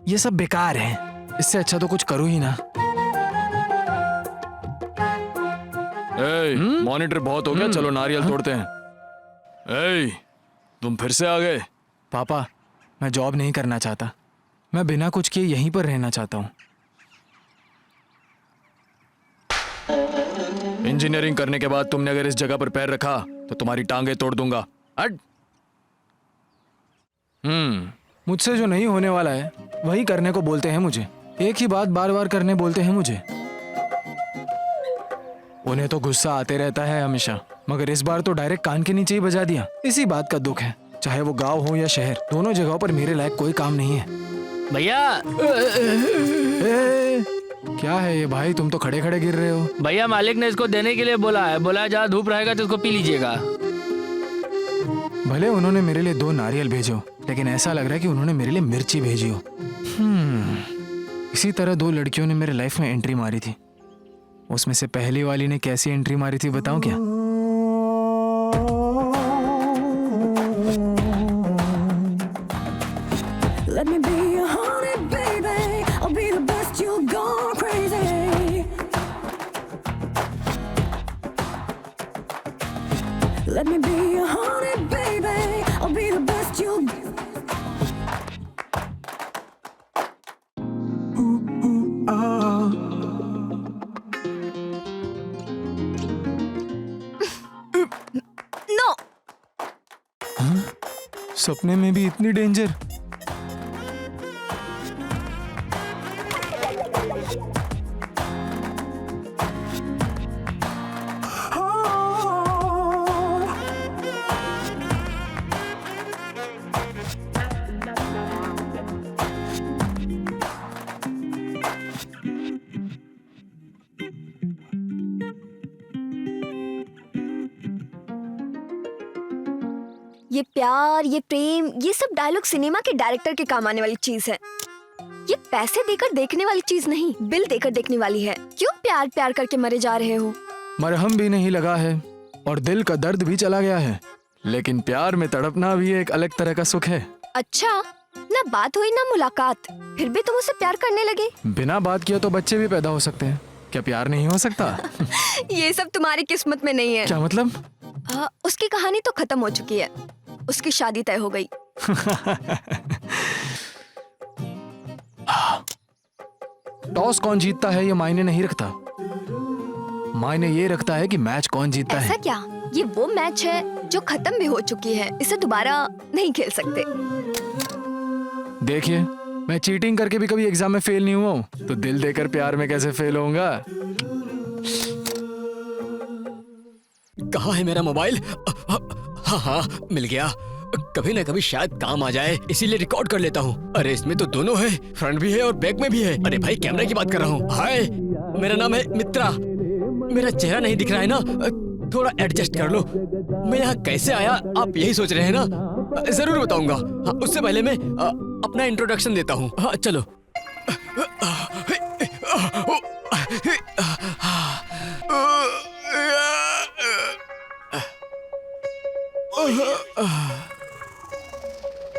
ये सब बेकार है, इससे अच्छा तो कुछ करूँ ही ना। मॉनिटर बहुत हो गया, चलो नारियल तोड़ते हैं। तुम फिर से आ गए। पापा, मैं जॉब नहीं करना चाहता, मैं बिना कुछ किए यहीं पर रहना चाहता हूँ। इंजीनियरिंग करने के बाद तुमने अगर इस जगह पर पैर रखा तो तुम्हारी टांगे तोड़ दूंगा। हट। मुझसे जो नहीं होने वाला है वही करने को बोलते हैं मुझे, एक ही बात बार बार करने बोलते हैं मुझे। उन्हें तो गुस्सा आते रहता है हमेशा, मगर इस बार तो डायरेक्ट कान के नीचे ही बजा दिया। इसी बात का दुख है, चाहे वो गांव हो या शहर, दोनों जगहों पर मेरे लायक कोई काम नहीं है। भैया क्या है ये भाई, तुम तो खड़े खड़े गिर रहे हो। भैया मालिक ने इसको देने के लिए बोला है, बोला जहाँ धूप रहेगा तो इसको पी लीजिएगा। भले उन्होंने मेरे लिए 2 नारियल भेजो, लेकिन ऐसा लग रहा है कि उन्होंने मेरे लिए मिर्ची भेजी हो। इसी तरह 2 लड़कियों ने मेरे लाइफ में एंट्री मारी थी। उसमें से पहली वाली ने कैसी एंट्री मारी थी बताऊं क्या? Let me be your honey, baby. I'll be the best. You'll go crazy. Let me be your honey, baby. I'll be the best. You'll. No. सपने में भी इतनी डेंजर? ये प्यार, ये प्रेम, ये सब डायलॉग सिनेमा के डायरेक्टर के काम आने वाली चीज है। ये पैसे देकर देखने वाली चीज नहीं, बिल देकर देखने वाली है। क्यों प्यार प्यार करके मरे जा रहे हो? मरहम भी नहीं लगा है और दिल का दर्द भी चला गया है, लेकिन प्यार में तड़पना भी एक अलग तरह का सुख है। अच्छा, ना बात हुई ना मुलाकात, फिर भी तुम उसे प्यार करने लगे? बिना बात किया तो बच्चे भी पैदा हो सकते हैं, क्या प्यार नहीं हो सकता? ये सब तुम्हारी किस्मत में नहीं है। क्या मतलब? उसकी कहानी तो खत्म हो चुकी है, उसकी शादी तय हो गई। टॉस कौन जीतता है ये मायने नहीं रखता, मायने ये रखता है कि मैच कौन जीतता है। ऐसा क्या? ये वो मैच है जो खत्म भी हो चुकी है, इसे दोबारा नहीं खेल सकते। देखिए, मैं चीटिंग करके भी कभी एग्जाम में फेल नहीं हुआ हूँ, तो दिल देकर प्यार में कैसे फेल होऊंगा? कहाँ है मेरा मोबाइल? हाँ हाँ, मिल गया। कभी ना कभी शायद काम आ जाए, इसीलिए रिकॉर्ड कर लेता हूँ। अरे इसमें तो दोनों है, फ्रंट भी है और बैक में भी है। अरे भाई कैमरे की बात कर रहा हूँ। हाय, मेरा नाम है मित्रा। मेरा चेहरा नहीं दिख रहा है ना, थोड़ा एडजस्ट कर लो। मैं यहाँ कैसे आया आप यही सोच रहे हैं ना? जरूर बताऊंगा। हाँ, उससे पहले मैं अपना इंट्रोडक्शन देता हूँ। हाँ चलो।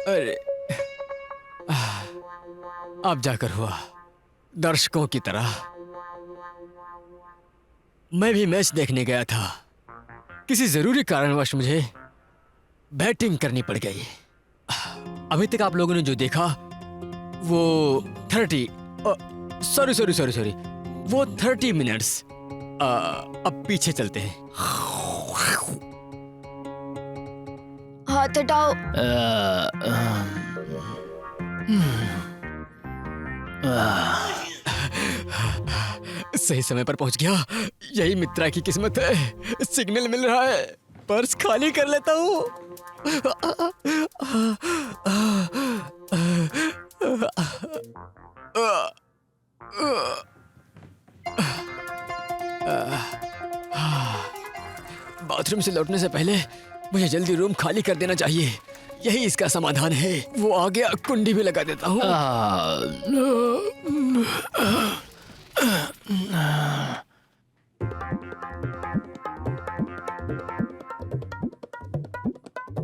अरे अब जाकर हुआ दर्शकों की तरह। मैं भी मैच देखने गया था, किसी जरूरी कारणवश मुझे बैटिंग करनी पड़ गई। अभी तक आप लोगों ने जो देखा वो 30 वो 30 मिनट्स। अब पीछे चलते हैं। हाथ हटाओ। सही समय पर पहुंच गया, यही मित्रा की किस्मत है। सिग्नल मिल रहा है, पर्स खाली कर लेता हूँ। बाथरूम से लौटने से पहले मुझे जल्दी रूम खाली कर देना चाहिए, यही इसका समाधान है। वो आ गया, कुंडी भी लगा देता हूँ।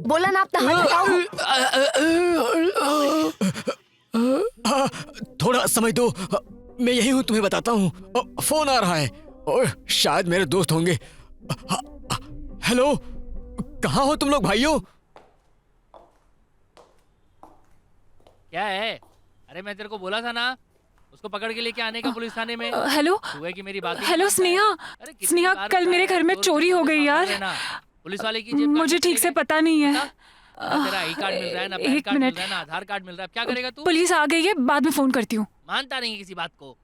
बोला ना अपना हाथ हटाओ। थोड़ा समय दो, मैं यही हूँ, तुम्हें बताता हूँ। फोन आ रहा है और शायद मेरे दोस्त होंगे। हेलो, कहाँ हो तुम लोग भाइयों? क्या है? अरे मैं तेरे को बोला था ना उसको पकड़ के लेके आने का पुलिस थाने में। हेलो तू है कि मेरी बात हेलो स्नेहा, स्नेहा कल मेरे घर में चोरी हो गई यार। पुलिस वाले की जेब मुझे ठीक से पता नहीं है। तेरा आई कार्ड मिल रहा है ना, पैन एक कार्ड मिल मिनट। रहा है ना, आधार कार्ड मिल रहा है, क्या करेगा तू? पुलिस आ गई है, बाद में फोन करती हूँ। मानता नहीं है किसी बात को।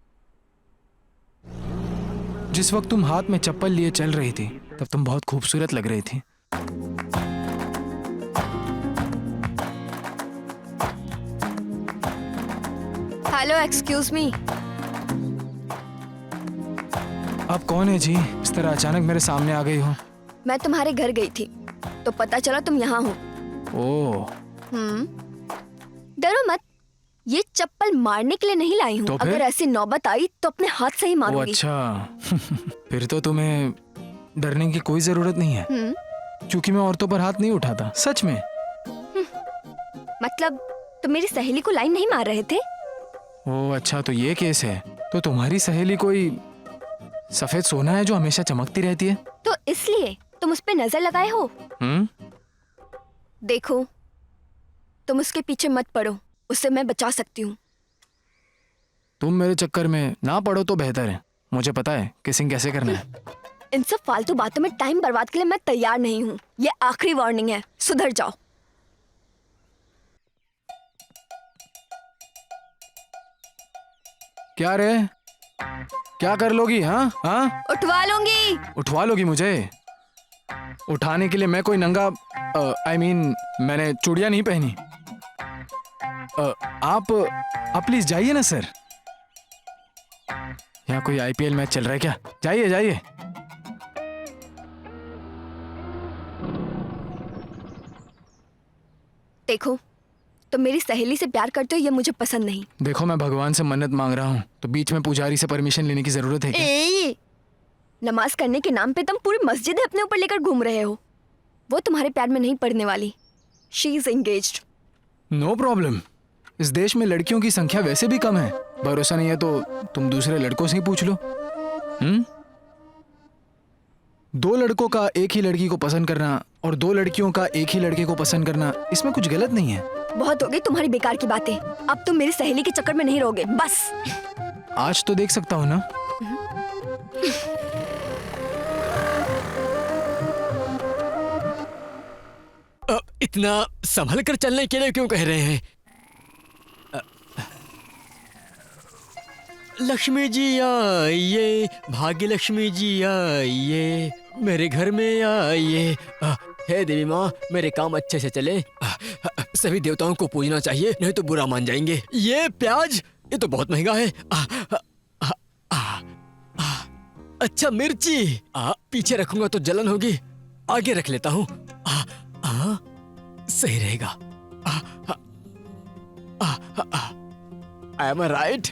जिस वक्त तुम हाथ में चप्पल लिए चल रही थी तब तुम बहुत खूबसूरत लग रही थी। Hello, excuse me. आप कौन है जी, इस तरह अचानक मेरे सामने आ गई हो? मैं तुम्हारे घर गई थी तो पता चला तुम यहाँ हो। ओह, डरो मत, ये चप्पल मारने के लिए नहीं लाई हूँ। तो फिर? अगर ऐसी नौबत आई तो अपने हाथ से ही ओ मारूंगी। अच्छा। फिर तो तुम्हें डरने की कोई जरूरत नहीं है, क्योंकि मैं औरतों पर हाथ नहीं उठाता, सच में। मतलब तुम मेरी सहेली को लाइन नहीं मार रहे थे? ओ अच्छा, तो ये केस है। तो तुम्हारी सहेली कोई सफेद सोना है जो हमेशा चमकती रहती है? तो इसलिए तुम उस पे नजर लगाए हो? देखो, तुम उसके पीछे मत पड़ो, उससे मैं बचा सकती हूँ। तुम मेरे चक्कर में ना पड़ो तो बेहतर है। मुझे पता है किसिंग कैसे करना है। इन सब फालतू बातों में टाइम बर्बाद के लिए मैं तैयार नहीं हूँ। ये आखिरी वार्निंग है, सुधर जाओ। क्या रे, क्या कर लोगी? हाँ, उठवा लूंगी। उठवा लोगी मुझे? उठाने के लिए मैं कोई नंगा मैंने चूड़ियां नहीं पहनी। आप प्लीज जाइए ना सर। यहाँ कोई आईपीएल मैच चल रहा है क्या? जाइए जाइए। देखो, तुम मेरी सहेली से प्यार करते हो, ये मुझे पसंद नहीं। देखो, मैं भगवान से मन्नत मांग रहा हूँ, तो बीच में पुजारी से परमिशन लेने की जरूरत है क्या? नमाज करने के नाम पे तुम पूरी मस्जिद अपने ऊपर लेकर घूम रहे हो। वो तुम्हारे प्यार में नहीं पड़ने वाली। She is engaged. No problem. इस देश में लड़कियों की संख्या वैसे भी कम है। भरोसा नहीं है तो तुम दूसरे लड़कों से ही पूछ लो। दो लड़कों का एक ही लड़की को पसंद करना और दो लड़कियों का एक ही लड़के को पसंद करना, इसमें कुछ गलत नहीं है। बहुत हो गई तुम्हारी बेकार की बातें। अब तुम मेरी सहेली के चक्कर में नहीं रहोगे, बस। आज तो देख सकता हूँ ना। इतना संभल कर चलने के लिए क्यों कह रहे हैं? लक्ष्मी जी आइए, भाग्य लक्ष्मी जी आइए, मेरे घर में आइए। हे देवी माँ, मेरे काम अच्छे से चले। सभी देवताओं को पूजना चाहिए, नहीं तो बुरा मान जाएंगे। ये प्याज, ये तो बहुत महंगा है। अच्छा मिर्ची, पीछे रखूंगा तो जलन होगी, आगे रख लेता हूँ। सही रहेगा। Am I right?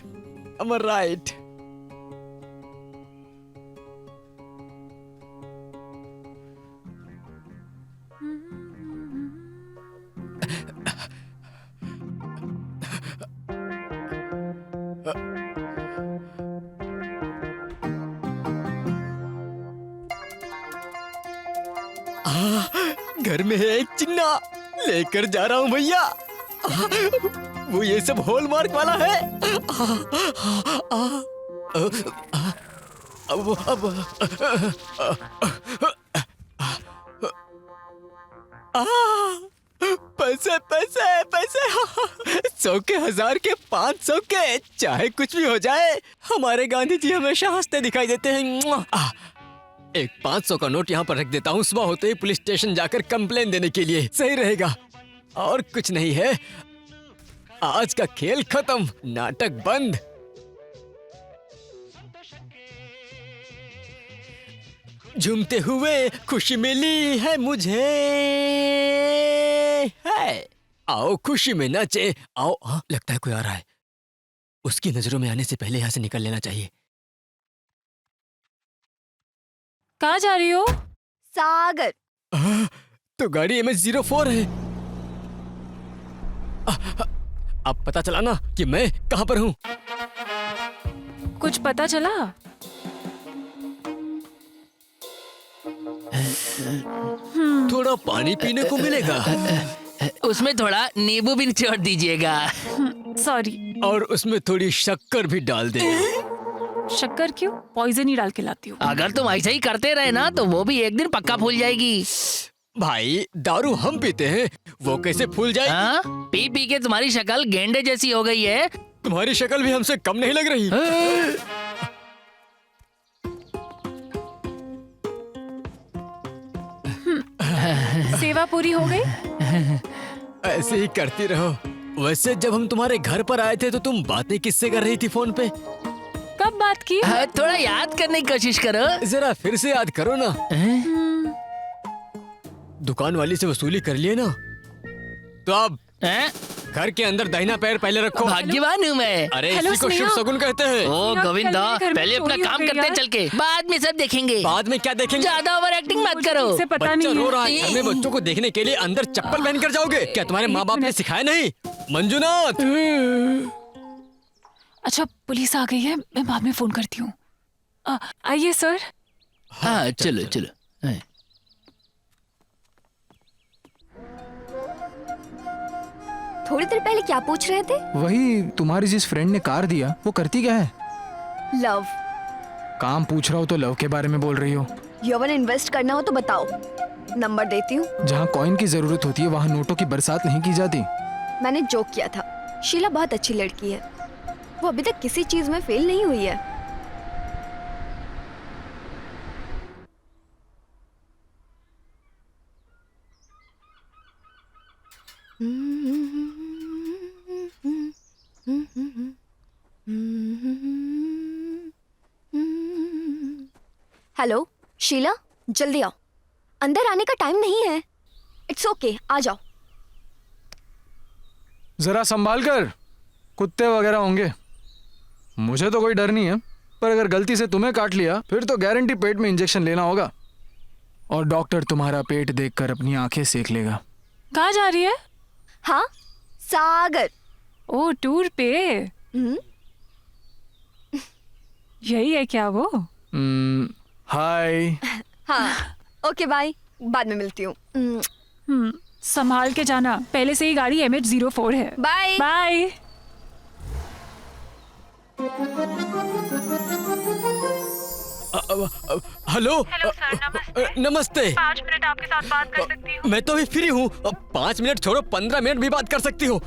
Am I right? घर में है एक चिन्ना, लेकर जा रहा हूं भैया। वो ये सब हॉलमार्क वाला है। पैसे पैसे पैसे, 100 के, 1000 के, 500 के, चाहे कुछ भी हो जाए, हमारे गांधी जी हमेशा हंसते दिखाई देते हैं। एक 500 का नोट यहाँ पर रख देता हूँ, सुबह होते ही पुलिस स्टेशन जाकर कंप्लेन देने के लिए। सही रहेगा। और कुछ नहीं है, आज का खेल खत्म, नाटक बंद। झूमते हुए खुशी मिली है मुझे, है। आओ खुशी में नाचे, आओ। लगता है कोई आ रहा है। उसकी नजरों में आने से पहले यहाँ से निकल लेना चाहिए। कहाँ जा रही हो? सागर। तो गाड़ी MS-04 है। अब पता चला ना कि मैं कहाँ पर हूँ। कुछ पता चला? थोड़ा पानी पीने को मिलेगा उसमें थोड़ा नींबू भी निचोड़ दीजिएगा। सॉरी। और उसमें थोड़ी शक्कर भी डाल दे। शक्कर क्यों? पॉइजन ही डाल के लाती हूँ। अगर तुम ऐसा ही करते रहे ना तो वो भी एक दिन पक्का फूल जाएगी। भाई दारू हम पीते हैं, वो कैसे फूल जाए? हाँ? पी पी के तुम्हारी शक्ल गेंडे जैसी हो गई है। तुम्हारी शक्ल भी हमसे कम नहीं लग रही। सेवा पूरी हो गई? ऐसे ही करती रहो। वैसे जब हम तुम्हारे घर पर आए थे तो तुम बातें किससे कर रही थी फोन पे? कब बात की? थोड़ा याद करने की कोशिश करो। जरा फिर से याद करो ना। दुकान वाली से वसूली कर लिए ना, तो अब हैं? घर के अंदर दाहिना पैर पहले रखो। भाग्यवान हूँ मैं। अरे हेलो, इसी को शुभ स्नेहा। शगुन कहते हैं। ओ स्नेहा, गोविंदा, कल मेरे घर में पहले अपना चोरी हो काम गई करते हैं यार। चल के, बाद में सब देखेंगे। बाद में क्या देखेंगे? ज्यादा ओवर एक्टिंग मत मुझे करो। ठीक से पता बच्चा नहीं रो है। रहा है, घर में बच्चों को देखने के लिए अंदर चप्पल पहन कर जाओगे क्या? तुम्हारे माँ बाप ने सिखाया नहीं? मंजुनाथ, अच्छा पुलिस आ गई है, मैं बाद में फोन करती हूँ। आइए सर। हाँ चलो चलो। हाँ। थोड़ी देर पहले क्या पूछ रहे थे? वही तुम्हारी जिस फ्रेंड ने कार दिया वो करती क्या है? लव। काम पूछ रहा हो तो लव के बारे में बोल रही हो। यौवन इन्वेस्ट करना हो तो बताओ, नंबर देती हूँ। जहाँ कॉइन की जरूरत होती है वहाँ नोटों की बरसात नहीं की जाती। मैंने जोक किया था। शीला बहुत अच्छी लड़की है, वो अभी तक किसी चीज में फेल नहीं हुई है। हेलो शीला, जल्दी आओ, अंदर आने का टाइम नहीं है। इट्स ओके, आ जाओ। जरा संभाल कर, कुत्ते वगैरह होंगे। मुझे तो कोई डर नहीं है, पर अगर गलती से तुम्हें काट लिया फिर तो गारंटी पेट में इंजेक्शन लेना होगा और डॉक्टर तुम्हारा पेट देखकर अपनी आंखें सेक लेगा। कहाँ जा रही है? हाँ, सागर। ओ टूर पे। हम्म, यही है क्या वो? हाय। हाँ ओके बाय, बाद में मिलती हूँ। संभाल के जाना, पहले से ही गाड़ी MH04 है। Bye. Bye. Hello. Hello sir, नमस्ते। नमस्ते। 5 मिनट आपके साथ बात कर सकती हूँ? मैं तो अभी फ्री हूँ। 5 मिनट छोड़ो, 15 मिनट भी बात कर सकती हो।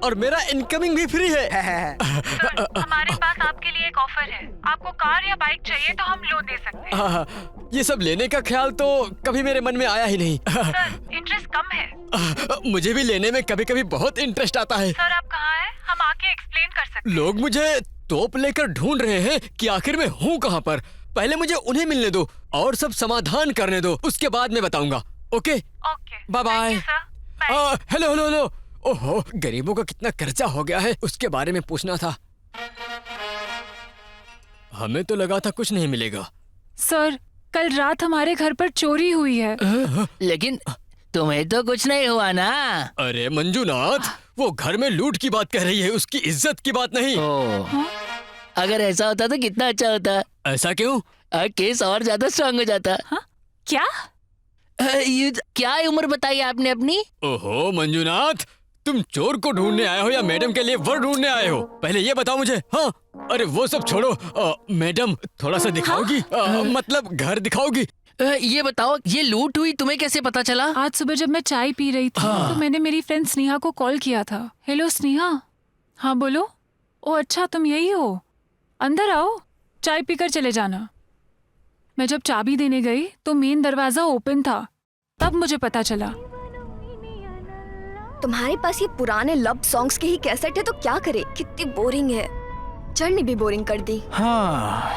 और मेरा इनकमिंग भी फ्री है। सर, हमारे पास आपके लिए एक ऑफर है। आपको कार या बाइक चाहिए तो हम लोन दे सकते हैं। ये सब लेने का ख्याल तो कभी मेरे मन में आया ही नहीं। सर, इंटरेस्ट कम है। मुझे भी लेने में कभी कभी बहुत इंटरेस्ट आता है। सर आप कहाँ हैं? हम आके एक्सप्लेन कर सकते हैं। लोग मुझे तोप लेकर ढूंढ रहे हैं कि आखिर मैं हूँ कहाँ पर। पहले मुझे उन्हें मिलने दो और सब समाधान करने दो, उसके बाद मैं बताऊंगा। Okay okay, bye bye. Thank you sir. Bye. Hello hello hello. ओहो, गरीबों का कितना कर्जा हो गया है, उसके बारे में पूछना था। हमें तो लगा था कुछ नहीं मिलेगा। सर, कल रात हमारे घर पर चोरी हुई है। लेकिन तुम्हें तो कुछ नहीं हुआ ना? अरे मंजूनाथ, वो घर में लूट की बात कह रही है, उसकी इज्जत की बात नहीं। ओ, अगर ऐसा होता तो कितना अच्छा होता। ऐसा क्यों? केस और ज्यादा स्ट्रांग हो जाता। क्या? क्या उम्र बताई आपने अपनी? ओहो मंजूनाथ, तुम चोर को ढूंढने आए हो या मैडम के लिए वर ढूंढने आए हो? पहले ये बताओ मुझे। हाँ, अरे वो सब छोड़ो। मैडम थोड़ा सा दिखाओगी? मतलब घर दिखाओगी? ये बताओ, ये लूट हुई तुम्हें कैसे पता चला? आज सुबह जब मैं चाय पी रही थी तो मैंने मेरी फ्रेंड स्नेहा को कॉल किया था। हेलो स्नेहा। हाँ बोलो। ओ अच्छा, तुम यही हो? अंदर आओ, चाय पीकर चले जाना। मैं जब चाबी देने गई तो मेन दरवाजा ओपन था, तब मुझे पता चला। तुम्हारे पास ये पुराने लव सॉन्ग्स के ही कैसेट है तो क्या करे? कितनी बोरिंग है। चढ़ ने भी बोरिंग कर दी। हाँ,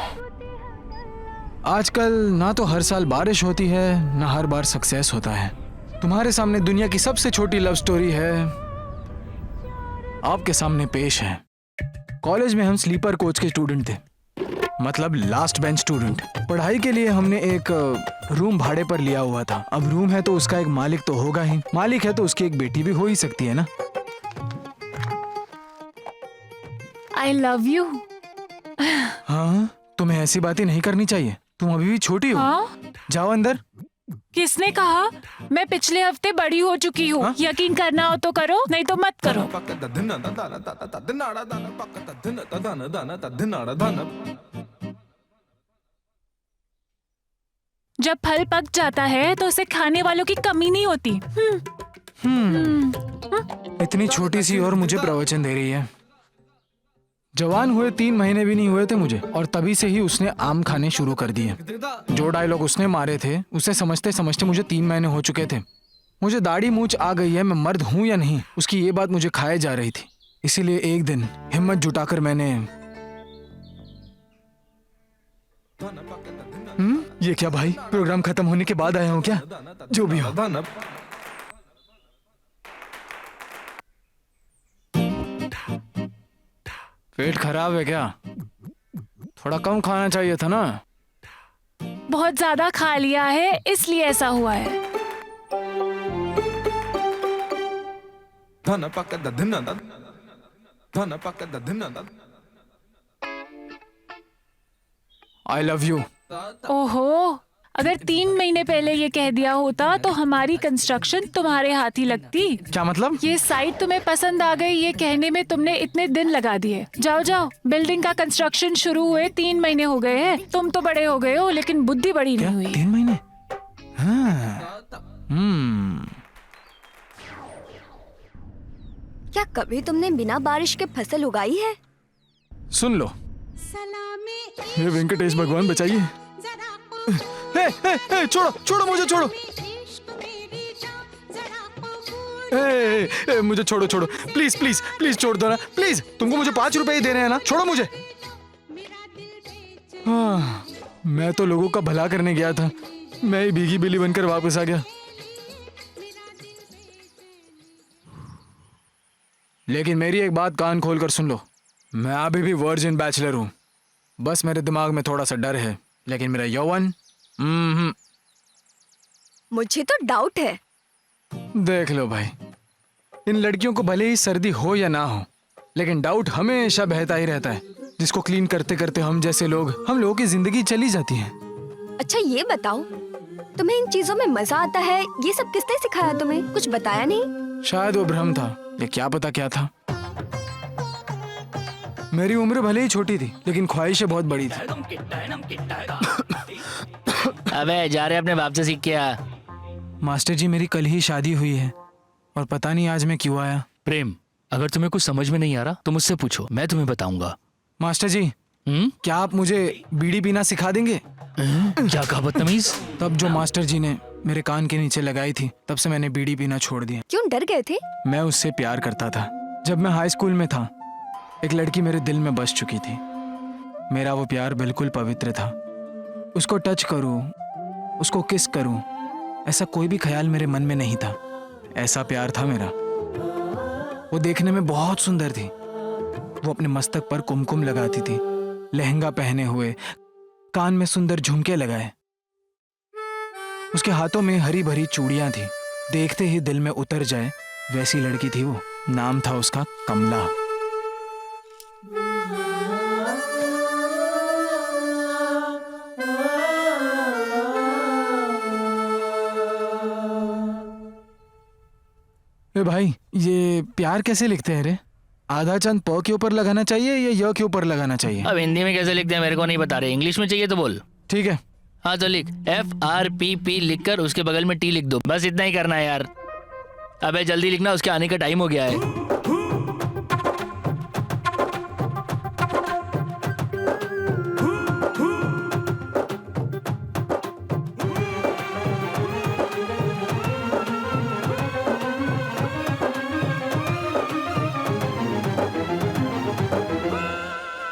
आजकल ना तो हर साल बारिश होती है ना हर बार सक्सेस होता है। तुम्हारे सामने दुनिया की सबसे छोटी लव स्टोरी है, आपके सामने पेश है। कॉलेज में हम स्लीपर कोच के स्टूडेंट थे, मतलब लास्ट बेंच स्टूडेंट। पढ़ाई के लिए हमने एक रूम भाड़े पर लिया हुआ था। अब रूम है तो उसका एक मालिक तो होगा ही, मालिक है तो उसकी एक बेटी भी हो ही सकती है ना। I love you. हाँ, तुम्हें ऐसी बातें नहीं करनी चाहिए। तुम अभी भी छोटी हो। हाँ? जाओ अंदर। किसने कहा? मैं पिछले हफ्ते बड़ी हो चुकी हूँ। हाँ? यकीन करना हो तो करो, नहीं तो मत करो। जब फल पक जाता है तो उसे खाने वालों की कमी नहीं होती। इतनी छोटी सी और मुझे प्रवचन दे रही है। जवान हुए 3 महीने भी नहीं हुए थे मुझे, और तभी से ही उसने आम खाने शुरू कर दिए। जो डायलॉग उसने मारे थे उसे समझते समझते मुझे 3 महीने हो चुके थे। मुझे दाढ़ी मूंछ आ गई है, मैं मर्द हूं या नहीं, उसकी ये बात मुझे खाए जा रही थी। इसीलिए एक दिन हिम्मत जुटाकर मैंने ये क्या भाई, प्रोग्राम खत्म होने के बाद आया हूँ क्या? जो भी हो। पेट खराब है क्या? थोड़ा कम खाना चाहिए था ना। बहुत ज्यादा खा लिया है इसलिए ऐसा हुआ है। I love you. ओहो, अगर 3 महीने पहले ये कह दिया होता तो हमारी कंस्ट्रक्शन तुम्हारे हाथ ही लगती। क्या मतलब? ये साइट तुम्हें पसंद आ गई ये कहने में तुमने इतने दिन लगा दिए। जाओ जाओ, बिल्डिंग का कंस्ट्रक्शन शुरू हुए 3 महीने हो गए हैं। तुम तो बड़े हो गए हो लेकिन बुद्धि बड़ी क्या? नहीं हुई। 3 महीने? हाँ। क्या कभी तुमने बिना बारिश के फसल उगाई है? सुन लो, हे वेंकटेश भगवान बचाइए। हे, हे, हे, छोड़ो छोड़ो, मुझे छोड़ो। हे, मुझे छोड़ो छोड़ो, प्लीज प्लीज प्लीज छोड़ दो ना प्लीज। तुमको मुझे 5 रुपए ही देने हैं ना, छोड़ो मुझे। हाँ, मैं तो लोगों का भला करने गया था, मैं ही भीगी बिल्ली बनकर वापस आ गया। लेकिन मेरी एक बात कान खोलकर सुन लो, मैं अभी भी वर्जिन बैचलर हूँ। बस मेरे दिमाग में थोड़ा सा डर है, लेकिन मेरा यौवन मुझे तो डाउट है। देख लो भाई, इन लड़कियों को भले ही सर्दी हो या ना हो, लेकिन डाउट हमेशा बहता ही रहता है, जिसको क्लीन करते करते हम जैसे लोग, हम लोगों की जिंदगी चली जाती है। अच्छा ये बताओ, तुम्हें इन चीजों में मजा आता है? ये सब किसने सिखाया तुम्हें? कुछ बताया नहीं? शायद वो भ्रम था, ये क्या पता क्या था। मेरी उम्र भले ही छोटी थी, लेकिन ख्वाहिशें बहुत बड़ी थी। अबे जा रहे अपने बाप से सीख के आ। मास्टर जी, मेरी कल ही शादी हुई है और पता नहीं आज मैं क्यों आया। प्रेम, अगर तुम्हें कुछ समझ में नहीं आ रहा तो मुझसे पूछो, मैं तुम्हें बताऊंगा। मास्टर जी, क्या आप मुझे बीड़ी पीना सिखा देंगे? क्या कहा बदतमीज? तब जो मास्टर जी ने मेरे कान के नीचे लगाई थी, तब से मैंने बीड़ी पीना छोड़ दिया। क्यों, डर गए थे? मैं उससे प्यार करता था। जब मैं हाई स्कूल में था, एक लड़की मेरे दिल में बस चुकी थी। मेरा वो प्यार बिल्कुल पवित्र था। उसको टच करूं, उसको किस करूं, ऐसा कोई भी ख्याल मेरे मन में नहीं था। ऐसा प्यार था मेरा। वो देखने में बहुत सुंदर थी। वो अपने मस्तक पर कुमकुम लगाती थी, लहंगा पहने हुए, कान में सुंदर झुमके लगाए। उसके हाथों में हरी भरी चूड़ियां थी, देखते ही दिल में उतर जाए वैसी लड़की थी वो। नाम था उसका कमला। ए भाई, ये प्यार कैसे लिखते हैं रे? आधा चंद प के ऊपर लगाना चाहिए या य के ऊपर लगाना चाहिए? अब हिंदी में कैसे लिखते हैं मेरे को नहीं बता रहे, इंग्लिश में चाहिए तो बोल। ठीक है। हाँ तो लिख FRPP लिखकर उसके बगल में T लिख दो, बस इतना ही करना है यार। अबे जल्दी लिखना, उसके आने का टाइम हो गया है।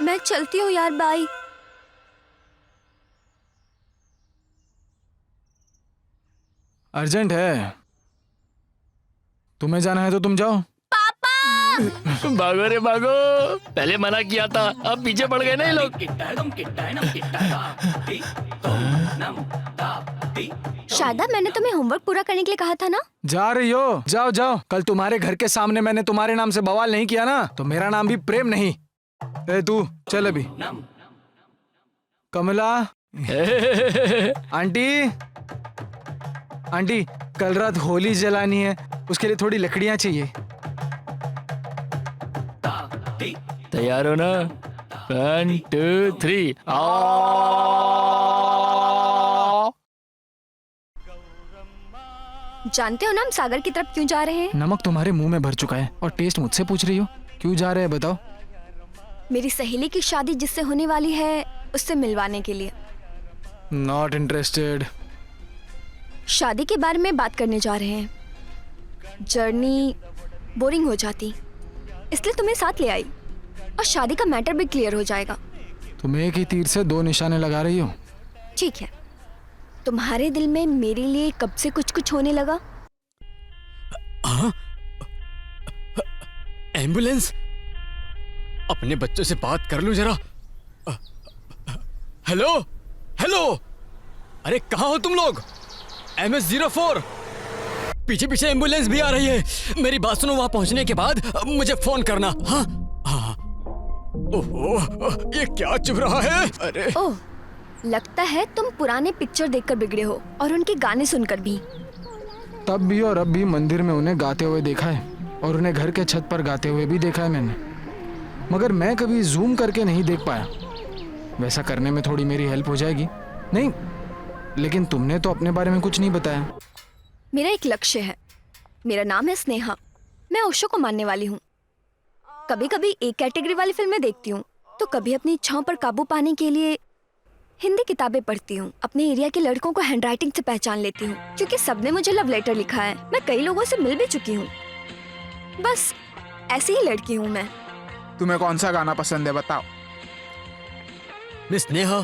मैं चलती हूँ यार, बाय। अर्जेंट है, तुम्हें जाना है तो तुम जाओ। भागो रे भागो, पहले मना किया था, अब पीछे पड़ गए ना ये लोग। शारदा, मैंने तुम्हें होमवर्क पूरा करने के लिए कहा था ना? जा रही हो? जाओ जाओ। कल तुम्हारे घर के सामने मैंने तुम्हारे नाम से बवाल नहीं किया ना, तो मेरा नाम भी प्रेम नहीं। ए तू चल अभी। कमला, आंटी, आंटी कल रात होली जलानी है, उसके लिए थोड़ी लकड़ियां चाहिए। तैयार हो ना? 1 2 3 जानते हो ना हम सागर की तरफ क्यों जा रहे हैं? नमक तुम्हारे मुंह में भर चुका है और टेस्ट मुझसे पूछ रही हो क्यों जा रहे हैं, बताओ। मेरी सहेली की शादी जिससे होने वाली है उससे मिलवाने के लिए। Not interested. शादी के बारे में बात करने जा रहे हैं। जर्नी बोरिंग हो जाती, इसलिए तुम्हें साथ ले आई और शादी का मैटर भी क्लियर हो जाएगा। तुम एक ही तीर से 2 निशाने लगा रही हो। ठीक है, तुम्हारे दिल में मेरे लिए कब से कुछ कुछ होने लगा? हाँ? एम्बुलेंस, अपने बच्चों से बात कर लूं जरा। हेलो हेलो, अरे कहाँ हो तुम लोग? MS-04, पीछे पीछे एम्बुलेंस भी आ रही है। मेरी बात सुनो, वहां पहुंचने के बाद मुझे फोन करना। हाँ हाँ। ओहो, ये क्या चुभ रहा है? अरे ओह, लगता है तुम पुराने पिक्चर देखकर बिगड़े हो और उनके गाने सुनकर भी। तब भी और अब भी मंदिर में उन्हें गाते हुए देखा है और उन्हें घर के छत पर गाते हुए भी देखा है मैंने, मगर मैं कभी जूम करके नहीं देख पाया। वैसा करने में थोड़ी मेरी हेल्प हो जाएगी? नहीं, लेकिन तुमने तो अपने बारे में कुछ नहीं बताया। मेरा एक लक्ष्य है, मेरा नाम है स्नेहा। मैं ओशो को मानने वाली हूँ। कभी कभी एक कैटेगरी वाली फिल्में देखती हूँ तो कभी अपनी इच्छाओं पर काबू पाने के लिए हिंदी किताबें पढ़ती हूँ। अपने एरिया के लड़कों को हैंडराइटिंग से पहचान लेती हूँ क्योंकि सबने मुझे लव लेटर लिखा है। मैं कई लोगों से मिल भी चुकी हूँ। बस ऐसी ही लड़की हूँ मैं। तुम्हें कौन सा गाना पसंद है बताओ। मिस स्नेहा,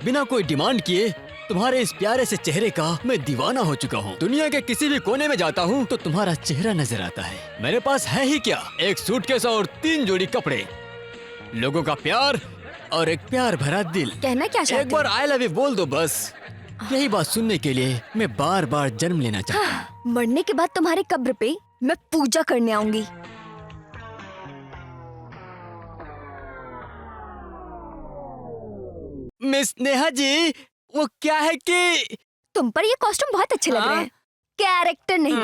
बिना कोई डिमांड किए तुम्हारे इस प्यारे से चेहरे का मैं दीवाना हो चुका हूँ। दुनिया के किसी भी कोने में जाता हूँ तो तुम्हारा चेहरा नजर आता है। मेरे पास है ही क्या, एक सूटकेस और 3 जोड़ी कपड़े, लोगों का प्यार और एक प्यार भरा दिल। कहना क्या एक चाहते बार आई लव यू बोल दो बस। यही बात सुनने के लिए मैं बार बार जन्म लेना चाहता हूँ। हो? मरने के बाद तुम्हारे कब्र पे मैं पूजा करने आऊंगी। मिस नेहा जी, वो क्या है कि तुम पर ये कॉस्ट्यूम बहुत अच्छे लग रहे हैं, कैरेक्टर नहीं।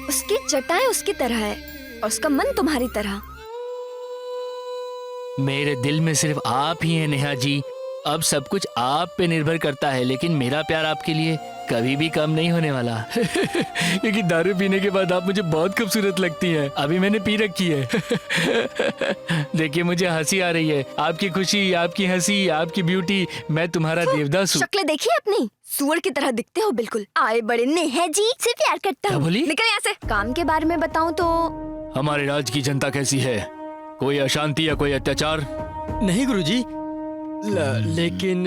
उसकी जटाएं उसकी तरह है और उसका मन तुम्हारी तरह। मेरे दिल में सिर्फ आप ही हैं नेहा जी। अब सब कुछ आप पे निर्भर करता है, लेकिन मेरा प्यार आपके लिए कभी भी कम नहीं होने वाला। क्योंकि दारू पीने के बाद आप मुझे बहुत खूबसूरत लगती हैं। अभी मैंने पी रखी है। देखिए मुझे हंसी आ रही है। आपकी खुशी, आपकी हंसी, आपकी ब्यूटी, मैं तुम्हारा देवदास हूँ। शक्ल देखिए अपनी, सुअर की तरह दिखते हो बिल्कुल। आए बड़े नेहा जी से प्यार करता क्या हूँ। बोली? निकल यहाँ से। काम के बारे में बताऊँ तो हमारे राज्य की जनता कैसी है? कोई अशांति या कोई अत्याचार? नहीं गुरुजी, लेकिन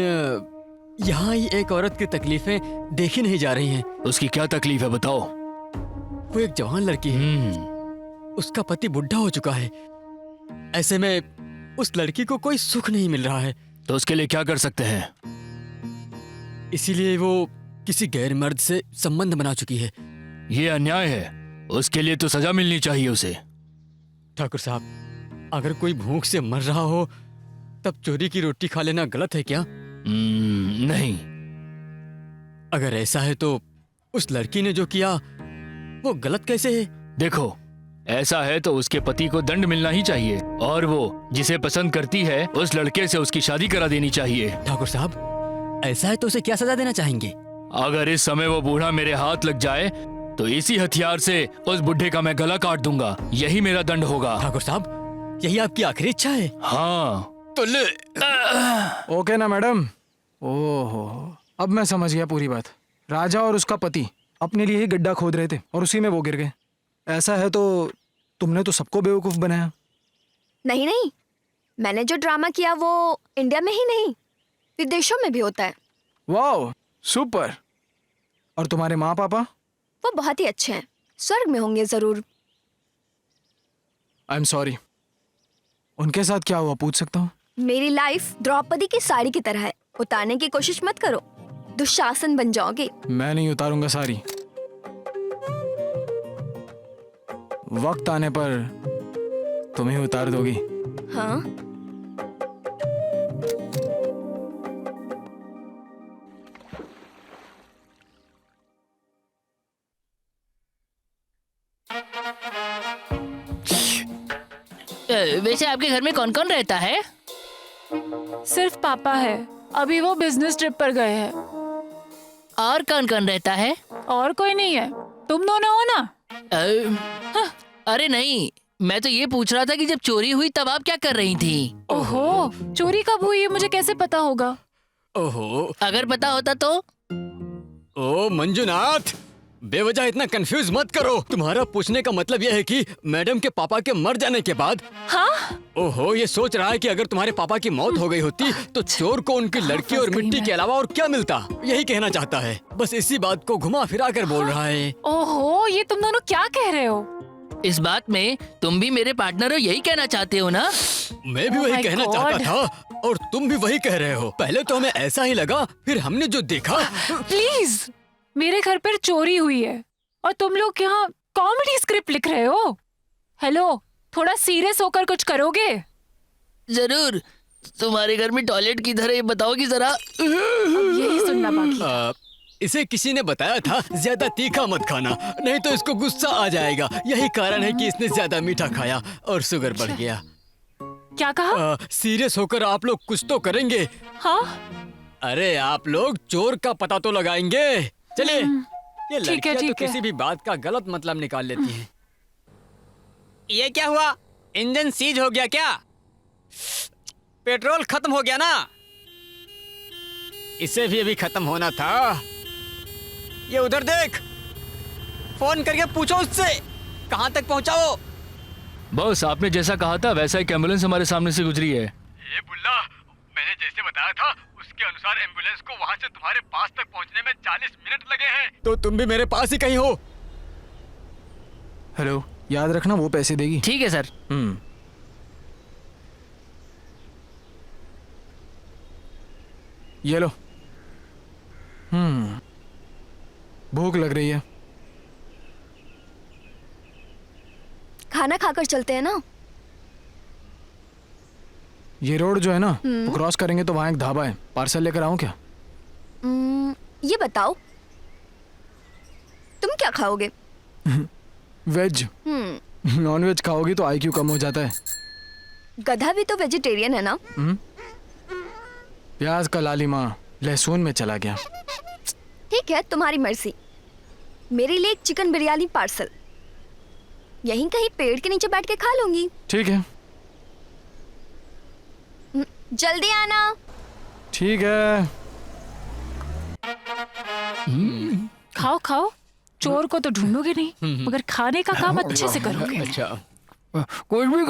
यहाँ ही एक औरत की तकलीफें देखी नहीं जा रही हैं। उसकी क्या तकलीफ है बताओ। वो एक जवान लड़की है, उसका पति बुढ़ा हो चुका है। ऐसे में उस लड़की को कोई सुख नहीं मिल रहा है। तो उसके लिए क्या कर सकते हैं? इसीलिए वो किसी गैर मर्द से संबंध बना चुकी है। ये अन्याय है। उसके लिए तो सजा मिलनी चाहिए उसे। ठाकुर साहब, अगर कोई भूख से मर रहा हो तब चोरी की रोटी खा लेना गलत है क्या? नहीं। अगर ऐसा है तो उस लड़की ने जो किया वो गलत कैसे है? देखो, ऐसा है तो उसके पति को दंड मिलना ही चाहिए और वो जिसे पसंद करती है उस लड़के से उसकी शादी करा देनी चाहिए। ठाकुर साहब, ऐसा है तो उसे क्या सजा देना चाहेंगे? अगर इस समय वो बूढ़ा मेरे हाथ लग जाए तो इसी हथियार से उस बुढ़े का मैं गला काट दूंगा। यही मेरा दंड होगा। ठाकुर साहब, यही आपकी आखिरी इच्छा है? हाँ। तो ले। ओके ना मैडम? ओहो, अब मैं समझ गया पूरी बात। राजा और उसका पति अपने लिए ही गड्ढा खोद रहे थे और उसी में वो गिर गए। ऐसा है तो तुमने तो सबको बेवकूफ बनाया। नहीं नहीं, मैंने जो ड्रामा किया वो इंडिया में ही नहीं विदेशों में भी होता है। Wow, super. और तुम्हारे माँ पापा? वो बहुत ही अच्छे हैं, स्वर्ग में होंगे जरूर। I am sorry. उनके साथ क्या हुआ पूछ सकता हूँ? मेरी लाइफ द्रौपदी की साड़ी की तरह है, उतारने की कोशिश मत करो, दुशासन बन जाओगे। मैं नहीं उतारूंगा साड़ी। वक्त आने पर तुम ही उतार दोगी। हाँ, वैसे आपके घर में कौन कौन रहता है? सिर्फ पापा है, अभी वो बिजनेस ट्रिप पर गए हैं। और कौन कौन रहता है? और कोई नहीं है, तुम दोनों हो ना। अरे नहीं, मैं तो ये पूछ रहा था कि जब चोरी हुई तब आप क्या कर रही थी? ओहो, चोरी कब हुई है मुझे कैसे पता होगा? ओहो, अगर पता होता तो? ओ मंजुनाथ, बेवजह इतना कंफ्यूज मत करो। तुम्हारा पूछने का मतलब यह है कि मैडम के पापा के मर जाने के बाद। हाँ? ओहो, ये सोच रहा है कि अगर तुम्हारे पापा की मौत हो गई होती तो चोर को उनकी लड़की और मिट्टी के अलावा और क्या मिलता, यही कहना चाहता है। बस इसी बात को घुमा फिरा कर बोल रहा है। ओहो, ये तुम दोनों क्या कह रहे हो? इस बात में तुम भी मेरे पार्टनर हो, यही कहना चाहते हो ना? मैं भी Oh वही my कहना God. चाहता था और तुम भी वही कह रहे हो। पहले तो हमें ऐसा ही लगा, फिर हमने जो देखा। प्लीज, मेरे घर पर चोरी हुई है और तुम लोग यहाँ कॉमेडी स्क्रिप्ट लिख रहे हो। हेलो, थोड़ा सीरियस होकर कुछ करोगे? जरूर। तुम्हारे घर में टॉयलेट किधर है ये बताओगी जरा। अब यही सुनना बाकी। इसे किसी ने बताया था ज्यादा तीखा मत खाना, नहीं तो इसको गुस्सा आ जाएगा। यही कारण है कि इसने ज्यादा मीठा खाया और शुगर बढ़ गया। क्या कहा? सीरियस होकर आप लोग कुछ तो करेंगे। हाँ? अरे आप लोग चोर का पता तो लगाएंगे। चलिए, ये ठीक है, लड़कियां तो ठीक है। किसी भी बात का गलत मतलब निकाल लेती हैं। ये क्या हुआ? इंजन सीज हो गया क्या? पेट्रोल खत्म हो गया ना? इसे भी अभी खत्म होना था। ये उधर देख, फोन करके पूछो उससे कहाँ तक पहुँचा वो। बस आपने जैसा कहा था वैसा एक एम्बुलेंस हमारे सामने से गुजरी है। ये बुल्ला, मैंने जैसे बताया था उसके अनुसार एम्बुलेंस को वहाँ से तुम्हारे पास तक पहुँचने में 40 मिनट लगे हैं। तो तुम भी मेरे पास ही कहीं हो। हेलो, याद रखना वो पैसे देगी। ठीक है सर। ये लो। भूख लग रही है। खाना खाकर चलते हैं ना। ये रोड जो है ना, वो क्रॉस करेंगे तो वहाँ एक ढाबा है। पार्सल लेकर आऊँ क्या? ये बताओ, तुम क्या खाओगे? वेज। नॉन वेज खाओगी तो आईक्यू कम हो जाता है। गधा भी तो वेजिटेरियन है ना। प्याज का लालिमा लहसुन में चला गया। ठीक है, तुम्हारी मर्जी। मेरे लिए एक चिकन बिरयानी पार्सल। यहीं कहीं पेड़ के नीचे बैठ के खा लूंगी। ठीक है। जल्दी आना। ठीक है। खाओ खाओ, चोर को तो ढूंढोगे नहीं, मगर खाने का काम अच्छे से करोगे। अच्छा, कुछ भी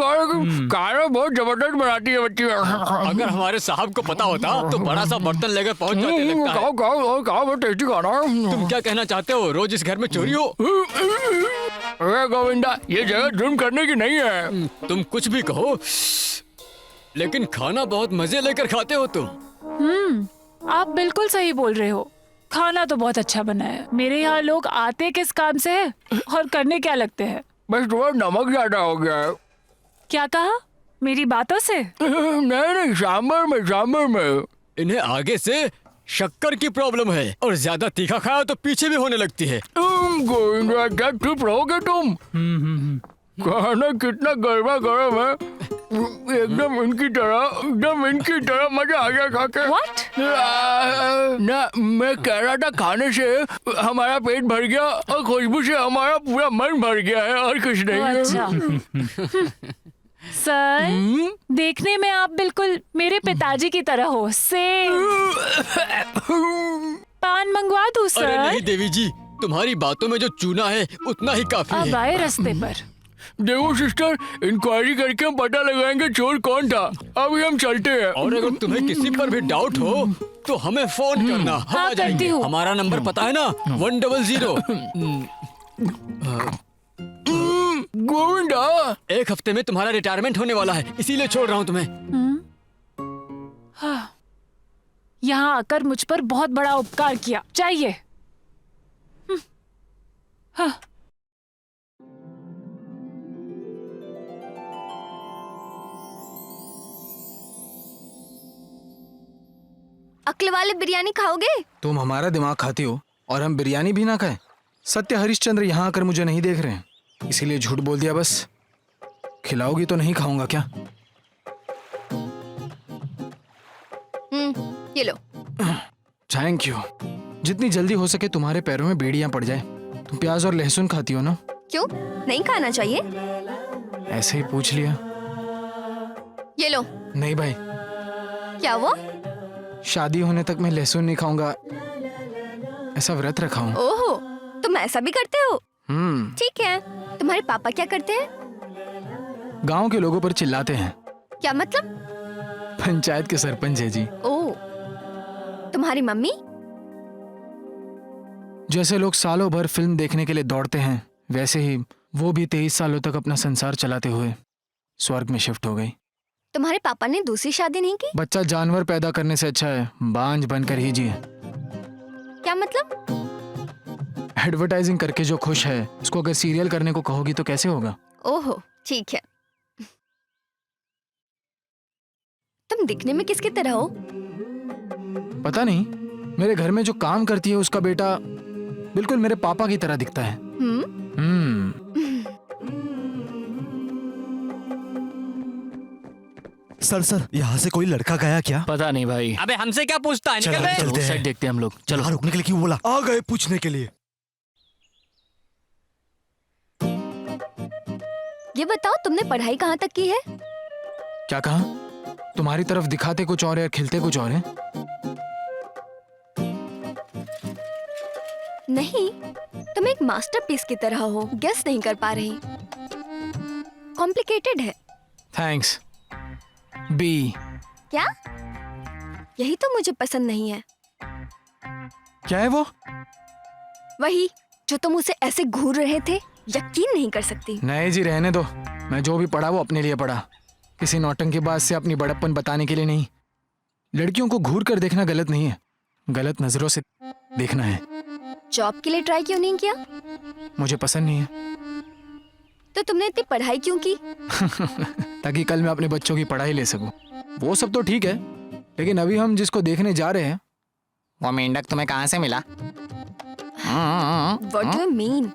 खाना बहुत जबरदस्त बनाती है बच्ची। अगर हमारे साहब को पता होता तो बड़ा सा बर्तन लेकर पहुंच जाते लगता है। खाओ बहुत टेस्टी खाना। तुम क्या कहना चाहते हो? रोज इस घर में चोरी हो? अरे गोविंदा, ये जगह जुर्म करने की नहीं है। तुम कुछ भी कहो, लेकिन खाना बहुत मजे लेकर खाते हो तुम। आप बिल्कुल सही बोल रहे हो। खाना तो बहुत अच्छा बना है। मेरे यहाँ लोग आते किस काम से है और करने क्या लगते हैं? बस थोड़ा नमक ज्यादा हो गया है। क्या कहा? मेरी बातों से? नहीं, सांबर में। इन्हें आगे से शक्कर की प्रॉब्लम है और ज्यादा तीखा खाया तो पीछे भी होने लगती है। गोविंदा, क्या चुप रहोगे तुम? खाना कितना गर्मा गर्म है, एकदम इनकी तरह मजा आ गया खा के। What? ना, मैं कह रहा था खाने से हमारा पेट भर गया और खुशबू से हमारा पूरा मन भर गया है, और कुछ नहीं है। अच्छा। सर, देखने में आप बिल्कुल मेरे पिताजी की तरह हो। पान मंगवा दूं सर? अरे नहीं देवी जी, तुम्हारी बातों में जो चूना है उतना ही काफी अब है। आए रास्ते पर। देखो सिस्टर, इंक्वायरी करके हम पता लगाएंगे चोर कौन था। अभी हम चलते हैं। और अगर तुम्हें किसी पर भी डाउट हो तो हमें फोन करना, हम हाँ, आ जाएंगे। करती हूँ। हमारा नंबर पता है ना, 100। गोविंदा, एक हफ्ते में तुम्हारा रिटायरमेंट होने वाला है, इसीलिए छोड़ रहा हूँ तुम्हें। हाँ, यहाँ आकर मुझ पर बहुत बड़ा उपकार किया। चाहिए। हाँ। अक्ल वाले बिरयानी खाओगे? तुम हमारा दिमाग खाती हो और हम बिरयानी भी ना खाएं। सत्य हरिश्चंद्र यहाँ आकर मुझे नहीं देख रहे हैं, इसीलिए झूठ बोल दिया बस। खिलाओगी तो नहीं खाऊंगा क्या? ये लो। Thank you. जितनी जल्दी हो सके तुम्हारे पैरों में बेड़ियां पड़ जाए। तुम प्याज और लहसुन खाती हो ना? क्यों नहीं खाना चाहिए? ऐसे ही पूछ लिया। ये लो। नहीं भाई, क्या वो? शादी होने तक मैं लहसुन नहीं खाऊंगा, ऐसा व्रत रखा हूँ। ओहो, तुम ऐसा भी करते हो? हम्म। ठीक है। तुम्हारे पापा क्या करते हैं? गांव के लोगों पर चिल्लाते हैं। क्या मतलब? पंचायत के सरपंच है जी। ओह, तुम्हारी मम्मी? जैसे लोग सालों भर फिल्म देखने के लिए दौड़ते हैं, वैसे ही वो भी 23 सालों तक अपना संसार चलाते हुए स्वर्ग में शिफ्ट हो गई। तुम्हारे पापा ने दूसरी शादी नहीं की? बच्चा जानवर पैदा करने से अच्छा है बांझ बनकर ही जिए। क्या मतलब? एडवर्टाइजिंग करके जो खुश है, उसको अगर सीरियल करने को कहोगी तो कैसे होगा? ओहो, ठीक है। तुम दिखने में किसकी तरह हो? पता नहीं, मेरे घर में जो काम करती है उसका बेटा बिल्कुल मेरे पापा की तरह दिखता है। हम्म। सर यहाँ से कोई लड़का गया क्या? पता नहीं भाई। अबे हमसे क्या पूछता है? निकल बे। चलते उस साइड हैं। देखते हैं हम लोग। चलो। यहाँ रुकने के लिए क्यों बोला? आ गए पूछने के लिए। ये बताओ, तुमने पढ़ाई कहाँ तक की है? क्या कहा? तुम्हारी तरफ दिखाते कुछ और है और खिलते कुछ और है। नहीं, तुम एक मास्टरपीस की तरह हो। गेस नहीं कर पा रही। कॉम्प्लिकेटेड है। थैंक्स। बी। क्या? यही तो मुझे पसंद नहीं है। क्या है वो? वही जो तुम उसे ऐसे घूर रहे थे, यकीन नहीं कर सकती। नहीं जी, रहने दो। मैं जो भी पढ़ा वो अपने लिए पढ़ा, किसी नौटंकीबाज से अपनी बड़प्पन बताने के लिए नहीं। लड़कियों को घूर कर देखना गलत नहीं है, गलत नजरों से देखना है। जॉब के लिए ट्राई क्यों नहीं किया? मुझे पसंद नहीं है। तो तुमने इतनी पढ़ाई क्यों की? ताकि कल मैं अपने बच्चों की पढ़ाई ले सकूं। वो सब तो ठीक है, लेकिन अभी हम जिसको देखने जा रहे हैं वो मेंढक तुम्हें कहाँ से मिला? What do you mean?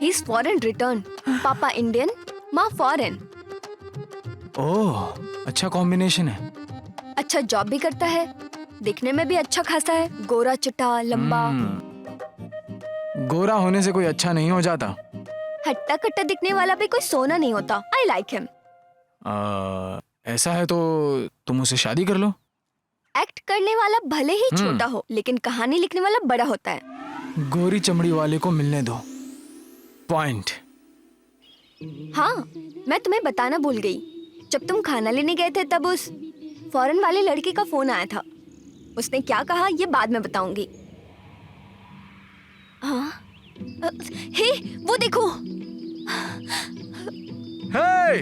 He's foreign return. पापा इंडियन, माँ फॉरेन। ओह, अच्छा कॉम्बिनेशन है। अच्छा जॉब भी करता है, दिखने में भी अच्छा खासा है, गोरा चिट्टा लंबा। गोरा होने से कोई अच्छा नहीं हो जाता। हट्टा कट्टा दिखने वाला भी कोई सोना नहीं होता। I like him. ऐसा है तो तुम उससे शादी कर लो। एक्ट करने वाला भले ही छोटा हो, लेकिन कहानी लिखने वाला बड़ा होता है। गोरी चमड़ी वाले को मिलने दो। पॉइंट। हाँ, मैं तुम्हें बताना भूल गई। जब तुम खाना लेने गए थे तब उस फॉरेन वाले लड़के का फोन आया था। उसने क्या कहा ये बाद में बताऊंगी। हाँ, हे वो देखो। हे!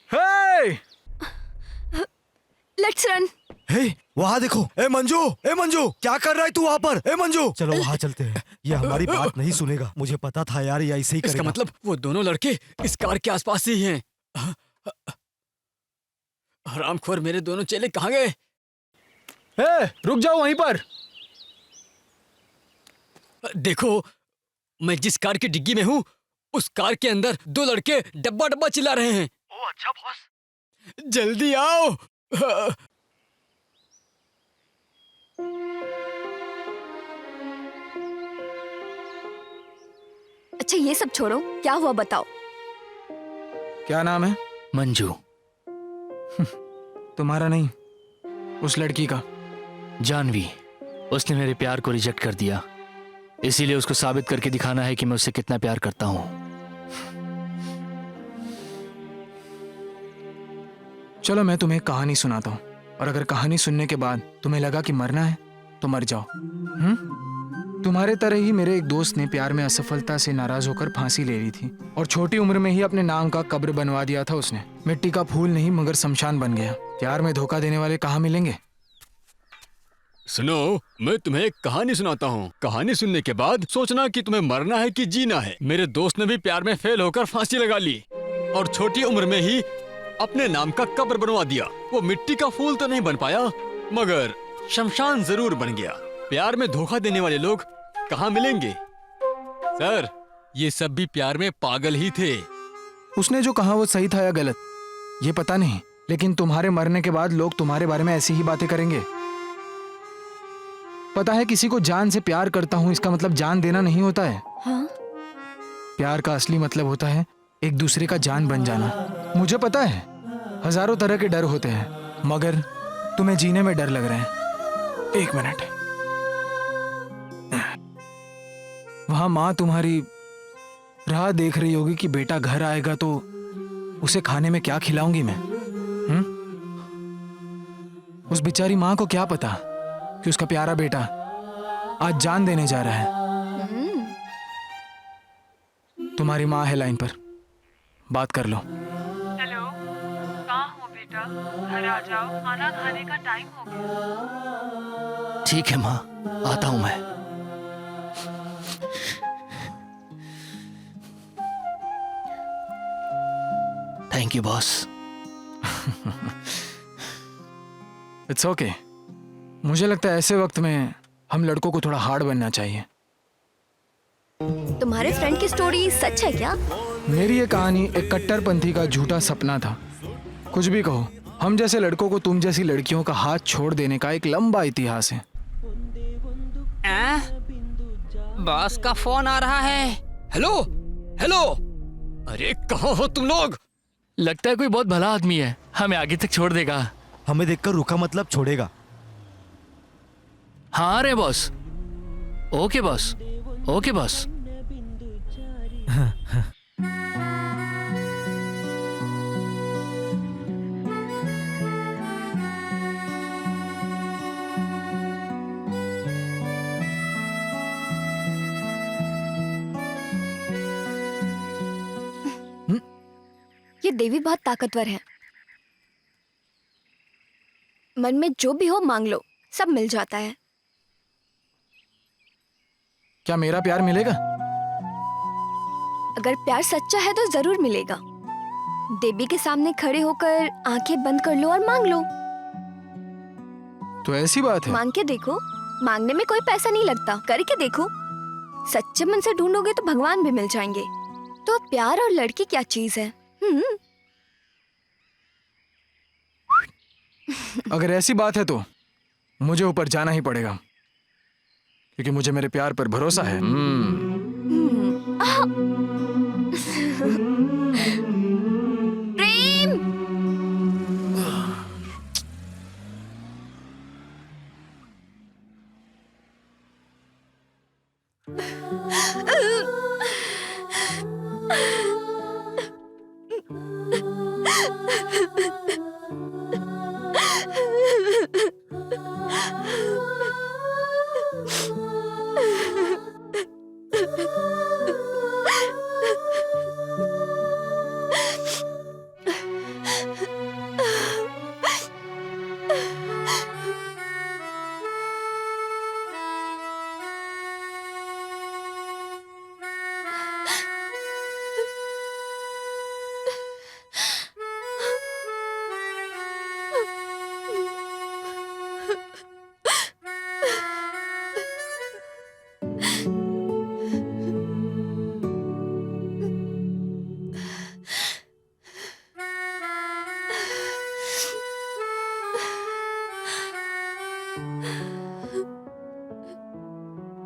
हे! Let's run. हे, वहाँ देखो। ए मंजू, क्या कर रहा है तू वहाँ पर? ए मंजू, चलो वहाँ चलते हैं। ये हमारी बात नहीं सुनेगा। मुझे पता था यार, ये ऐसे ही इसका करेगा। मतलब वो दोनों लड़के इस कार के आसपास ही हैं। हरामखोर, मेरे दोनों चेले कहाँ गए? हे, रुक जाओ वहीं पर। देखो, मैं जिस कार की डिग्गी में हूँ, उस कार के अंदर दो लड़के डब्बा डब्बा चिल्ला रहे हैं। ओ अच्छा बॉस, जल्दी आओ। अच्छा ये सब छोड़ो, क्या हुआ बताओ। क्या नाम है? मंजू। तुम्हारा नहीं, उस लड़की का। जानवी। उसने मेरे प्यार को रिजेक्ट कर दिया, इसीलिए उसको साबित करके दिखाना है कि मैं उससे कितना प्यार करता हूँ। चलो मैं तुम्हें एक कहानी सुनाता हूँ, और अगर कहानी सुनने के बाद तुम्हें लगा कि मरना है तो मर जाओ। तुम्हारे तरह ही मेरे एक दोस्त ने प्यार में असफलता से नाराज होकर फांसी ले ली थी, और छोटी उम्र में ही अपने नाम का कब्र बनवा दिया था उसने। मिट्टी का फूल नहीं मगर शमशान बन गया। प्यार में धोखा देने वाले कहाँ मिलेंगे? सुनो, मैं तुम्हें एक कहानी सुनाता हूँ। कहानी सुनने के बाद सोचना कि तुम्हें मरना है कि जीना है। मेरे दोस्त ने भी प्यार में फेल होकर फांसी लगा ली, और छोटी उम्र में ही अपने नाम का कब्र बनवा दिया। वो मिट्टी का फूल तो नहीं बन पाया, मगर शमशान जरूर बन गया। प्यार में धोखा देने वाले लोग कहाँ मिलेंगे? सर, ये सब भी प्यार में पागल ही थे। उसने जो कहा वो सही था या गलत ये पता नहीं, लेकिन तुम्हारे मरने के बाद लोग तुम्हारे बारे में ऐसी ही बातें करेंगे। पता है, किसी को जान से प्यार करता हूं इसका मतलब जान देना नहीं होता है। हाँ? प्यार का असली मतलब होता है एक दूसरे का जान बन जाना। मुझे पता है हजारों तरह के डर होते हैं, मगर तुम्हें जीने में डर लग रहा है। एक मिनट, वहां माँ तुम्हारी राह देख रही होगी कि बेटा घर आएगा तो उसे खाने में क्या खिलाऊंगी मैं। उस बेचारी माँ को क्या पता कि उसका प्यारा बेटा आज जान देने जा रहा है। तुम्हारी माँ है लाइन पर, बात कर लो। हेलो, कहाँ हो बेटा? घर आ जाओ, खाना खाने का टाइम हो गया। ठीक है माँ, आता हूँ मैं। Thank you boss. It's okay. मुझे लगता है ऐसे वक्त में हम लड़कों को थोड़ा हार्ड बनना चाहिए। तुम्हारे फ्रेंड की स्टोरी सच है क्या? मेरी ये कहानी एक कट्टरपंथी का झूठा सपना था। कुछ भी कहो, हम जैसे लड़कों को तुम जैसी लड़कियों का हाथ छोड़ देने का एक लंबा इतिहास है। बॉस का फोन आ रहा है। हेलो हेलो, अरे कहाँ हो तुम लोग? लगता है कोई बहुत भला आदमी है, हमें आगे तक छोड़ देगा। हमें देखकर रुका मतलब छोड़ेगा। हाँ रे boss. Okay boss, okay boss. ये देवी बहुत ताकतवर है। मन में जो भी हो मांग लो, सब मिल जाता है। क्या मेरा प्यार मिलेगा? अगर प्यार सच्चा है तो जरूर मिलेगा। देवी के सामने खड़े होकर आंखें बंद कर लो और मांग लो। तो ऐसी बात है। मांग के देखो, मांगने में कोई पैसा नहीं लगता। करके देखो, सच्चे मन से ढूंढोगे तो भगवान भी मिल जाएंगे। तो प्यार और लड़की क्या चीज है? अगर ऐसी बात है तो मुझे ऊपर जाना ही पड़ेगा, क्योंकि मुझे मेरे प्यार पर भरोसा है। प्रेम!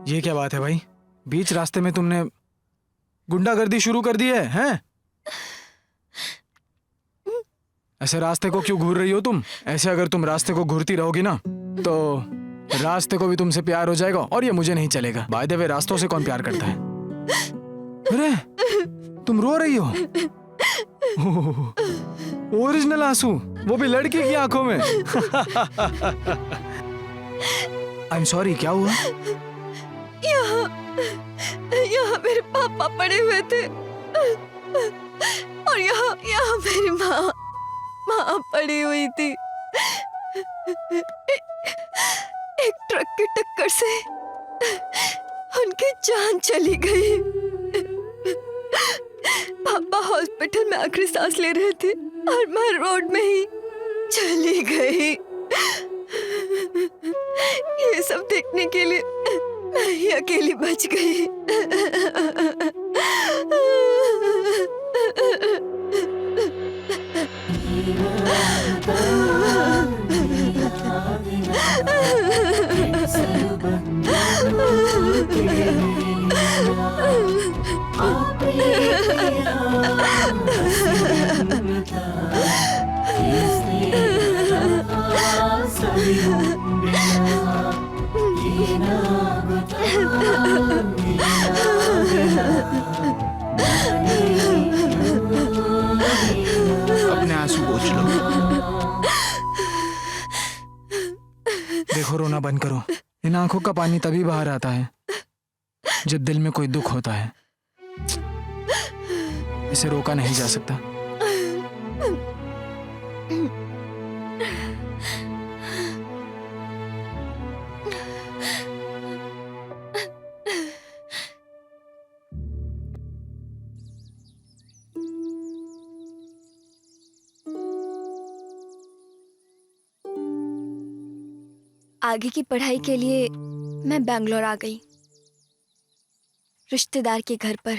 ये क्या बात है भाई? बीच रास्ते में तुमने गुंडागर्दी शुरू कर दी है, हैं? ऐसे रास्ते को क्यों घूर रही हो तुम? ऐसे अगर तुम रास्ते को घूरती रहोगी ना तो रास्ते को भी तुमसे प्यार हो जाएगा और ये मुझे नहीं चलेगा। बाय द वे, रास्तों से कौन प्यार करता है? अरे तुम रो रही हो? ओरिजिनल आंसू, वो भी लड़की की आंखों में। आई एम सॉरी, क्या हुआ? यहाँ मेरे पापा पड़े हुए थे और यहाँ मेरी माँ पड़ी हुई थी। एक ट्रक की टक्कर से उनकी जान चली गई। पापा हॉस्पिटल में आखिरी सांस ले रहे थे। और मैं रोड में ही चली गई। ये सब देखने के लिए मैं ही अकेली बच गई। अपने आंसू पोंछ लो। देखो, रोना बंद करो। इन आंखों का पानी तभी बाहर आता है जब दिल में कोई दुख होता है। इसे रोका नहीं जा सकता। आगे की पढ़ाई के लिए मैं बैंगलोर आ गई, रिश्तेदार के घर पर।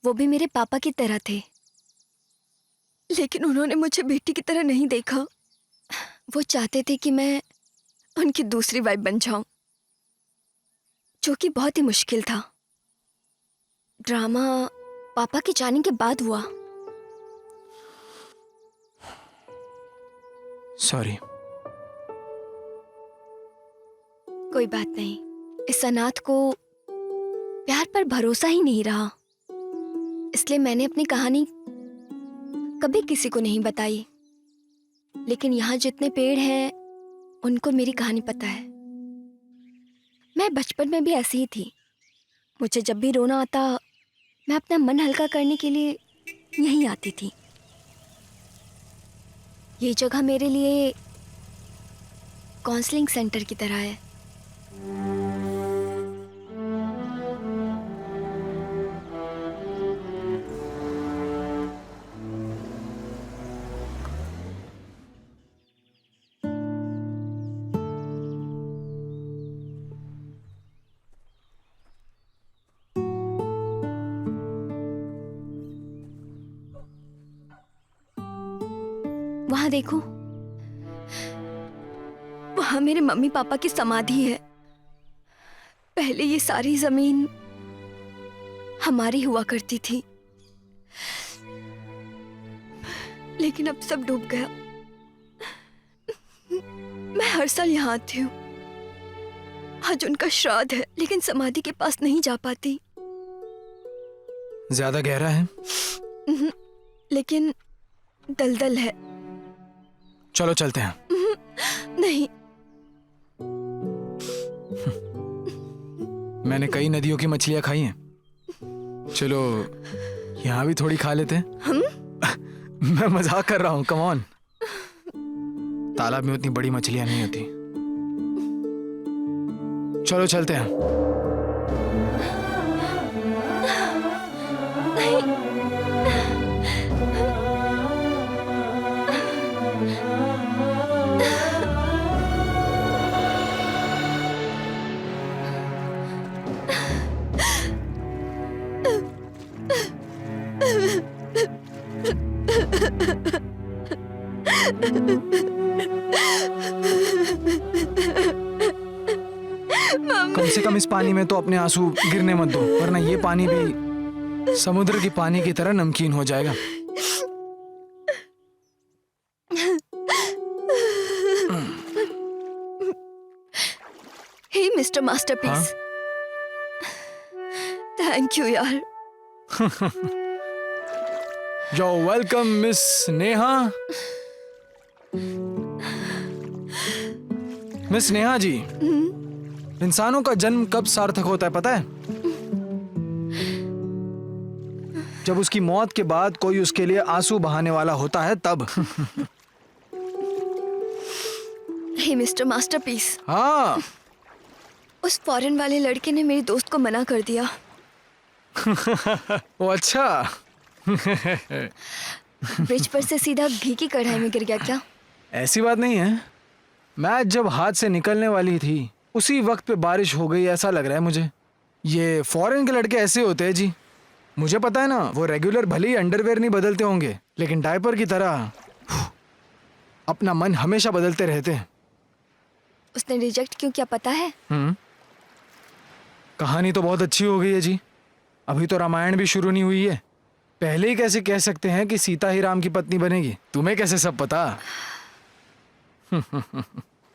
वो भी मेरे पापा की तरह थे, लेकिन उन्होंने मुझे बेटी की तरह नहीं देखा। वो चाहते थे कि मैं उनकी दूसरी वाइफ बन जाऊं, जो कि बहुत ही मुश्किल था। ड्रामा पापा के जाने के बाद हुआ। सॉरी। कोई बात नहीं। इस अनाथ को प्यार पर भरोसा ही नहीं रहा, इसलिए मैंने अपनी कहानी कभी किसी को नहीं बताई। लेकिन यहाँ जितने पेड़ हैं उनको मेरी कहानी पता है। मैं बचपन में भी ऐसी ही थी। मुझे जब भी रोना आता, मैं अपना मन हल्का करने के लिए यहीं आती थी। ये जगह मेरे लिए काउंसलिंग सेंटर की तरह है। वहां देखो, वहां मेरे मम्मी पापा की समाधि है। पहले ये सारी जमीन हमारी हुआ करती थी, लेकिन अब सब डूब गया। मैं हर साल यहाँ आती हूँ। आज उनका श्राद्ध है, लेकिन समाधि के पास नहीं जा पाती। ज्यादा गहरा है? लेकिन दलदल है। चलो चलते हैं। नहीं, मैंने कई नदियों की मछलियां खाई हैं। चलो यहाँ भी थोड़ी खा लेते हैं। मैं मजाक कर रहा हूँ, कम ऑन। तालाब में उतनी बड़ी मछलियां नहीं होती। चलो चलते हैं। कम से कम इस पानी में तो अपने आंसू गिरने मत दो, वरना ये पानी भी समुद्र के पानी की तरह नमकीन हो जाएगा। Hey mister masterpiece, thank you यार। Yo welcome miss Neha. Miss Neha ji, इंसानों का जन्म कब सार्थक होता है पता है? जब उसकी मौत के बाद कोई उसके लिए आंसू बहाने वाला होता है, तब। हे मिस्टर मास्टरपीस, हाँ। उस फॉरेन वाले लड़के ने मेरी दोस्त को मना कर दिया। ओ अच्छा। ब्रिज पर से सीधा घी की कढ़ाई में गिर गया क्या? ऐसी बात नहीं है, मैच जब हाथ से निकलने वाली थी उसी वक्त पे बारिश हो गई, ऐसा लग रहा है मुझे। ये फॉरेन के लड़के ऐसे होते हैं जी, मुझे पता है ना, वो रेगुलर भले ही अंडरवेयर नहीं बदलते होंगे लेकिन डायपर की तरह अपना मन हमेशा बदलते रहते हैं। उसने रिजेक्ट क्यों किया पता है? कहानी तो बहुत अच्छी हो गई है जी, अभी तो रामायण भी शुरू नहीं हुई है, पहले ही कैसे कह सकते हैं कि सीता ही राम की पत्नी बनेगी? तुम्हें कैसे सब पता?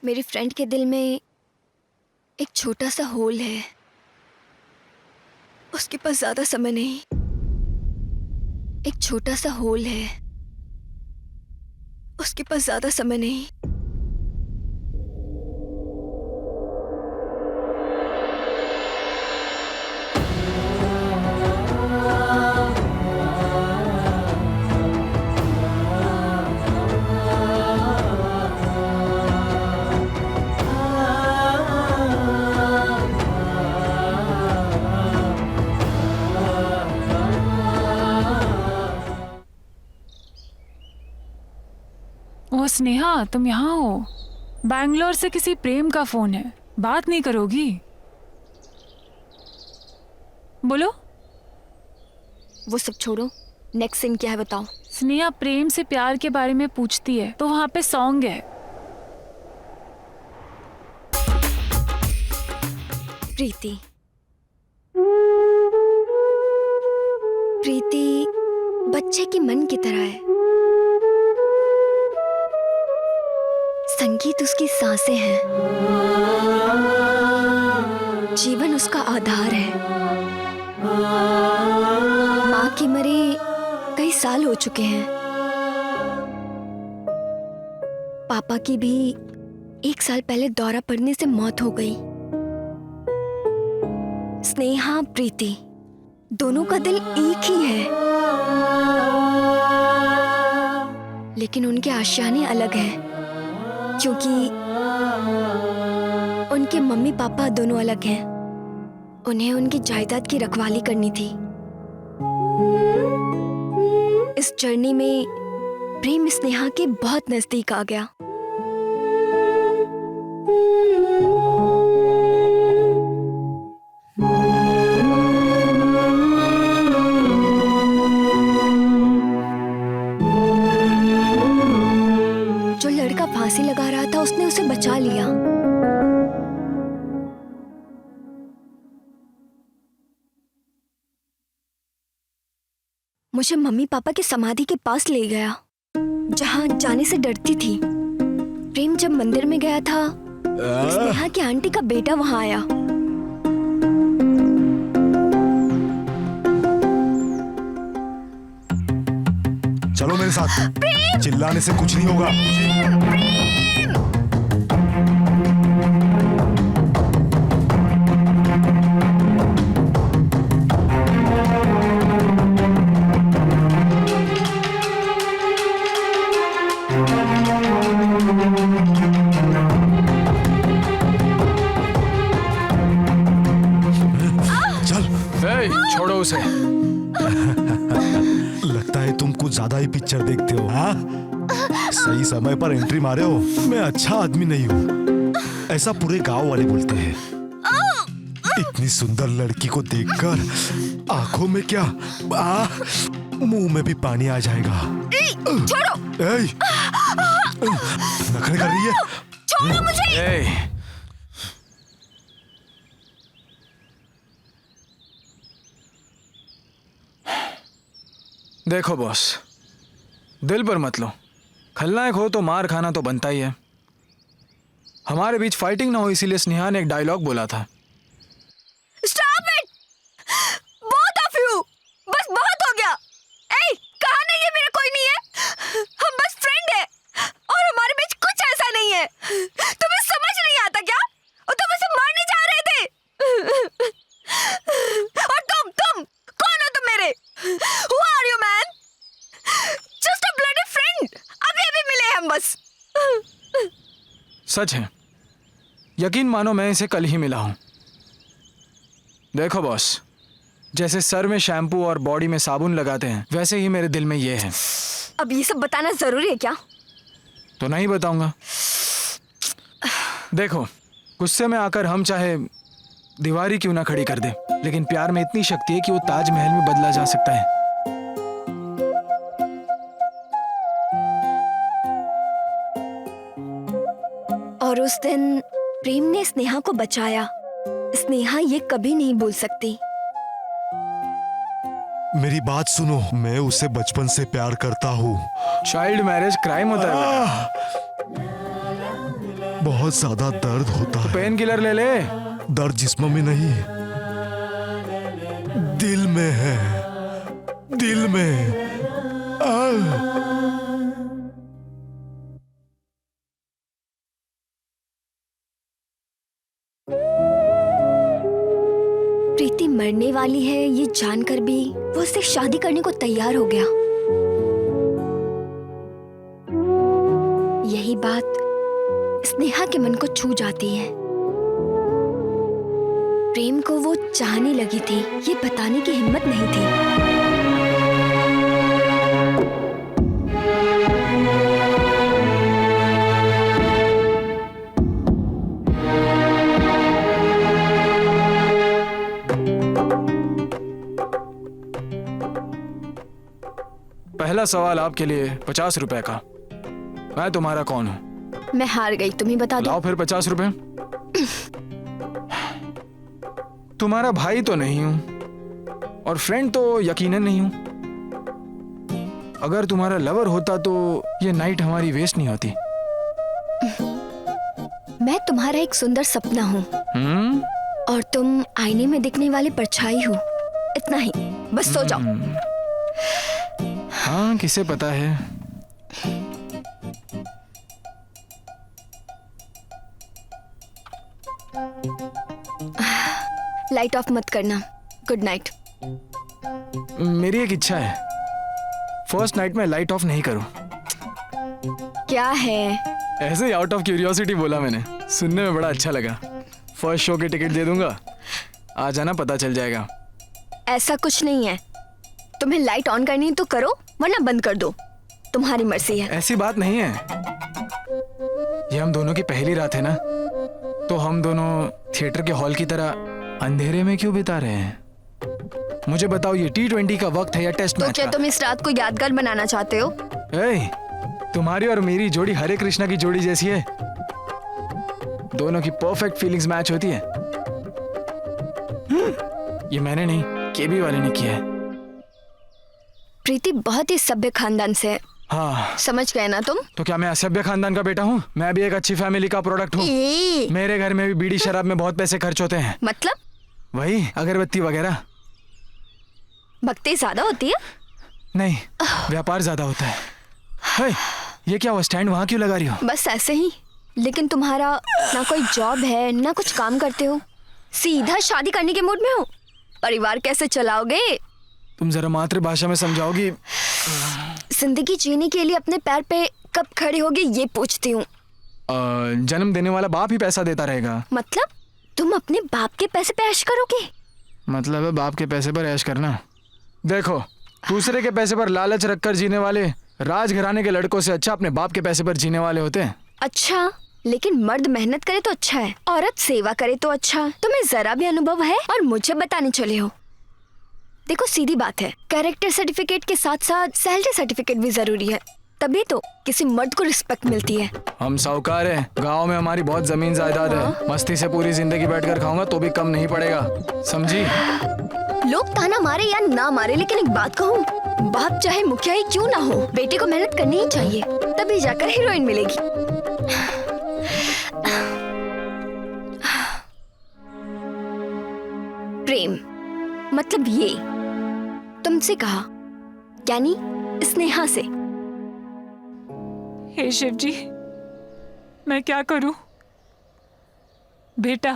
मेरी फ्रेंड के दिल में एक छोटा सा होल है, उसके पास ज्यादा समय नहीं। एक छोटा सा होल है, उसके पास ज्यादा समय नहीं। ओ स्नेहा, तुम यहाँ हो? बैंगलोर से किसी प्रेम का फोन है, बात नहीं करोगी? बोलो। वो सब छोड़ो, नेक्स्ट सीन क्या है बताओ। स्नेहा प्रेम से प्यार के बारे में पूछती है तो वहां पे सॉन्ग है। प्रीति, प्रीति बच्चे की मन की तरह है, संगीत उसकी सांसें हैं, जीवन उसका आधार है। माँ के मरे कई साल हो चुके हैं, पापा की भी 1 साल पहले दौरा पड़ने से मौत हो गई। स्नेहा प्रीति दोनों का दिल एक ही है, लेकिन उनके आशियाने अलग हैं, क्योंकि उनके मम्मी पापा दोनों अलग हैं। उन्हें उनकी जायदाद की रखवाली करनी थी। इस जर्नी में प्रेम स्नेहा के बहुत नजदीक आ गया। जो लड़का फांसी लगा रहा था उसने उसे बचा लिया। मुझे मम्मी पापा की समाधि के पास ले गया, जहां जाने से डरती थी। प्रेम जब मंदिर में गया था, स्नेहा की आंटी का बेटा वहां आया। चलो मेरे साथ, चिल्लाने से कुछ नहीं होगा। छोड़ो उसे। लगता है तुम कुछ ज्यादा ही पिक्चर देखते हो। हाँ, सही समय पर एंट्री मारे हो। मैं अच्छा आदमी नहीं हूँ, ऐसा पूरे गांव वाले बोलते हैं। इतनी सुंदर लड़की को देखकर आंखों में क्या, मुंह में भी पानी आ जाएगा। छोड़ो। नखरे कर रही है। छोड़ो मुझे। देखो बॉस, दिल पर मत लो, खलनायक हो तो मार खाना तो बनता ही है। हमारे बीच फाइटिंग ना हो इसीलिए स्नेहा ने एक डायलॉग बोला था। Stop it! Both of you! बस बहुत हो गया। कहा नहीं है मेरा कोई नहीं है, हम बस फ्रेंड है और हमारे बीच कुछ ऐसा नहीं है। तुम्हें समझ नहीं आता क्या? और तुम उसे मारने जा रहे थे। और तुम कौन हो तुम मेरे? Who are you man? Just a bloody friend. अभी मिले हम बस। सच है, यकीन मानो मैं इसे कल ही मिला हूं। देखो बॉस, जैसे सर में शैम्पू और बॉडी में साबुन लगाते हैं, वैसे ही मेरे दिल में ये है। अब ये सब बताना जरूरी है क्या? तो नहीं बताऊंगा। देखो, गुस्से में आकर हम चाहे दीवारी क्यों ना खड़ी कर दे, लेकिन प्यार में इतनी शक्ति है कि वो ताजमहल में बदला जा सकता है। और उस दिन प्रेम ने स्नेहा को बचाया। स्नेहा ये कभी नहीं भूल सकती। मेरी बात सुनो, मैं उसे बचपन से प्यार करता हूँ। चाइल्ड मैरिज क्राइम होता है। बहुत ज्यादा दर्द होता है। पेन किलर ले ले। दर्द जिस्म में नहीं, दिल में है, दिल में। प्रीति मरने वाली है ये जानकर भी वो उससे शादी करने को तैयार हो गया। यही बात स्नेहा के मन को छू जाती है। प्रेम को वो चाहने लगी थी, ये बताने की हिम्मत नहीं थी। पहला सवाल आपके लिए 50 रुपए का। मैं तुम्हारा कौन हूँ? मैं हार गई, तुम ही बता दो। लाओ फिर 50 रुपए। तुम्हारा भाई तो नहीं हूं और फ्रेंड तो यकीनन नहीं हूं। अगर तुम्हारा लवर होता तो ये नाइट हमारी वेस्ट नहीं होती। मैं तुम्हारा एक सुंदर सपना हूँ और तुम आईने में दिखने वाली परछाई हो। इतना ही, बस सो जाओ। हाँ, किसे पता है। लाइट ऑफ मत करना। Good night. मेरी एक इच्छा है, फर्स्ट नाइट में लाइट ऑफ नहीं करूं। क्या है? ऐसे ही आउट ऑफ क्यूरियोसिटी बोला मैंने, सुनने में बड़ा अच्छा लगा। फर्स्ट शो की टिकट दे दूंगा, आ जाना, पता चल जाएगा। ऐसा कुछ नहीं है, तुम्हें लाइट ऑन करनी है तो करो, वरना बंद कर दो, तुम्हारी मर्जी है। ऐसी बात नहीं है, ये हम दोनों की पहली रात है ना, तो हम दोनों थिएटर के हॉल की तरह अंधेरे में क्यों बिता रहे हैं? मुझे बताओ, ये T20 का वक्त है या टेस्ट तो मैच क्या का? तुम इस रात को यादगार बनाना चाहते हो? तुम्हारी और मेरी जोड़ी हरे कृष्णा की जोड़ी जैसी है। दोनों की परफेक्ट फीलिंग्स मैच होती है। ये मैंने नहीं, केबी वाले ने किया है। प्रीति बहुत ही सभ्य खानदान से है। हाँ, समझ गए ना तुम? तो क्या मैं असभ्य खानदान का बेटा हूँ? मैं भी एक अच्छी फैमिली का प्रोडक्ट हूँ। मेरे घर में भी बीड़ी शराब में बहुत पैसे खर्च होते हैं। मतलब? वही अगरबत्ती वगैरह। भक्ति ज्यादा होती है? नहीं, व्यापार ज्यादा होता है। हे, ये क्या हुआ? स्टैंड वहाँ क्यों लगा रही हो? बस ऐसे ही। लेकिन तुम्हारा ना कोई जॉब है, ना कुछ काम करते हो, सीधा शादी करने के मूड में हो। परिवार कैसे चलाओगे? तुम जरा मातृभाषा में समझाओगी? जिंदगी जीने के लिए अपने पैर पे कब खड़े होगे ये पूछती हूँ। जन्म देने वाला बाप ही पैसा देता रहेगा। मतलब तुम अपने बाप के पैसे पे ऐश करोगे? मतलब है बाप के पैसे पर ऐश करना। देखो, दूसरे के पैसे पर लालच रखकर जीने वाले राजघराने के लड़कों से अच्छा अपने बाप के पैसे पर जीने वाले होते हैं। अच्छा, लेकिन मर्द मेहनत करे तो अच्छा है, औरत सेवा करे तो अच्छा। तुम्हें जरा भी अनुभव है और मुझे बताने चले हो? देखो, सीधी बात है, कैरेक्टर सर्टिफिकेट के साथ साथ सैलरी सर्टिफिकेट भी जरूरी है, तभी तो किसी मर्द को रिस्पेक्ट मिलती है। हम साहूकार हैं, गांव में हमारी बहुत जमीन जायदाद है। मस्ती से पूरी जिंदगी बैठकर खाऊंगा तो भी कम नहीं पड़ेगा, समझी? लोग ताना मारे या ना मारे, लेकिन एक बात कहूँ, बाप चाहे मुखिया ही क्यों ना हो, बेटे को मेहनत करनी ही चाहिए, तभी जाकर हीरोइन मिलेगी। प्रेम मतलब ये तुमसे कहा, यानी स्नेहा से। हे शिव जी, मैं क्या करूं? बेटा,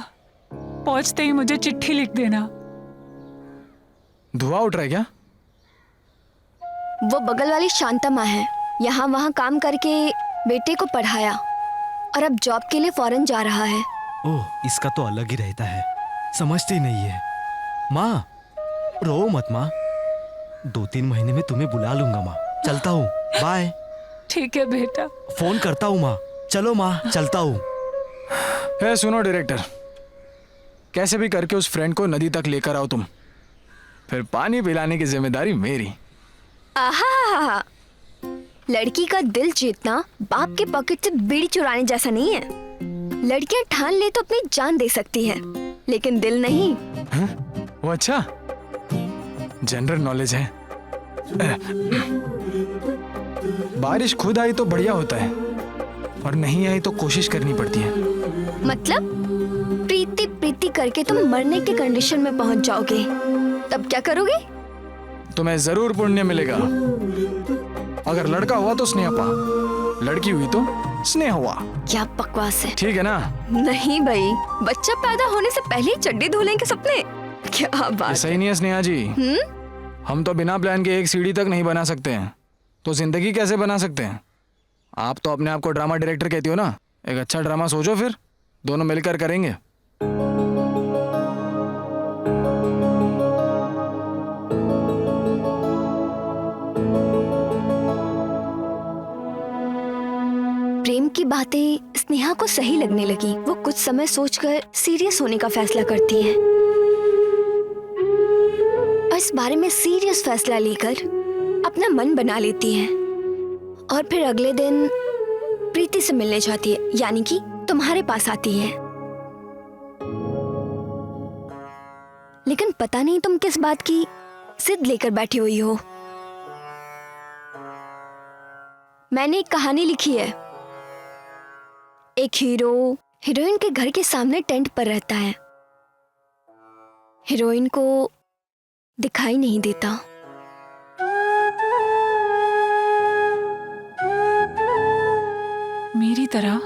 पहुंचते ही मुझे चिट्ठी लिख देना। धुआं उठ रहा है क्या? वो बगल वाली शांता माँ है, यहाँ वहाँ काम करके बेटे को पढ़ाया और अब जॉब के लिए फॉरेन जा रहा है। ओह, इसका तो अलग ही रहता है, समझती नहीं है। माँ, रो मत माँ, 2-3 महीने में तुम्हें बुला लूंगा माँ, चलता हूँ, बाय। ठीक है बेटा। फोन करता हूँ माँ। चलो माँ, चलता हूँ। है सुनो डायरेक्टर, कैसे भी करके उस फ्रेंड को नदी तक लेकर आओ तुम, फिर पानी पिलाने की जिम्मेदारी मेरी। आहा, लड़की का दिल जीतना बाप के पॉकेट से बीड़ी चुराने जैसा नहीं है। लड़कियां ठान ले तो अपनी जान दे सकती है, लेकिन दिल नहीं। वो अच्छा जनरल नॉलेज है। बारिश खुद आई तो बढ़िया होता है, और नहीं आई तो कोशिश करनी पड़ती है। मतलब प्रीति प्रीति करके तुम मरने के कंडीशन में पहुंच जाओगे, तब क्या करोगे? तुम्हें जरूर पुण्य मिलेगा। अगर लड़का हुआ तो स्नेह पा, लड़की हुई तो स्नेह हुआ। क्या बकवास है। ठीक है ना? नहीं भाई, बच्चा पैदा होने से पहले ही चड्डी धुलने के सपने, क्या ये बात। सही नहीं है स्नेहा जी। हम तो बिना प्लान के एक सीढ़ी तक नहीं बना सकते हैं, तो जिंदगी कैसे बना सकते हैं? आप तो अपने आप को ड्रामा डायरेक्टर कहती हो ना। एक अच्छा ड्रामा सोचो, फिर दोनों मिलकर करेंगे। प्रेम की बातें स्नेहा को सही लगने लगी। वो कुछ समय सोचकर सीरियस होने का फैसला करती है, और इस बारे में सीरियस फैसला लेकर अपना मन बना लेती है, और फिर अगले दिन प्रीति से मिलने जाती है, यानी कि तुम्हारे पास आती है। लेकिन पता नहीं तुम किस बात की जिद लेकर बैठी हुई हो। मैंने एक कहानी लिखी है। एक हीरो हीरोइन के घर के सामने टेंट पर रहता है। हीरोइन को दिखाई नहीं देता। मेरी तरह।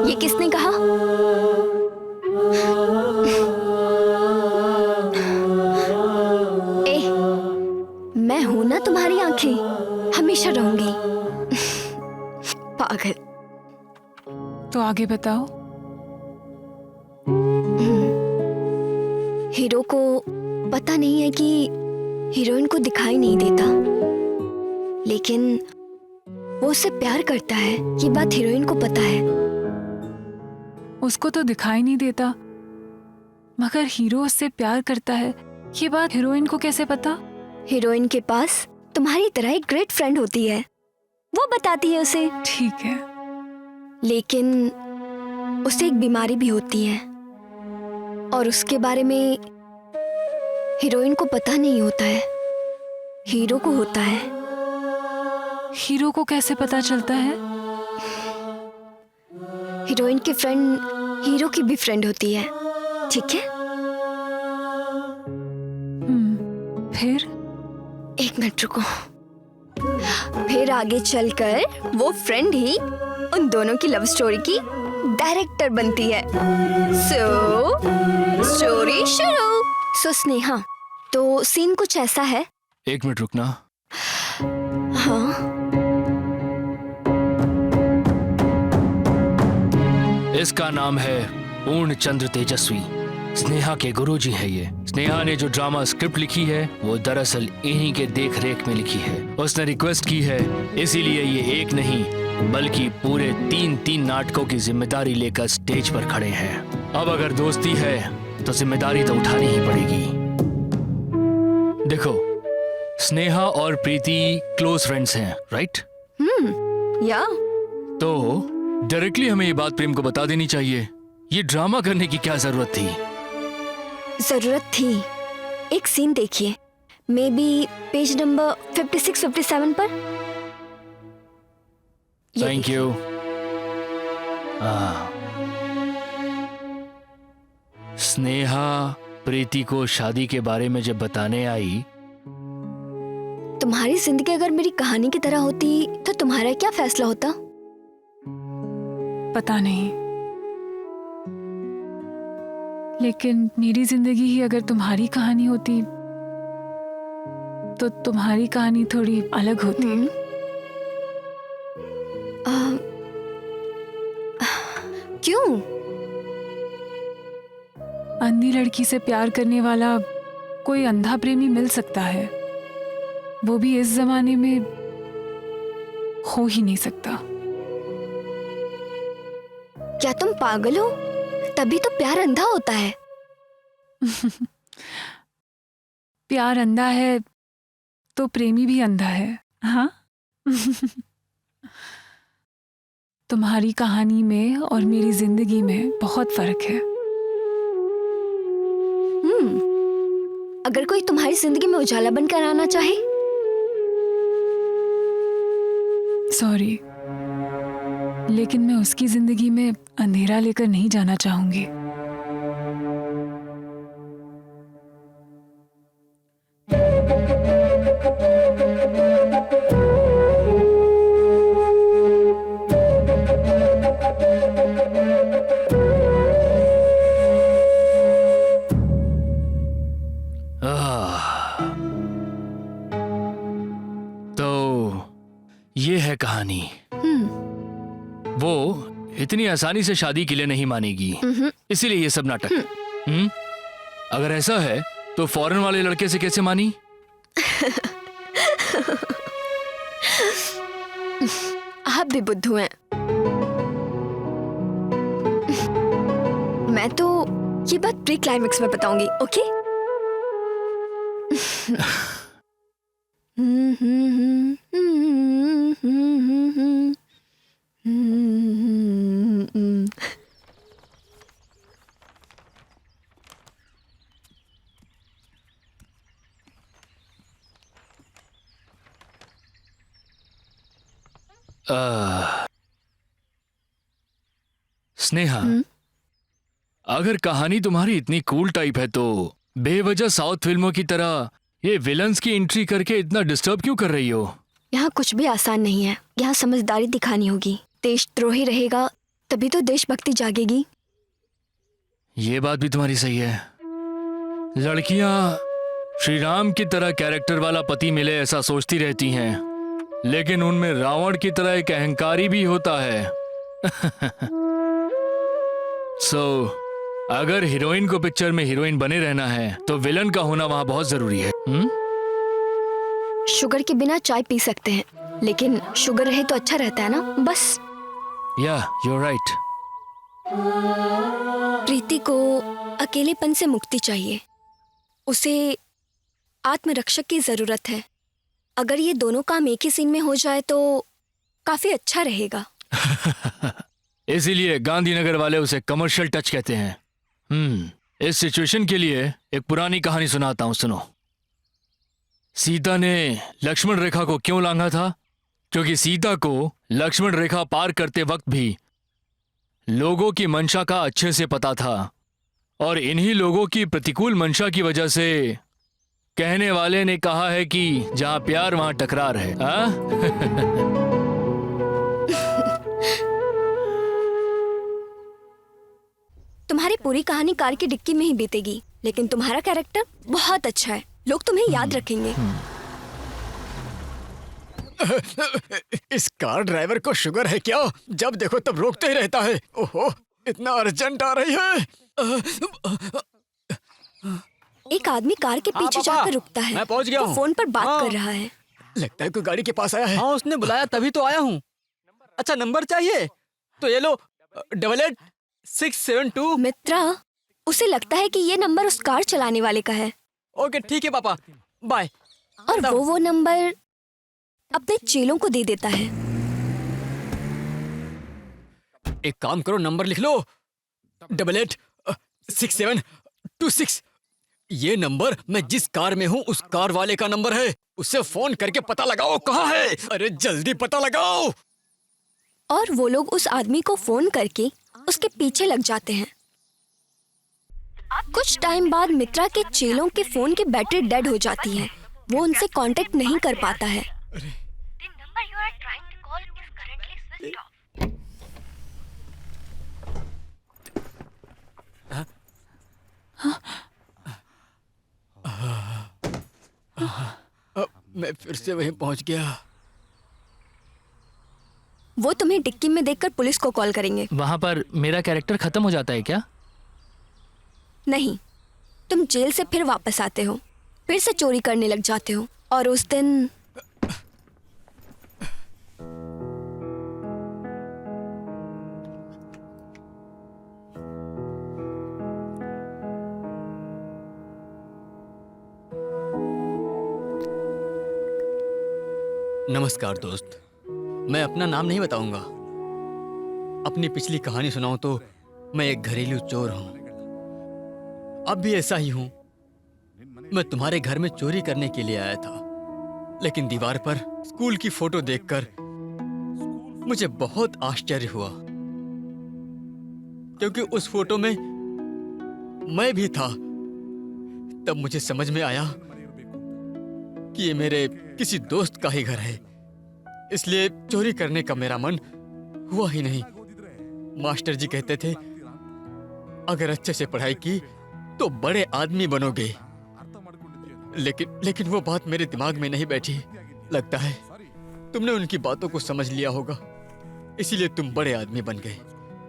ये किसने कहा? मैं हूं ना तुम्हारी आंखें, हमेशा रहूंगी। पागल। तो आगे बताओ। हीरो को पता नहीं है कि हीरोइन को दिखाई नहीं देता, लेकिन वो उससे प्यार करता है, ये बात हीरोइन को पता है। उसको तो दिखाई नहीं देता, मगर हीरो उससे प्यार करता है, ये बात हीरोइन को कैसे पता? हीरोइन के पास तुम्हारी तरह एक ग्रेट फ्रेंड होती है, वो बताती है उसे। ठीक है। लेकिन उसे एक बीमारी भी होती है, और उसके बारे में हीरोइन को पता नहीं होता है, हीरो को होता है। हीरो को कैसे पता चलता है? हीरोइन की फ्रेंड हीरो की भी फ्रेंड होती है, ठीक है? फिर? एक मिनट रुको। फिर आगे चलकर वो फ्रेंड ही उन दोनों की लव स्टोरी की डायरेक्टर बनती है। स्टोरी शुरू। स्नेहा, तो सीन कुछ ऐसा है। एक मिनट रुकना। हाँ। इसका नाम है पूर्ण चंद्र तेजस्वी। स्नेहा के गुरुजी है ये। स्नेहा ने जो ड्रामा स्क्रिप्ट लिखी है वो दरअसल इन्हीं के देख रेख में लिखी है। उसने रिक्वेस्ट की है, इसीलिए ये एक नहीं बल्कि पूरे 3 नाटकों की जिम्मेदारी लेकर स्टेज पर खड़े हैं। अब अगर दोस्ती है तो जिम्मेदारी तो उठानी ही पड़ेगी। देखो, स्नेहा और प्रीति क्लोज फ्रेंड्स हैं, राइट? या तो डायरेक्टली हमें ये बात प्रेम को बता देनी चाहिए। ये ड्रामा करने की क्या जरूरत थी? जरूरत थी। एक सीन देखिए, मे बी पेज नंबर 56-57 पर। Thank you. स्नेहा प्रीति को शादी के बारे में जब बताने आई, तुम्हारी जिंदगी अगर मेरी कहानी की तरह होती तो तुम्हारा क्या फैसला होता? पता नहीं, लेकिन मेरी जिंदगी ही अगर तुम्हारी कहानी होती तो तुम्हारी कहानी थोड़ी अलग होती। क्यों? अंधी लड़की से प्यार करने वाला कोई अंधा प्रेमी मिल सकता है, वो भी इस जमाने में हो ही नहीं सकता। क्या तुम पागल हो? तभी तो प्यार अंधा होता है। प्यार अंधा है तो प्रेमी भी अंधा है। हाँ। तुम्हारी कहानी में और मेरी जिंदगी में बहुत फर्क है। अगर कोई तुम्हारी जिंदगी में उजाला बनकर आना चाहे? सॉरी, लेकिन मैं उसकी जिंदगी में अंधेरा लेकर नहीं जाना चाहूंगी। ये है कहानी। वो इतनी आसानी से शादी के लिए नहीं मानेगी, इसीलिए ये सब नाटक। अगर ऐसा है तो फॉरेन वाले लड़के से कैसे मानी? आप भी बुद्धू हैं। मैं तो ये बात प्री क्लाइमेक्स में बताऊंगी, ओके? स्नेहा, अगर कहानी तुम्हारी इतनी कूल टाइप है तो बेवजह साउथ फिल्मों की तरह ये विलन्स की एंट्री करके इतना डिस्टर्ब क्यों कर रही हो? यहाँ कुछ भी आसान नहीं है। यहाँ समझदारी दिखानी होगी। देशद्रोही रहेगा तभी तो देशभक्ति जागेगी। ये बात भी तुम्हारी सही है। लड़कियां श्री राम की तरह कैरेक्टर वाला पति मिले ऐसा सोचती रहती हैं, लेकिन उनमें रावण की तरह एक अहंकारी भी होता है। अगर हीरोइन को पिक्चर में हीरोइन बने रहना है तो विलन का होना वहां बहुत जरूरी है। शुगर के बिना चाय पी सकते हैं, लेकिन शुगर रहे तो अच्छा रहता है ना, बस। या you're right। प्रीति को अकेलेपन से मुक्ति चाहिए। उसे आत्मरक्षक की जरूरत है। अगर ये दोनों काम एक ही सीन में हो जाए तो काफी अच्छा रहेगा। इसीलिए गांधीनगर वाले उसे कमर्शियल टच कहते हैं। इस सिचुएशन के लिए एक पुरानी कहानी सुनाता हूं, सुनो। सीता ने लक्ष्मण रेखा को क्यों लांघा था? क्योंकि सीता को लक्ष्मण रेखा पार करते वक्त भी लोगों की मंशा का अच्छे से पता था, और इन्हीं लोगों की प्रतिकूल मंशा की वजह से कहने वाले ने कहा है कि जहां प्यार वहां टकरार है। तुम्हारी पूरी कहानी कार की डिक्की में ही बीतेगी, लेकिन तुम्हारा कैरेक्टर बहुत अच्छा है। लोग तुम्हें याद रखेंगे। इस कार ड्राइवर को शुगर है क्या? जब देखो तब रोकते ही रहता है। ओहो, इतना अर्जेंट आ रही है। एक आदमी कार के पीछे जाकर रुकता है। मैं पहुंच गया हूँ। फोन पर बात कर रहा है। लगता है कोई गाड़ी के पास आया है। हाँ, उसने बुलाया तभी तो आया हूँ। अच्छा, नंबर चाहिए तो ये लो, 88-672। मित्रा, उसे लगता है कि ये नंबर उस कार चलाने वाले का है। ओके ठीक है पापा, बाय। और वो नंबर अपने चेलों को दे देता है। एक काम करो, नंबर लिख लो, 88-6726। ये नंबर मैं जिस कार में हूँ उस कार वाले का नंबर है। उससे फोन करके पता लगाओ कहाँ है। अरे जल्दी पता लगाओ। और वो लोग उस आदमी को फोन करके उसके पीछे लग जाते हैं। कुछ टाइम बाद मित्रा के चेलों के फोन की बैटरी डेड हो जाती है। वो उनसे कांटेक्ट नहीं कर पाता है। मैं फिर से वहीं पहुंच गया। वो तुम्हें डिक्की में देखकर पुलिस को कॉल करेंगे। वहां पर मेरा कैरेक्टर खत्म हो जाता है क्या? नहीं, तुम जेल से फिर वापस आते हो, फिर से चोरी करने लग जाते हो, और उस दिन नमस्कार दोस्त। मैं अपना नाम नहीं बताऊंगा। अपनी पिछली कहानी सुनाऊं तो मैं एक घरेलू चोर हूं। अब भी ऐसा ही हूं। मैं तुम्हारे घर में चोरी करने के लिए आया था, लेकिन दीवार पर स्कूल की फोटो देखकर मुझे बहुत आश्चर्य हुआ, क्योंकि उस फोटो में मैं भी था। तब मुझे समझ में आया कि ये मेरे किसी दोस्त का ही घर है, इसलिए चोरी करने का मेरा मन हुआ ही नहीं। मास्टर जी कहते थे, अगर अच्छे से पढ़ाई की तो बड़े आदमी बनोगे, लेकिन वो बात मेरे दिमाग में नहीं बैठी। लगता है तुमने उनकी बातों को समझ लिया होगा, इसीलिए तुम बड़े आदमी बन गए।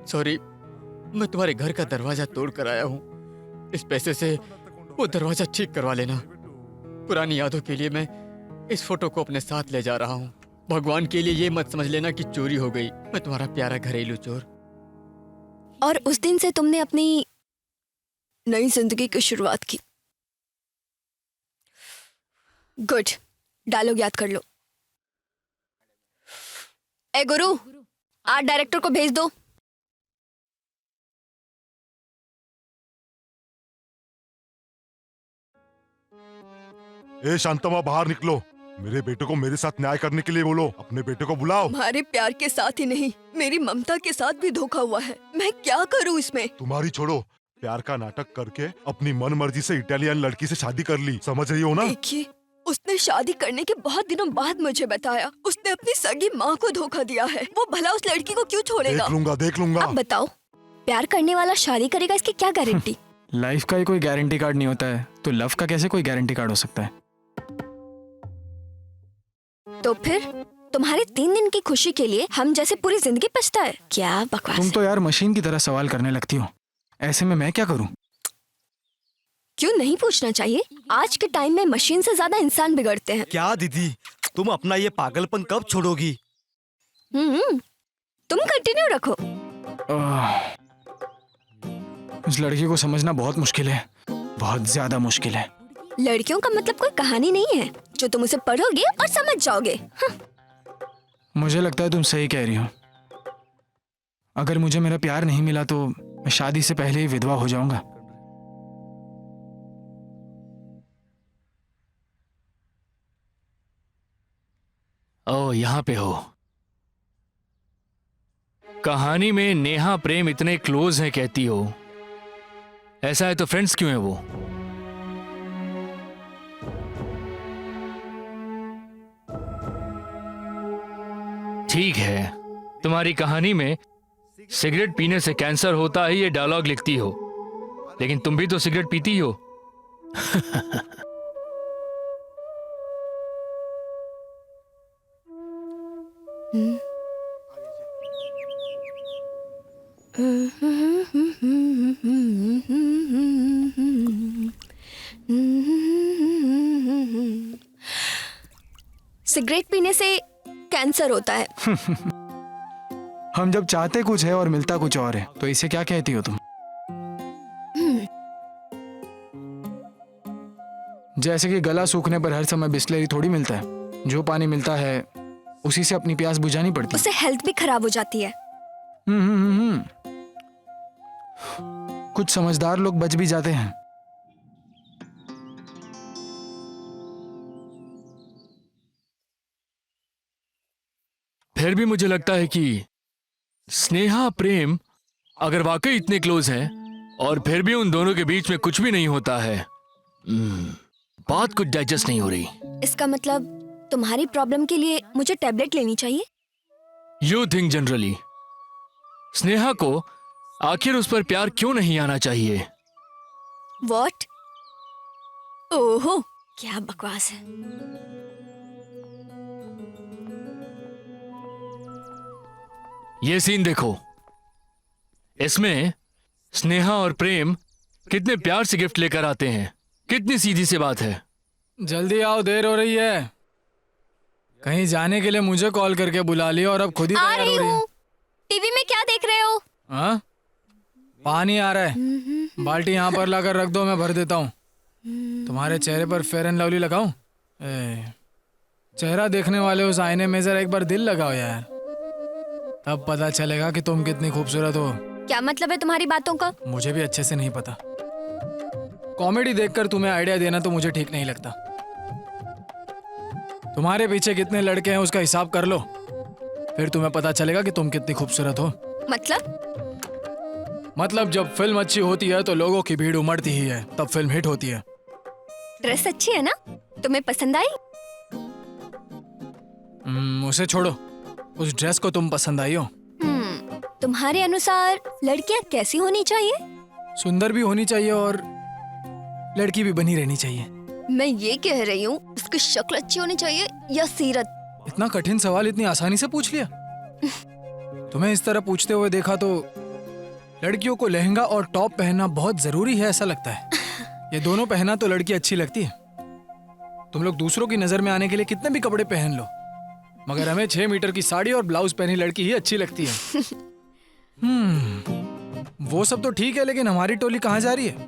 सॉरी, मैं तुम्हारे घर का दरवाजा तोड़ कर आया हूँ। इस पैसे से वो दरवाजा ठीक करवा लेना। पुरानी यादों के लिए मैं इस फोटो को अपने साथ ले जा रहा हूँ। भगवान के लिए ये मत समझ लेना कि चोरी हो गई। मैं तुम्हारा प्यारा घरेलू चोर। और उस दिन से तुमने अपनी नई जिंदगी की शुरुआत की। गुड, डायलॉग याद कर लो। ए गुरु, आर्ट डायरेक्टर को भेज दो। ए शांतमा, बाहर निकलो। मेरे बेटे को मेरे साथ न्याय करने के लिए बोलो। अपने बेटे को बुलाओ। तुम्हारे प्यार के साथ ही नहीं, मेरी ममता के साथ भी धोखा हुआ है। मैं क्या करूं इसमें? तुम्हारी छोड़ो, प्यार का नाटक करके अपनी मन मर्जी से इटालियन लड़की से शादी कर ली। समझ रही हो ना? देखिए, उसने शादी करने के बहुत दिनों बाद मुझे बताया उसने अपनी सगी माँ को धोखा दिया है। वो भला उस लड़की को क्यों छोड़ेगा? देख लूंगा। अब बताओ, प्यार करने वाला शादी करेगा, इसकी क्या गारंटी? लाइफ का ही कोई गारंटी कार्ड नहीं होता है, तो लव का कैसे कोई गारंटी कार्ड हो सकता है? तो फिर तुम्हारे 3 दिन की खुशी के लिए हम जैसे पूरी जिंदगी पछताए? क्या बकवास तुम है। तो यार मशीन की तरह सवाल करने लगती हो। ऐसे में मैं क्या करूं? क्यों नहीं पूछना चाहिए? आज के टाइम में मशीन से ज्यादा इंसान बिगड़ते हैं। क्या दीदी, तुम अपना ये पागलपन कब छोड़ोगी? तुम कंटिन्यू रखो। उस लड़की को समझना बहुत मुश्किल है, बहुत ज्यादा मुश्किल है। लड़कियों का मतलब कोई कहानी नहीं है जो तुम उसे पढ़ोगे और समझ जाओगे। मुझे लगता है तुम सही कह रही हो। अगर मुझे मेरा प्यार नहीं मिला तो मैं शादी से पहले ही विधवा हो जाऊंगा। ओ, यहाँ पे हो। कहानी में नेहा प्रेम इतने क्लोज हैं कहती हो। ऐसा है तो फ्रेंड्स क्यों है वो? ठीक है, तुम्हारी कहानी में सिगरेट पीने से कैंसर होता है ये डायलॉग लिखती हो, लेकिन तुम भी तो सिगरेट पीती हो। सिगरेट पीने से कैंसर होता है। हम जब चाहते कुछ है और मिलता कुछ और है, तो इसे क्या कहती हो तुम? जैसे कि गला सूखने पर हर समय बिस्लेरी थोड़ी मिलता है। जो पानी मिलता है उसी से अपनी प्यास बुझानी पड़ती है। उससे हेल्थ भी खराब हो जाती है। कुछ समझदार लोग बच भी जाते हैं। फिर भी मुझे लगता है कि स्नेहा प्रेम अगर वाकई इतने क्लोज हैं और फिर भी उन दोनों के बीच में कुछ भी नहीं होता है, बात कुछ डाइजेस्ट नहीं हो रही। इसका मतलब तुम्हारी प्रॉब्लम के लिए मुझे टैबलेट लेनी चाहिए? यू थिंक जनरली स्नेहा को आखिर उस पर प्यार क्यों नहीं आना चाहिए? वॉट? ओहो, क्या बकवास है। ये सीन देखो, इसमें स्नेहा और प्रेम कितने प्यार से गिफ्ट लेकर आते हैं। कितनी सीधी सी बात है। जल्दी आओ, देर हो रही है। कहीं जाने के लिए मुझे कॉल करके बुला लिया और अब खुद ही आ तैयार रही हो रही है। हूँ। टीवी में क्या देख रहे हो? हाँ? पानी आ रहा है, बाल्टी यहाँ पर लाकर रख दो, मैं भर देता हूँ। तुम्हारे चेहरे पर फेयर एंड लवली लगाऊं? चेहरा देखने वाले उस आईने में जरा एक बार दिल लगाओ यार, तब पता चलेगा कि तुम कितनी खूबसूरत हो। क्या मतलब है तुम्हारी बातों का? मुझे भी अच्छे से नहीं पता। कॉमेडी देखकर तुम्हें आइडिया देना तो मुझे ठीक नहीं लगता। तुम्हारे पीछे कितने लड़के हैं उसका हिसाब कर लो, फिर तुम्हें पता चलेगा कि तुम कितनी खूबसूरत हो। मतलब जब फिल्म अच्छी होती है तो लोगों की भीड़ उमड़ती ही है, तब फिल्म हिट होती है। ड्रेस अच्छी है ना? तुम्हें पसंद आई? उसे छोड़ो, उस ड्रेस को तुम पसंद आई हो। तुम्हारे अनुसार लड़कियां कैसी होनी चाहिए? सुंदर भी होनी चाहिए और लड़की भी बनी रहनी चाहिए। मैं ये कह रही हूँ, उसकी शक्ल अच्छी होनी चाहिए या सीरत? इतना कठिन सवाल इतनी आसानी से पूछ लिया। तुम्हें इस तरह पूछते हुए देखा तो लड़कियों को लहंगा और टॉप पहनना बहुत जरूरी है ऐसा लगता है। ये दोनों पहना तो लड़की अच्छी लगती है। तुम लोग दूसरों की नजर में आने के लिए कितने भी कपड़े पहन लो, मगर हमें 6 मीटर की साड़ी और ब्लाउज पहनी लड़की ही अच्छी लगती है। वो सब तो ठीक है, लेकिन हमारी टोली कहाँ जा रही है?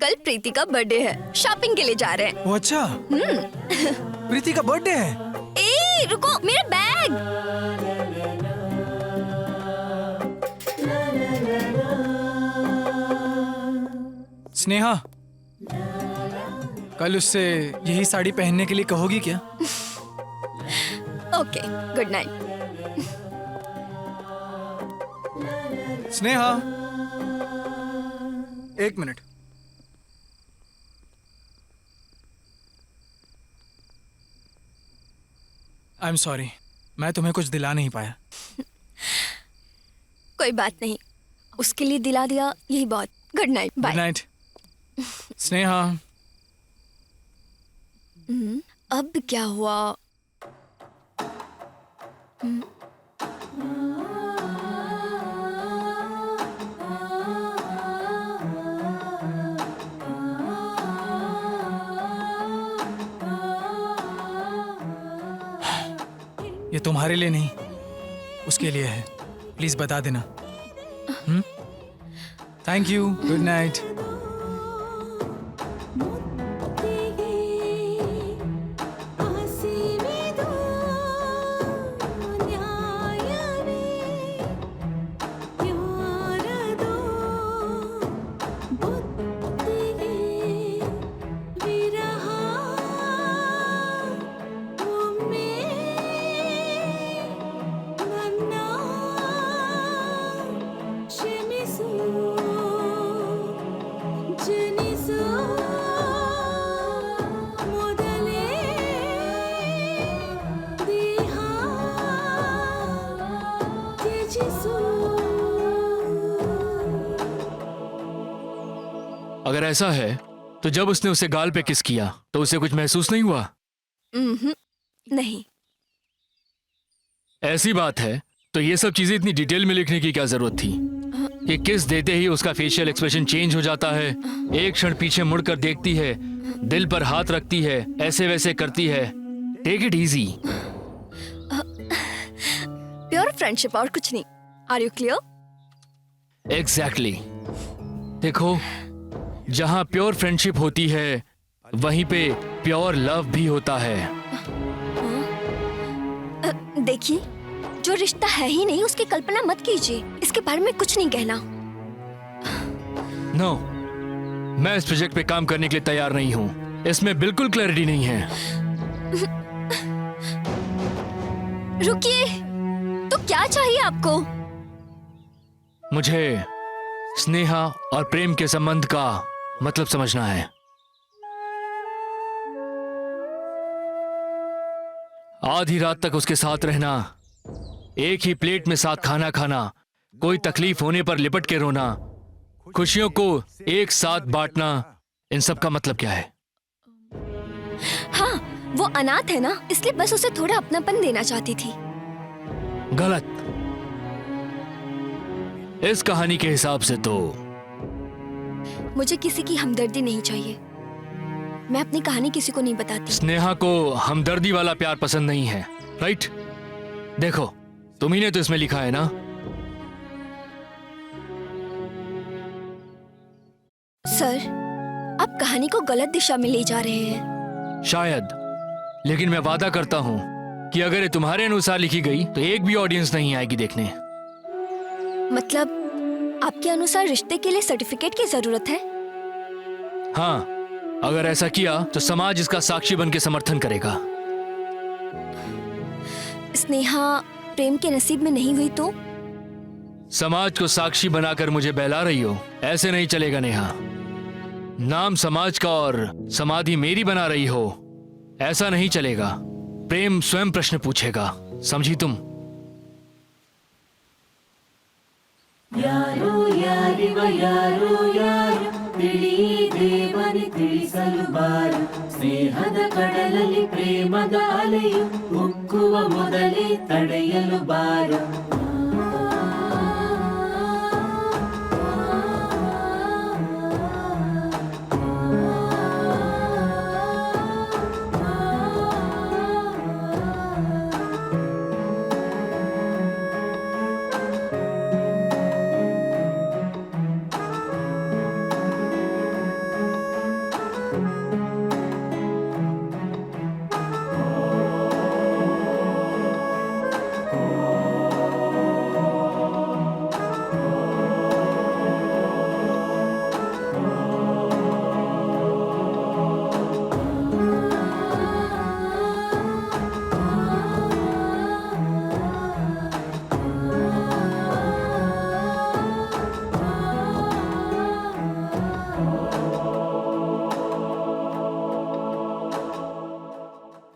कल प्रीति का बर्थडे है, शॉपिंग के लिए जा रहे हैं। वो अच्छा, प्रीति का बर्थडे है। ए, रुको, मेरा बैग। स्नेहा, कल उससे यही साड़ी पहनने के लिए कहोगी क्या? Okay, good night. Sneha, 1 minute. I am sorry, मैं तुम्हें कुछ दिला नहीं पाया। कोई बात नहीं, उसके लिए दिला दिया यही बहुत। Good night, bye. Good night Sneha. अब क्या हुआ? ये तुम्हारे लिए नहीं, उसके लिए है। प्लीज बता देना। Thank you, good night. अगर ऐसा है तो जब उसने उसे गाल पे किस किया तो उसे कुछ महसूस नहीं हुआ? नहीं। ऐसी बात है तो ये सब चीजें इतनी डिटेल में लिखने की क्या जरूरत थी कि किस देते ही उसका फेशियल एक्सप्रेशन चेंज हो जाता है, एक क्षण पीछे मुड़कर देखती है, दिल पर हाथ रखती है, ऐसे वैसे करती है। Take it easy. Pure friendship और कुछ नहीं। Are you clear? एग्जैक्टली। देखो, जहां प्योर फ्रेंडशिप होती है वहीं पे प्योर लव भी होता है। देखिए, जो रिश्ता है ही नहीं उसकी कल्पना मत कीजिए। इसके बारे में कुछ नहीं कहना। नो, मैं इस प्रोजेक्ट पे काम करने के लिए तैयार नहीं हूं। इसमें बिल्कुल क्लैरिटी नहीं है। रुकिए, तो क्या चाहिए आपको? मुझे स्नेहा और प्रेम के संबंध का मतलब समझना है। आधी रात तक उसके साथ रहना, एक ही प्लेट में साथ खाना खाना, कोई तकलीफ होने पर लिपट के रोना, खुशियों को एक साथ बांटना, इन सब का मतलब क्या है? हाँ, वो अनाथ है ना, इसलिए बस उसे थोड़ा अपनापन देना चाहती थी। गलत। इस कहानी के हिसाब से तो मुझे किसी की हमदर्दी नहीं चाहिए। मैं अपनी कहानी किसी को नहीं बताती। स्नेहा को हमदर्दी वाला प्यार पसंद नहीं है, राइट? देखो, तुम्ही ने तो इसमें लिखा है ना। सर, आप कहानी को गलत दिशा में ले जा रहे हैं। शायद, लेकिन मैं वादा करता हूँ कि अगर ये तुम्हारे अनुसार लिखी गई तो एक भी ऑडियंस नहीं आएगी देखने। मतलब आपके अनुसार रिश्ते के लिए सर्टिफिकेट की जरूरत है? हाँ, अगर ऐसा किया तो समाज इसका साक्षी बन के समर्थन करेगा। स्नेहा प्रेम के नसीब में नहीं हुई तो? समाज को साक्षी बनाकर मुझे बहला रही हो, ऐसे नहीं चलेगा नेहा। नाम समाज का और समाधि मेरी बना रही हो, ऐसा नहीं चलेगा। प्रेम स्वयं प्रश्न पूछेगा, समझी तुम? ಯಾರೋ ಯಾರಿವ ಯಾರೋ ಯಾರು ತಿಳಿ ದೇವನಿ ತಿಳಿಸಲು ಬಾರು ಸ್ನೇಹದ ಕಡಲಲ್ಲಿ ಪ್ರೇಮದ ಅಲೆಯು ಉಕ್ಕುವ ಮೊದಲೇ ತಡೆಯಲು ಬಾರು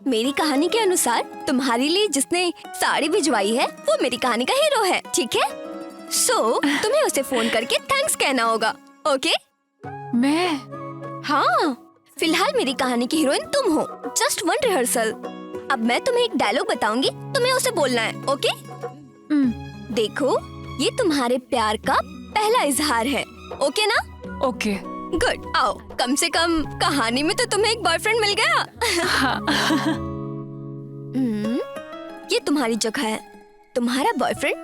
मेरी कहानी के अनुसार तुम्हारे लिए जिसने साड़ी भिजवाई है वो मेरी कहानी का हीरो है, ठीक है? सो तुम्हें उसे फोन करके थैंक्स कहना होगा, ओके? मैं? हाँ, फिलहाल मेरी कहानी की हीरोइन तुम हो। Just one rehearsal. अब मैं तुम्हें एक डायलॉग बताऊंगी, तुम्हें उसे बोलना है, ओके? देखो, ये तुम्हारे प्यार का पहला इजहार है, ओके ना? ओके। गुड। आओ, कम से कम कहानी में तो तुम्हें एक बॉयफ्रेंड मिल गया। ये तुम्हारी जगह है। तुम्हारा बॉयफ्रेंड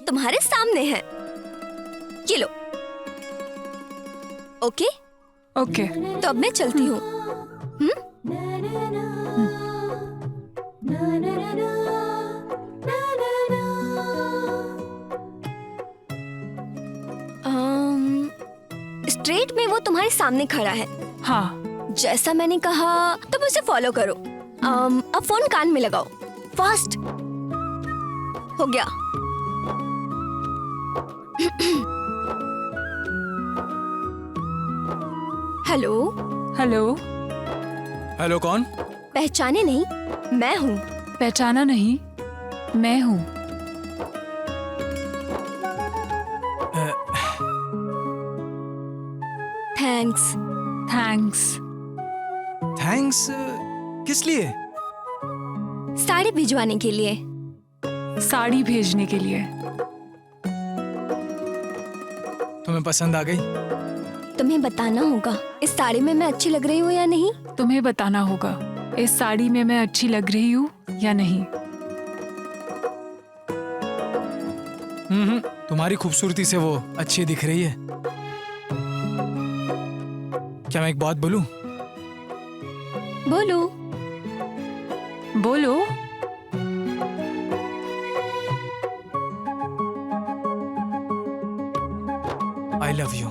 तुम्हारे सामने है। ये लो। ओके? ओके। तो अब मैं चलती हूँ। स्ट्रेट में वो तुम्हारे सामने खड़ा है। हाँ। जैसा मैंने कहा तुम उसे फॉलो करो। अब फोन कान में लगाओ। फास्ट। हो गया। हेलो। हेलो। हेलो, कौन? पहचाने नहीं? मैं हूँ। पहचाना नहीं? मैं हूँ। थैंक्स। थैंक्स। थैंक्स किस लिए? साड़ी भिजवाने के लिए। साड़ी भेजने के लिए। तुम्हें पसंद आ गई? तुम्हें बताना होगा इस साड़ी में मैं अच्छी लग रही हूँ या नहीं। तुम्हें बताना होगा इस साड़ी में मैं अच्छी लग रही हूँ या नहीं। तुम्हारी खूबसूरती से वो अच्छी दिख रही है। क्या मैं एक बात बोलूं? बोलो। बोलो। I love you.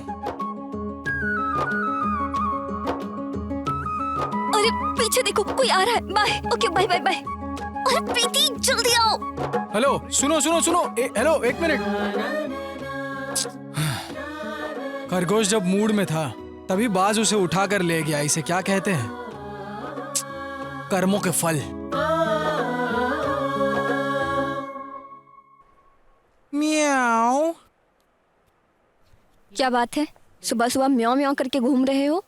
अरे पीछे देखो, कोई आ रहा है। Bye. Okay, bye bye bye. अरे प्रीति जल्दी आओ। हेलो, सुनो सुनो सुनो। हेलो, एक मिनट। खरगोश जब मूड में था तभी बाज उसे उठा कर ले गया। इसे क्या कहते हैं? कर्मों के फल। म्याऊ। क्या बात है, सुबह सुबह म्याऊ म्याऊ करके घूम रहे हो?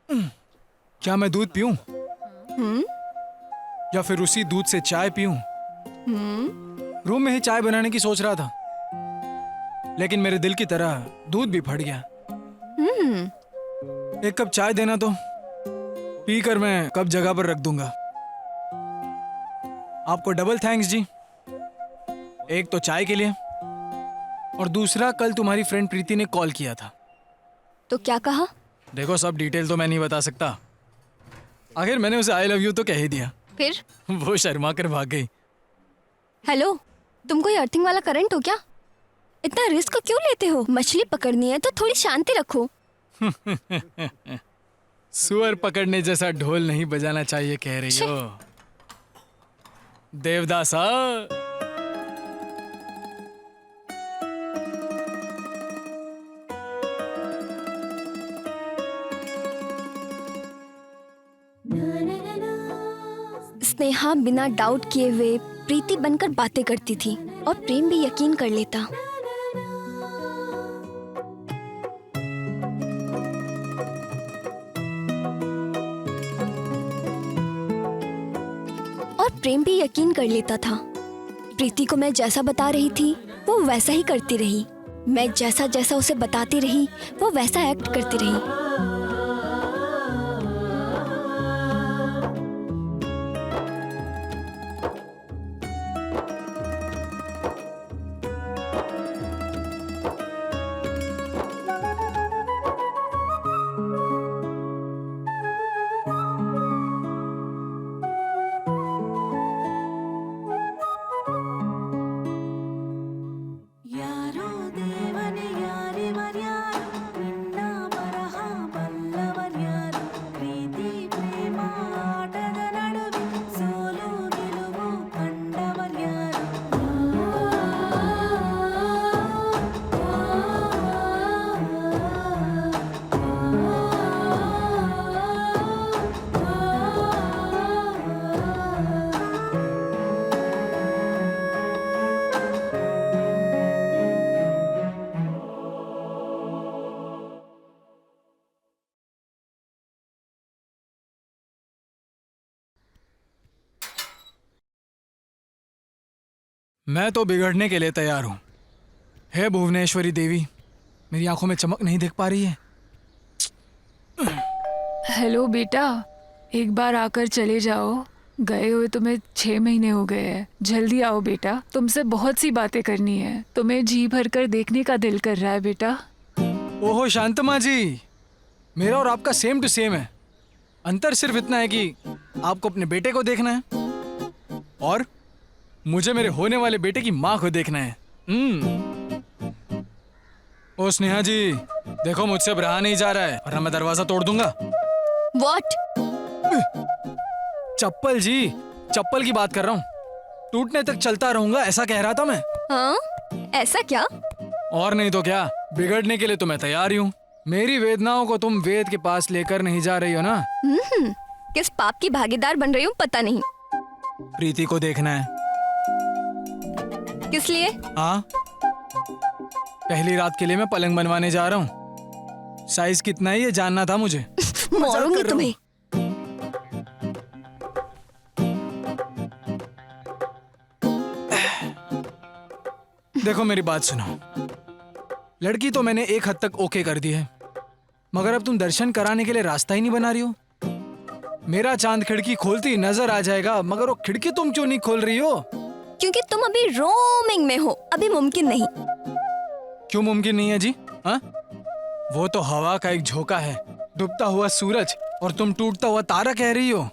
क्या मैं दूध पीऊं? या फिर उसी दूध से चाय पीऊं? रूम में ही चाय बनाने की सोच रहा था, लेकिन मेरे दिल की तरह दूध भी फट गया। एक कप चाय देना तो पीकर मैं कप जगह पर रख दूंगा। आपको डबल थैंक्स जी। एक तो चाय के लिए और दूसरा कल तुम्हारी फ्रेंड प्रीति ने कॉल किया था। तो क्या कहा? देखो, सब डिटेल तो मैं नहीं बता सकता, आखिर मैंने उसे आई लव यू तो कह ही दिया। फिर वो शर्मा कर भाग गई। हेलो, तुम कोई अर्थिंग वाला करंट हो क्या? इतना रिस्क क्यों लेते हो? मछली पकड़नी है तो थोड़ी शांति रखो। सुअर पकड़ने जैसा ढोल नहीं बजाना चाहिए कह रही हो देवदासा। स्नेहा बिना डाउट किए हुए प्रीति बनकर बातें करती थी और प्रेम भी यकीन कर लेता। और प्रेम भी यकीन कर लेता था। प्रीति को मैं जैसा बता रही थी वो वैसा ही करती रही। मैं जैसा जैसा उसे बताती रही वो वैसा एक्ट करती रही। ಯಾರೋ ದೇವನೇ ಯಾರಿವರ್ಯಾರು ನಿನ್ನ ಬರಹ ಬಲ್ಲವರ್ಯಾರು ಪ್ರೀತಿ ಪ್ರೇಮ ಆಟದ ನಡುವೆ ಸೋಲು ಗೆಲುವು ಕಂಡವರ್ಯಾರು मैं तो बिगड़ने के लिए तैयार हूँ। हे भुवनेश्वरी देवी, मेरी आंखों में चमक नहीं दिख पा रही है। हेलो बेटा, एक बार आकर चले जाओ। गए हुए तुम्हें 6 महीने हो गए हैं। जल्दी आओ बेटा, तुमसे बहुत सी बातें करनी है। तुम्हें जी भर कर देखने का दिल कर रहा है बेटा। ओहो शांतमा जी, मेरा और आपका सेम टू सेम है। अंतर सिर्फ इतना है कि आपको अपने बेटे को देखना है और मुझे मेरे होने वाले बेटे की माँ को देखना है। ओ स्नेहा जी, देखो मुझसे अब रहा नहीं जा रहा है वरना मैं दरवाजा तोड़ दूंगा। What? चप्पल जी, चप्पल की बात कर रहा हूँ। टूटने तक चलता रहूंगा ऐसा कह रहा था मैं। हाँ? ऐसा क्या? और नहीं तो क्या, बिगड़ने के लिए तो मैं तैयार ही हूँ। मेरी वेदनाओं को तुम वेद के पास लेकर नहीं जा रही हो ना? किस पाप की भागीदार बन रही हूँ पता नहीं। प्रीति को देखना है। किस लिए? हाँ, पहली रात के लिए मैं पलंग बनवाने जा रहा हूँ। साइज कितना है ये जानना था मुझे। मारूंगी तुम्हें। देखो मेरी बात सुनो, लड़की तो मैंने एक हद तक ओके कर दी है, मगर अब तुम दर्शन कराने के लिए रास्ता ही नहीं बना रही हो। मेरा चांद खिड़की खोलती नजर आ जाएगा, मगर वो खिड़की तुम क्यों नहीं खोल रही हो? क्योंकि तुम अभी रोमिंग में हो, अभी मुमकिन नहीं। क्यों मुमकिन नहीं है जी? हाँ, वो तो हवा का एक झोंका है, डूबता हुआ सूरज, और तुम टूटता हुआ तारा कह रही हो।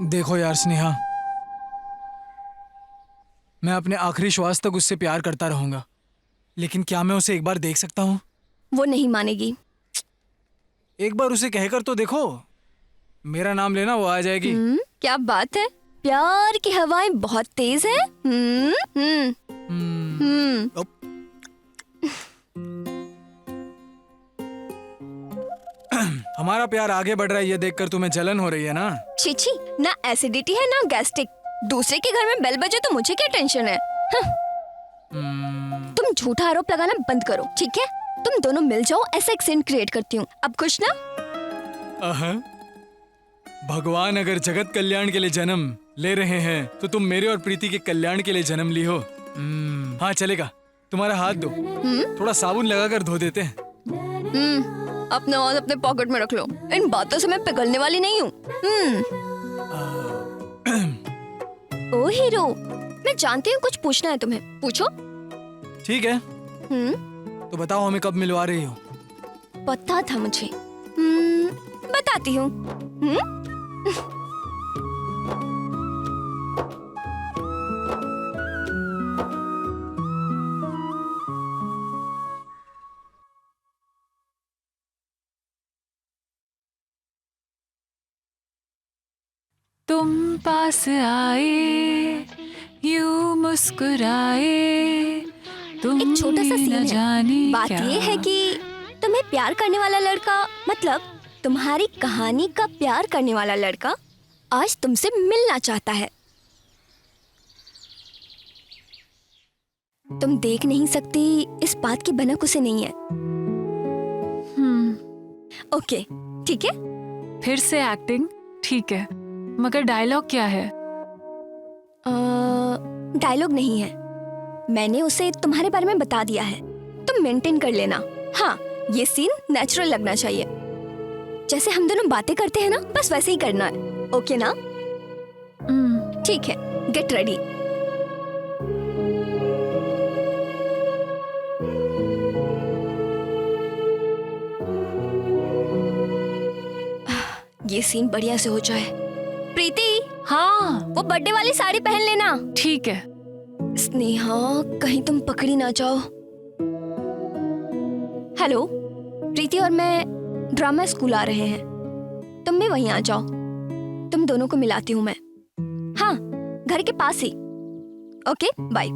देखो यार स्नेहा, मैं अपने आखिरी श्वास तक उससे प्यार करता रहूंगा, लेकिन क्या मैं उसे एक बार देख सकता हूँ? वो नहीं मानेगी। एक बार उसे कहकर तो देखो, मेरा नाम लेना वो आ जाएगी। क्या बात है, प्यार की हवाएं बहुत तेज है। हमारा प्यार आगे बढ़ रहा है ये देखकर तुम्हें जलन हो रही है ना? छी, ना एसिडिटी है ना गैस्ट्रिक। दूसरे के घर में बेल बजे तो मुझे क्या टेंशन है? तुम झूठा आरोप लगाना बंद करो, ठीक है? तुम दोनों मिल जाओ, ऐसा एक सीन क्रिएट करती हूँ। अब खुश ना? भगवान अगर जगत कल्याण के लिए जन्म ले रहे हैं तो तुम मेरे और प्रीति के कल्याण के लिए जन्म ली हो। हाँ चलेगा, तुम्हारा हाथ दो, थोड़ा साबुन लगाकर धो देते हैं। अपना हाथ अपने पॉकेट में रख लो, इन बातों से मैं पिघलने वाली नहीं हूँ। ओ हीरो, मैं जानती हूँ कुछ पूछना है तुम्हें, पूछो। ठीक है, तो बताओ हमें कब मिलवा रही हो? पता था मुझे, बता आती हूँ। तुम पास आए यूं मुस्कुराए तुम एक छोटा सा सीन न है। जाने बात क्या। ये है कि तुम्हें प्यार करने वाला लड़का, मतलब तुम्हारी कहानी का प्यार करने वाला लड़का आज तुमसे मिलना चाहता है। तुम देख नहीं सकती, इस बात की भनक उसे नहीं है। ओके, ठीक है। फिर से एक्टिंग ठीक है, मगर डायलॉग क्या है? डायलॉग नहीं है, मैंने उसे तुम्हारे बारे में बता दिया है। तुम मेंटेन कर लेना। हाँ, ये सीन नेचुरल लगना चाहिए, जैसे हम दोनों बातें करते हैं ना, बस वैसे ही करना है। ओके ना? ठीक है, गेट रेडी। ये सीन बढ़िया से हो जाए। प्रीति, हाँ वो बर्थडे वाली साड़ी पहन लेना। ठीक है। स्नेहा, कहीं तुम पकड़ी ना जाओ। हेलो, प्रीति और मैं ड्रामा स्कूल आ रहे हैं, तुम भी वहीं आ जाओ। तुम दोनों को मिलाती हूँ मैं। हाँ, घर के पास ही। Okay, bye.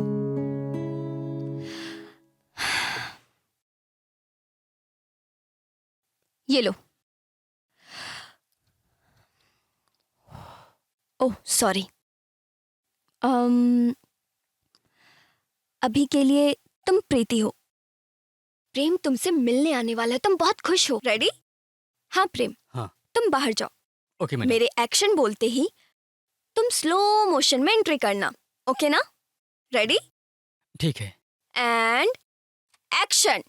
ये लो। Oh sorry. अभी के लिए तुम प्रीति हो। प्रेम तुमसे मिलने आने वाला है, तुम बहुत खुश हो। रेडी? हाँ प्रेम, हाँ। तुम बाहर जाओ। Okay madam. मेरे एक्शन बोलते ही तुम स्लो मोशन में एंट्री करना। ओके ना? रेडी? ठीक है। And action.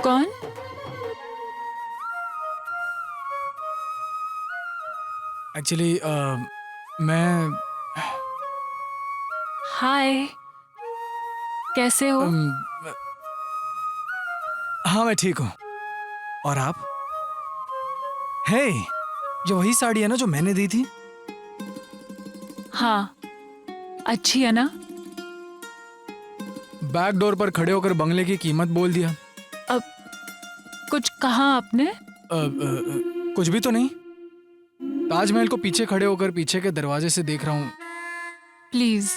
कौन? एक्चुअली मैं हाय, कैसे हो? हाँ मैं ठीक हूँ। और आप? हे, ये वही साड़ी है ना जो मैंने दी थी? हाँ, अच्छी है ना? बैक डोर पर खड़े होकर बंगले की कीमत बोल दिया। अब कुछ कहा आपने? कुछ भी तो नहीं। ताजमहल को पीछे खड़े होकर पीछे के दरवाजे से देख रहा हूँ। प्लीज,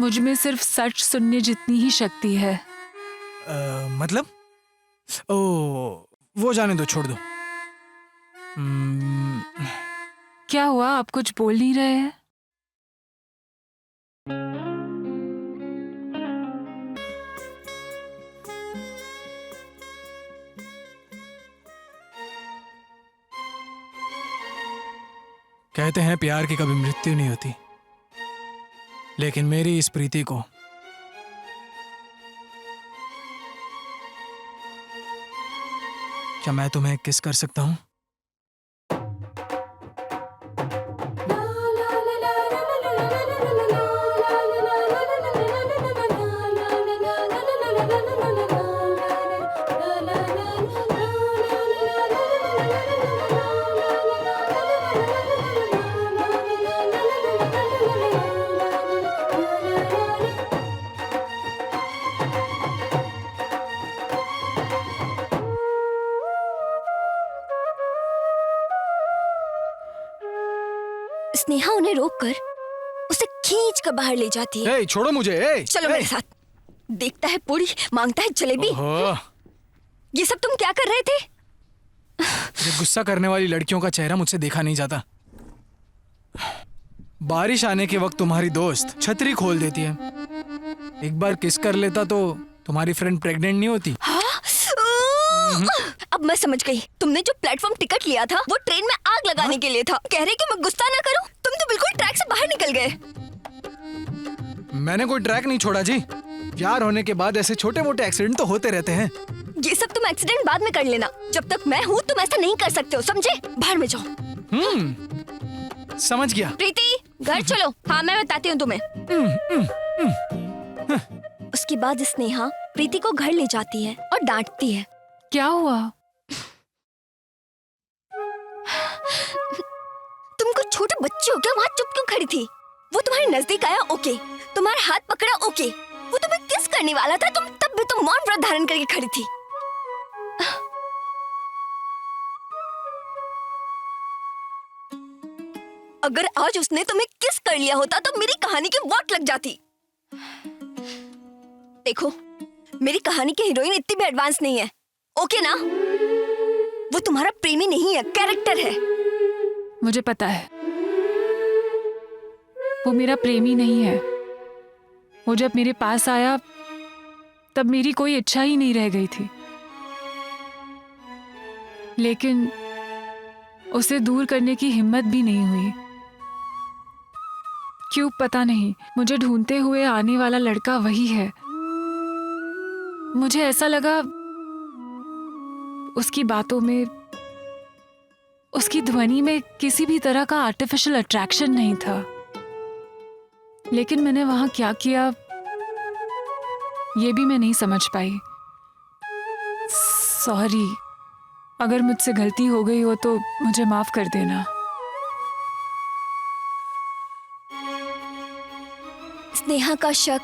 मुझ में सिर्फ सच सुनने जितनी ही शक्ति है। मतलब? वो जाने दो, छोड़ दो। क्या हुआ, आप कुछ बोल नहीं रहे हैं? कहते हैं प्यार की कभी मृत्यु नहीं होती, लेकिन मेरी इस प्रीति को क्या मैं तुम्हें किस कर सकता हूँ? स्नेहा उन्हें रोककर उसे खींच कर बाहर ले जाती है। ए, छोड़ो मुझे। ए, चलो मेरे साथ। देखता है पूरी, मांगता है जलेबी। ये सब तुम क्या कर रहे थे? ये गुस्सा करने वाली लड़कियों का चेहरा मुझसे देखा नहीं जाता। बारिश आने के वक्त तुम्हारी दोस्त छतरी खोल देती है। एक बार किस कर लेता तो तुम्हारी फ्रेंड प्रेग्नेंट नहीं होती। अब मैं समझ गई, तुमने जो प्लेटफॉर्म टिकट लिया था वो ट्रेन में आग लगाने के लिए था। कह रहे कि मैं गुस्सा ना करूं, तुम तो बिल्कुल ट्रैक से बाहर निकल गए। मैंने कोई ट्रैक नहीं छोड़ा जी। प्यार होने के बाद ऐसे छोटे मोटे एक्सीडेंट तो होते रहते हैं। ये सब तुम एक्सीडेंट बाद में कर लेना, जब तक मैं हूँ तुम ऐसा नहीं कर सकते हो, समझे? बाहर में जाओ। समझ गया। प्रीति घर चलो। हाँ मैं बताती हूँ तुम्हें। उसके बाद स्नेहा प्रीति को घर ले जाती है और डांटती है। क्या हुआ? तुम कुछ छोटे बच्चे हो क्या? वहाँ चुप क्यों खड़ी थी? वो तुम्हारे नजदीक आया, ओके, तुम्हारा हाथ पकड़ा, ओके, वो तुम्हें किस करने वाला था, तुम तब भी तुम मौन व्रत धारण करके खड़ी थी। अगर आज उसने तुम्हें किस कर लिया होता तो मेरी कहानी की वाट लग जाती। देखो, मेरी कहानी की हीरोइन इतनी भी एडवांस नहीं है, ओके ना? वो तुम्हारा प्रेमी नहीं है, कैरेक्टर है। मुझे पता है वो मेरा प्रेमी नहीं है। वो जब मेरे पास आया तब मेरी कोई इच्छा ही नहीं रह गई थी, लेकिन उसे दूर करने की हिम्मत भी नहीं हुई। क्यों पता नहीं, मुझे ढूंढते हुए आने वाला लड़का वही है। मुझे ऐसा लगा उसकी बातों में, उसकी ध्वनि में किसी भी तरह का आर्टिफिशियल अट्रैक्शन नहीं था, लेकिन मैंने वहां क्या किया ये भी मैं नहीं समझ पाई। सॉरी, अगर मुझसे गलती हो गई हो तो मुझे माफ कर देना। स्नेहा का शक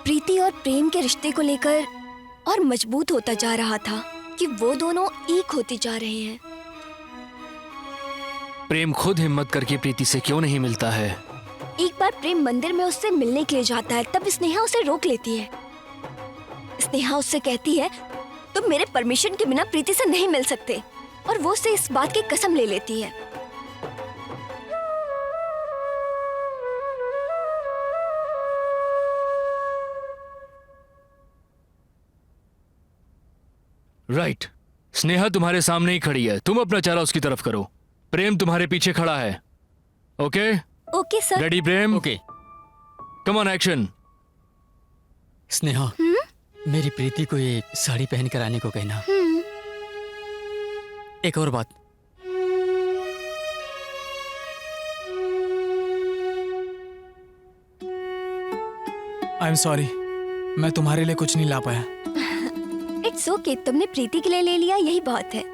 प्रीति और प्रेम के रिश्ते को लेकर और मजबूत होता जा रहा था कि वो दोनों एक होते जा रहे हैं। प्रेम खुद हिम्मत करके प्रीति से क्यों नहीं मिलता है? एक बार प्रेम मंदिर में उससे मिलने के लिए जाता है, तब स्नेहा उसे रोक लेती है। स्नेहा उससे कहती है तुम मेरे परमिशन के बिना प्रीति से नहीं मिल सकते, और वो उससे इस बात की कसम ले लेती है। राइट, स्नेहा तुम्हारे सामने ही खड़ी है, तुम अपना चेहरा उसकी तरफ करो। प्रेम तुम्हारे पीछे खड़ा है। Okay okay sir. Ready Prem? Okay. Come on action. Sneha, मेरी प्रीति को ये साड़ी पहन कर आने को कहना। एक और बात, आई एम सॉरी, मैं तुम्हारे लिए कुछ नहीं ला पाया। इट्स ओके, तुमने प्रीति के लिए ले लिया, यही बहुत है।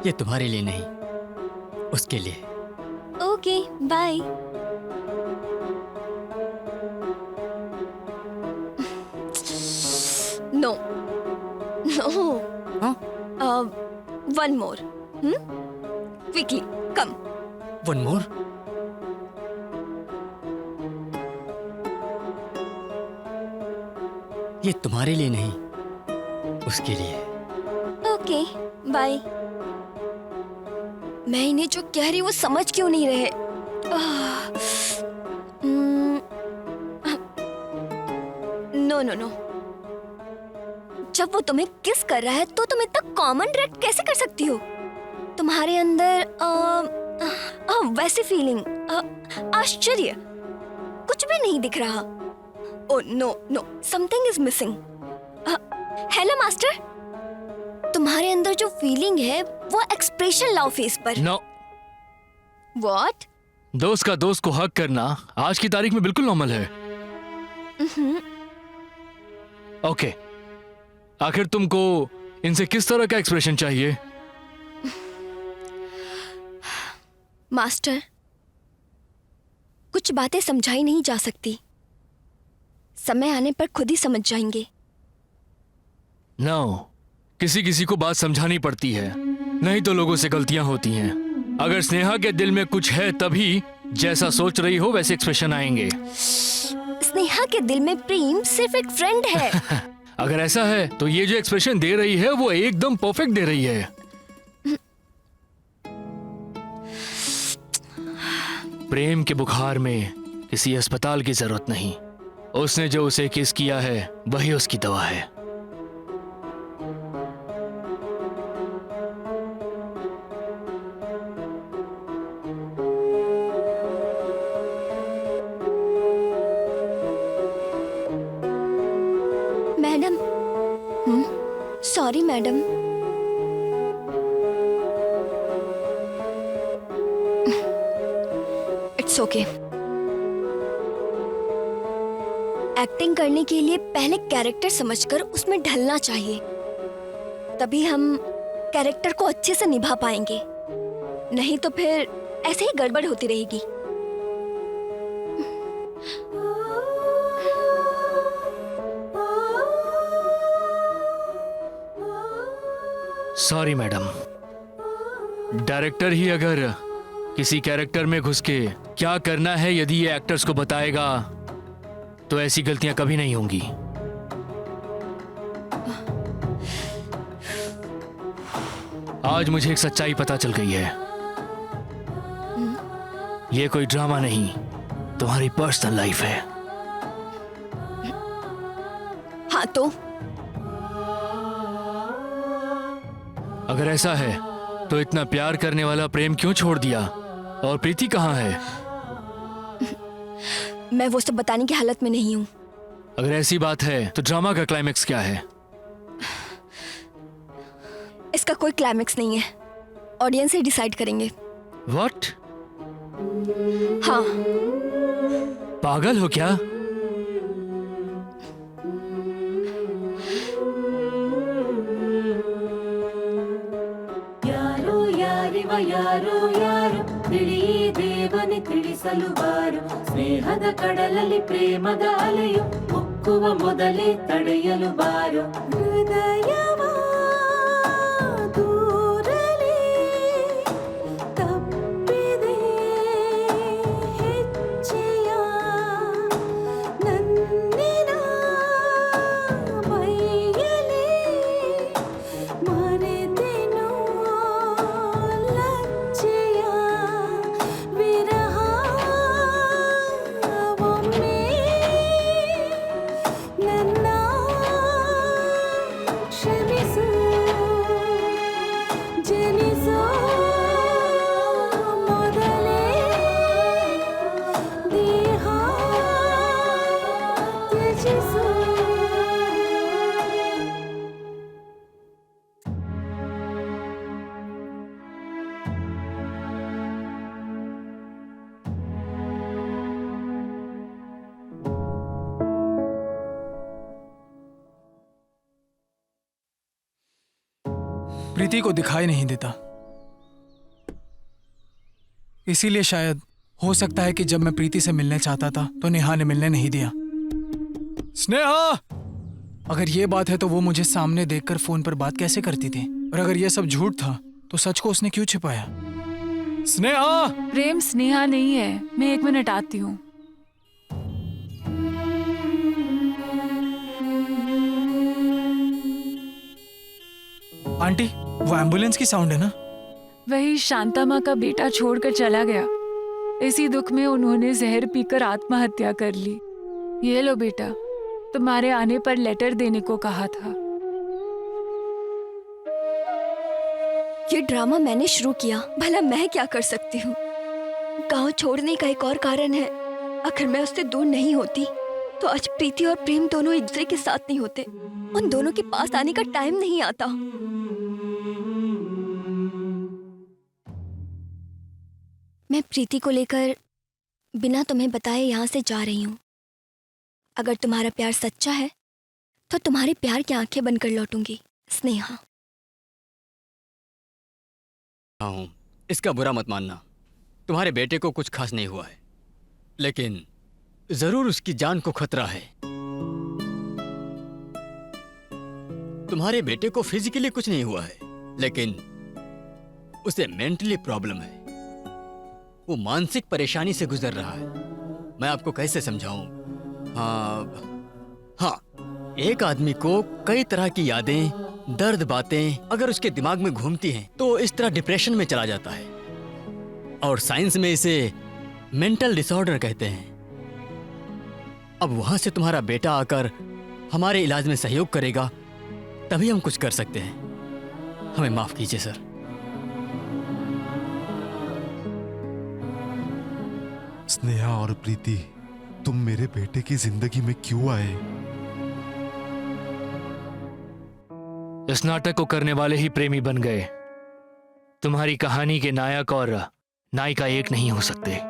ये तुम्हारे लिए नहीं, उसके लिए। Okay bye. No no, one more. Quickly come. One more? ये तुम्हारे लिए नहीं, उसके लिए। Okay bye. मैं इन्हें जो कह रही हूँ वो समझ क्यों नहीं रहे? नो नो नो, जब वो तुम्हें किस कर रहा है तो तुम इतना कॉमन रिएक्ट कैसे कर सकती हो? तुम्हारे अंदर वैसी फीलिंग, आश्चर्य कुछ भी नहीं दिख रहा। Oh no no, something is missing. Hello master, तुम्हारे अंदर जो फीलिंग है वो एक्सप्रेशन लाओ फेस पर। नो। व्हाट? दोस्त का दोस्त को हक करना आज की तारीख में बिल्कुल नॉर्मल है। ओके, आखिर तुमको इनसे किस तरह का एक्सप्रेशन चाहिए? मास्टर, कुछ बातें समझाई नहीं जा सकती, समय आने पर खुद ही समझ जाएंगे। नो, किसी किसी को बात समझानी पड़ती है, नहीं तो लोगों से गलतियां होती हैं। अगर स्नेहा के दिल में कुछ है तभी जैसा सोच रही हो वैसे एक्सप्रेशन आएंगे। स्नेहा के दिल में प्रेम सिर्फ एक फ्रेंड है। अगर ऐसा है तो ये जो एक्सप्रेशन दे रही है वो एकदम परफेक्ट दे रही है। प्रेम के बुखार में किसी अस्पताल की जरूरत नहीं। उसने जो उसे किस किया है वही उसकी दवा है। Madam, sorry madam. It's okay. Acting करने के लिए पहले कैरेक्टर समझकर उसमें ढलना चाहिए, तभी हम कैरेक्टर को अच्छे से निभा पाएंगे। नहीं तो फिर ऐसे ही गड़बड़ होती रहेगी। सॉरी मैडम, डायरेक्टर ही अगर किसी कैरेक्टर में घुस के क्या करना है यदि ये एक्टर्स को बताएगा तो ऐसी गलतियां कभी नहीं होंगी। आज मुझे एक सच्चाई पता चल गई है। ये कोई ड्रामा नहीं, तुम्हारी पर्सनल लाइफ है। हाँ तो अगर ऐसा है तो इतना प्यार करने वाला प्रेम क्यों छोड़ दिया? और प्रीति कहाँ है? मैं वो सब बताने की हालत में नहीं हूँ। अगर ऐसी बात है तो ड्रामा का क्लाइमेक्स क्या है? इसका कोई क्लाइमेक्स नहीं है, ऑडियंस ही डिसाइड करेंगे। व्हाट? हाँ। पागल हो क्या? ಯಾರೋ ಯಾರಿವ ಯಾರೋ ಯಾರು ತಿಳಿ ದೇವನಿ ತಿಳಿಸಲು ಬಾರು ಸ್ನೇಹದ ಕಡಲಲ್ಲಿ ಪ್ರೇಮದ ಅಲೆಯು ಮುಕ್ಕುವ ಮೊದಲೇ ತಡೆಯಲು ಬಾರು ಹೃದಯವ ದೂರಲಿ ತಪ್ಪಿದೆ ಹೆಜ್ಜೆಯ ನನ್ನಿನ ಮೈಯಲಿ ಮರೆತೆನು ಲಜ್ಜೆಯ ವಿರಹ ಒಮ್ಮೆ ನನ್ನ ಕ್ಷಮಿಸು ಜನಿಸೋ ಮೊದಲೇ ದೇಹ ತ್ಯಜಿಸು. प्रीति को दिखाई नहीं देता, इसीलिए शायद हो सकता है कि जब मैं प्रीति से मिलने चाहता था तो नेहा ने मिलने नहीं दिया। स्नेहा, अगर ये बात है तो वो मुझे सामने देखकर फोन पर बात कैसे करती थी? और अगर ये सब झूठ था तो सच को उसने क्यों छिपाया? स्नेहा! प्रेम स्नेहा नहीं है, मैं 1 मिनट आती हूँ। आंटी, वो एम्बुलेंस की साउंड है ना? वही शांता माँ का बेटा छोड़कर चला गया। इसी दुख में उन्होंने जहर पीकर आत्महत्या कर ली। ये लो बेटा, तुम्हारे आने पर लेटर देने को कहा था। ये ड्रामा मैंने शुरू किया, भला मैं क्या कर सकती हूँ? गांव छोड़ने का एक और कारण है, अगर मैं उससे दूर नहीं होती तो आज प्रीति और प्रेम दोनों एक दूसरे के साथ नहीं होते। उन दोनों के पास आने का टाइम नहीं आता। मैं प्रीति को लेकर बिना तुम्हें बताए यहाँ से जा रही हूँ। अगर तुम्हारा प्यार सच्चा है तो तुम्हारे प्यार की आंखें बंद कर लौटूंगी। स्नेहा। हूँ, इसका बुरा मत मानना। तुम्हारे बेटे को कुछ खास नहीं हुआ है, लेकिन जरूर उसकी जान को खतरा है। तुम्हारे बेटे को फिजिकली कुछ नहीं हुआ है, लेकिन उसे मेंटली प्रॉब्लम है। वो मानसिक परेशानी से गुजर रहा है। मैं आपको कैसे समझाऊं? हाँ, एक आदमी को कई तरह की यादें, दर्द, बातें अगर उसके दिमाग में घूमती हैं तो इस तरह डिप्रेशन में चला जाता है। और साइंस में इसे मेंटल डिसऑर्डर कहते हैं। अब वहां से तुम्हारा बेटा आकर हमारे इलाज में सहयोग करेगा, तभी हम कुछ कर सकते हैं। हमें माफ कीजिए सर। स्नेहा और प्रीति, तुम मेरे बेटे की जिंदगी में क्यों आए? इस नाटक को करने वाले ही प्रेमी बन गए। तुम्हारी कहानी के नायक और नायिका एक नहीं हो सकते।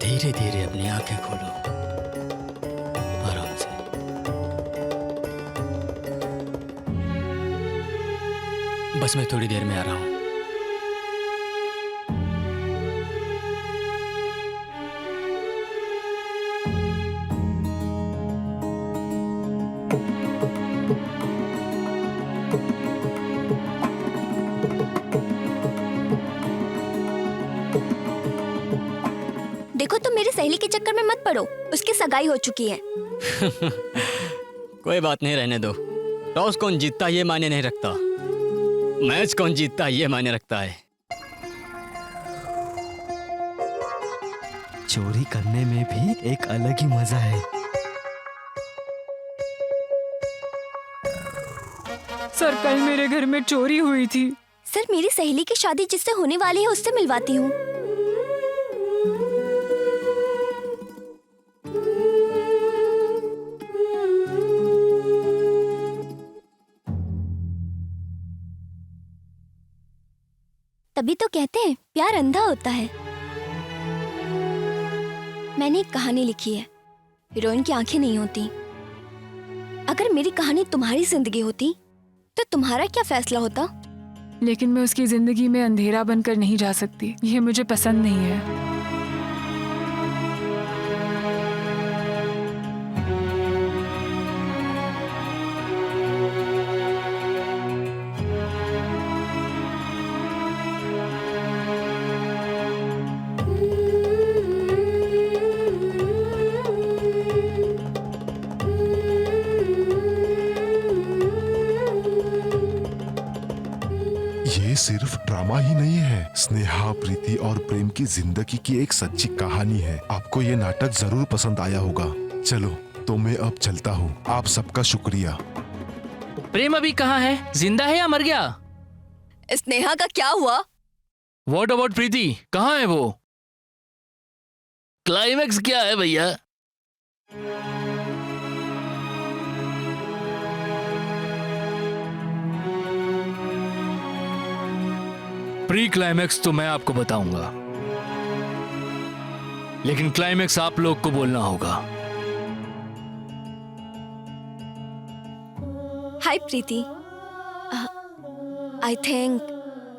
धीरे धीरे अपनी आंखें खोलो, आराम से। बस मैं थोड़ी देर में आ रहा हूं। देखो तुम मेरी सहेली के चक्कर में मत पड़ो, उसकी सगाई हो चुकी है। कोई बात नहीं, रहने दो। टॉस कौन जीतता ये मायने नहीं रखता, मैच कौन जीतता ये मायने रखता है। चोरी करने में भी एक अलग ही मजा है। सर कल मेरे घर में चोरी हुई थी। सर मेरी सहेली की शादी जिससे होने वाली है उससे मिलवाती हूँ। तभी तो कहते हैं प्यार अंधा होता है। मैंने एक कहानी लिखी है, हीरोइन की आंखें नहीं होती। अगर मेरी कहानी तुम्हारी जिंदगी होती तो तुम्हारा क्या फैसला होता? लेकिन मैं उसकी जिंदगी में अंधेरा बनकर नहीं जा सकती, ये मुझे पसंद नहीं है। ये सिर्फ ड्रामा ही नहीं है, स्नेहा, प्रीति और प्रेम की जिंदगी की एक सच्ची कहानी है। आपको ये नाटक जरूर पसंद आया होगा। चलो तो मैं अब चलता हूँ। आप सबका शुक्रिया। प्रेम अभी कहाँ है? जिंदा है या मर गया? स्नेहा का क्या हुआ? व्हाट अबाउट प्रीति? कहाँ है वो? क्लाइमैक्स क्या है भैया? प्री क्लाइमैक्स तो मैं आपको बताऊंगा, लेकिन क्लाइमैक्स आप लोग को बोलना होगा। हाय प्रीति, आई थिंक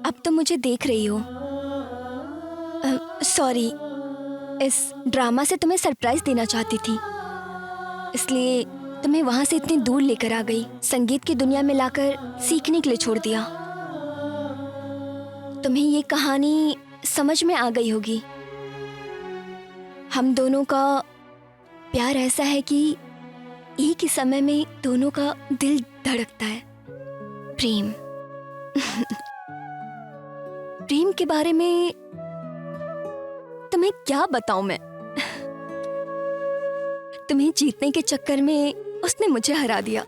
अब तो मुझे देख रही हो। सॉरी, इस ड्रामा से तुम्हें सरप्राइज देना चाहती थी, इसलिए तुम्हें वहां से इतनी दूर लेकर आ गई, संगीत की दुनिया में लाकर सीखने के लिए छोड़ दिया। तुम्हें ये कहानी समझ में आ गई होगी। हम दोनों का प्यार ऐसा है कि एक ही समय में दोनों का दिल धड़कता है। प्रेम। प्रेम के बारे में तुम्हें क्या बताऊं मैं। तुम्हें जीतने के चक्कर में उसने मुझे हरा दिया।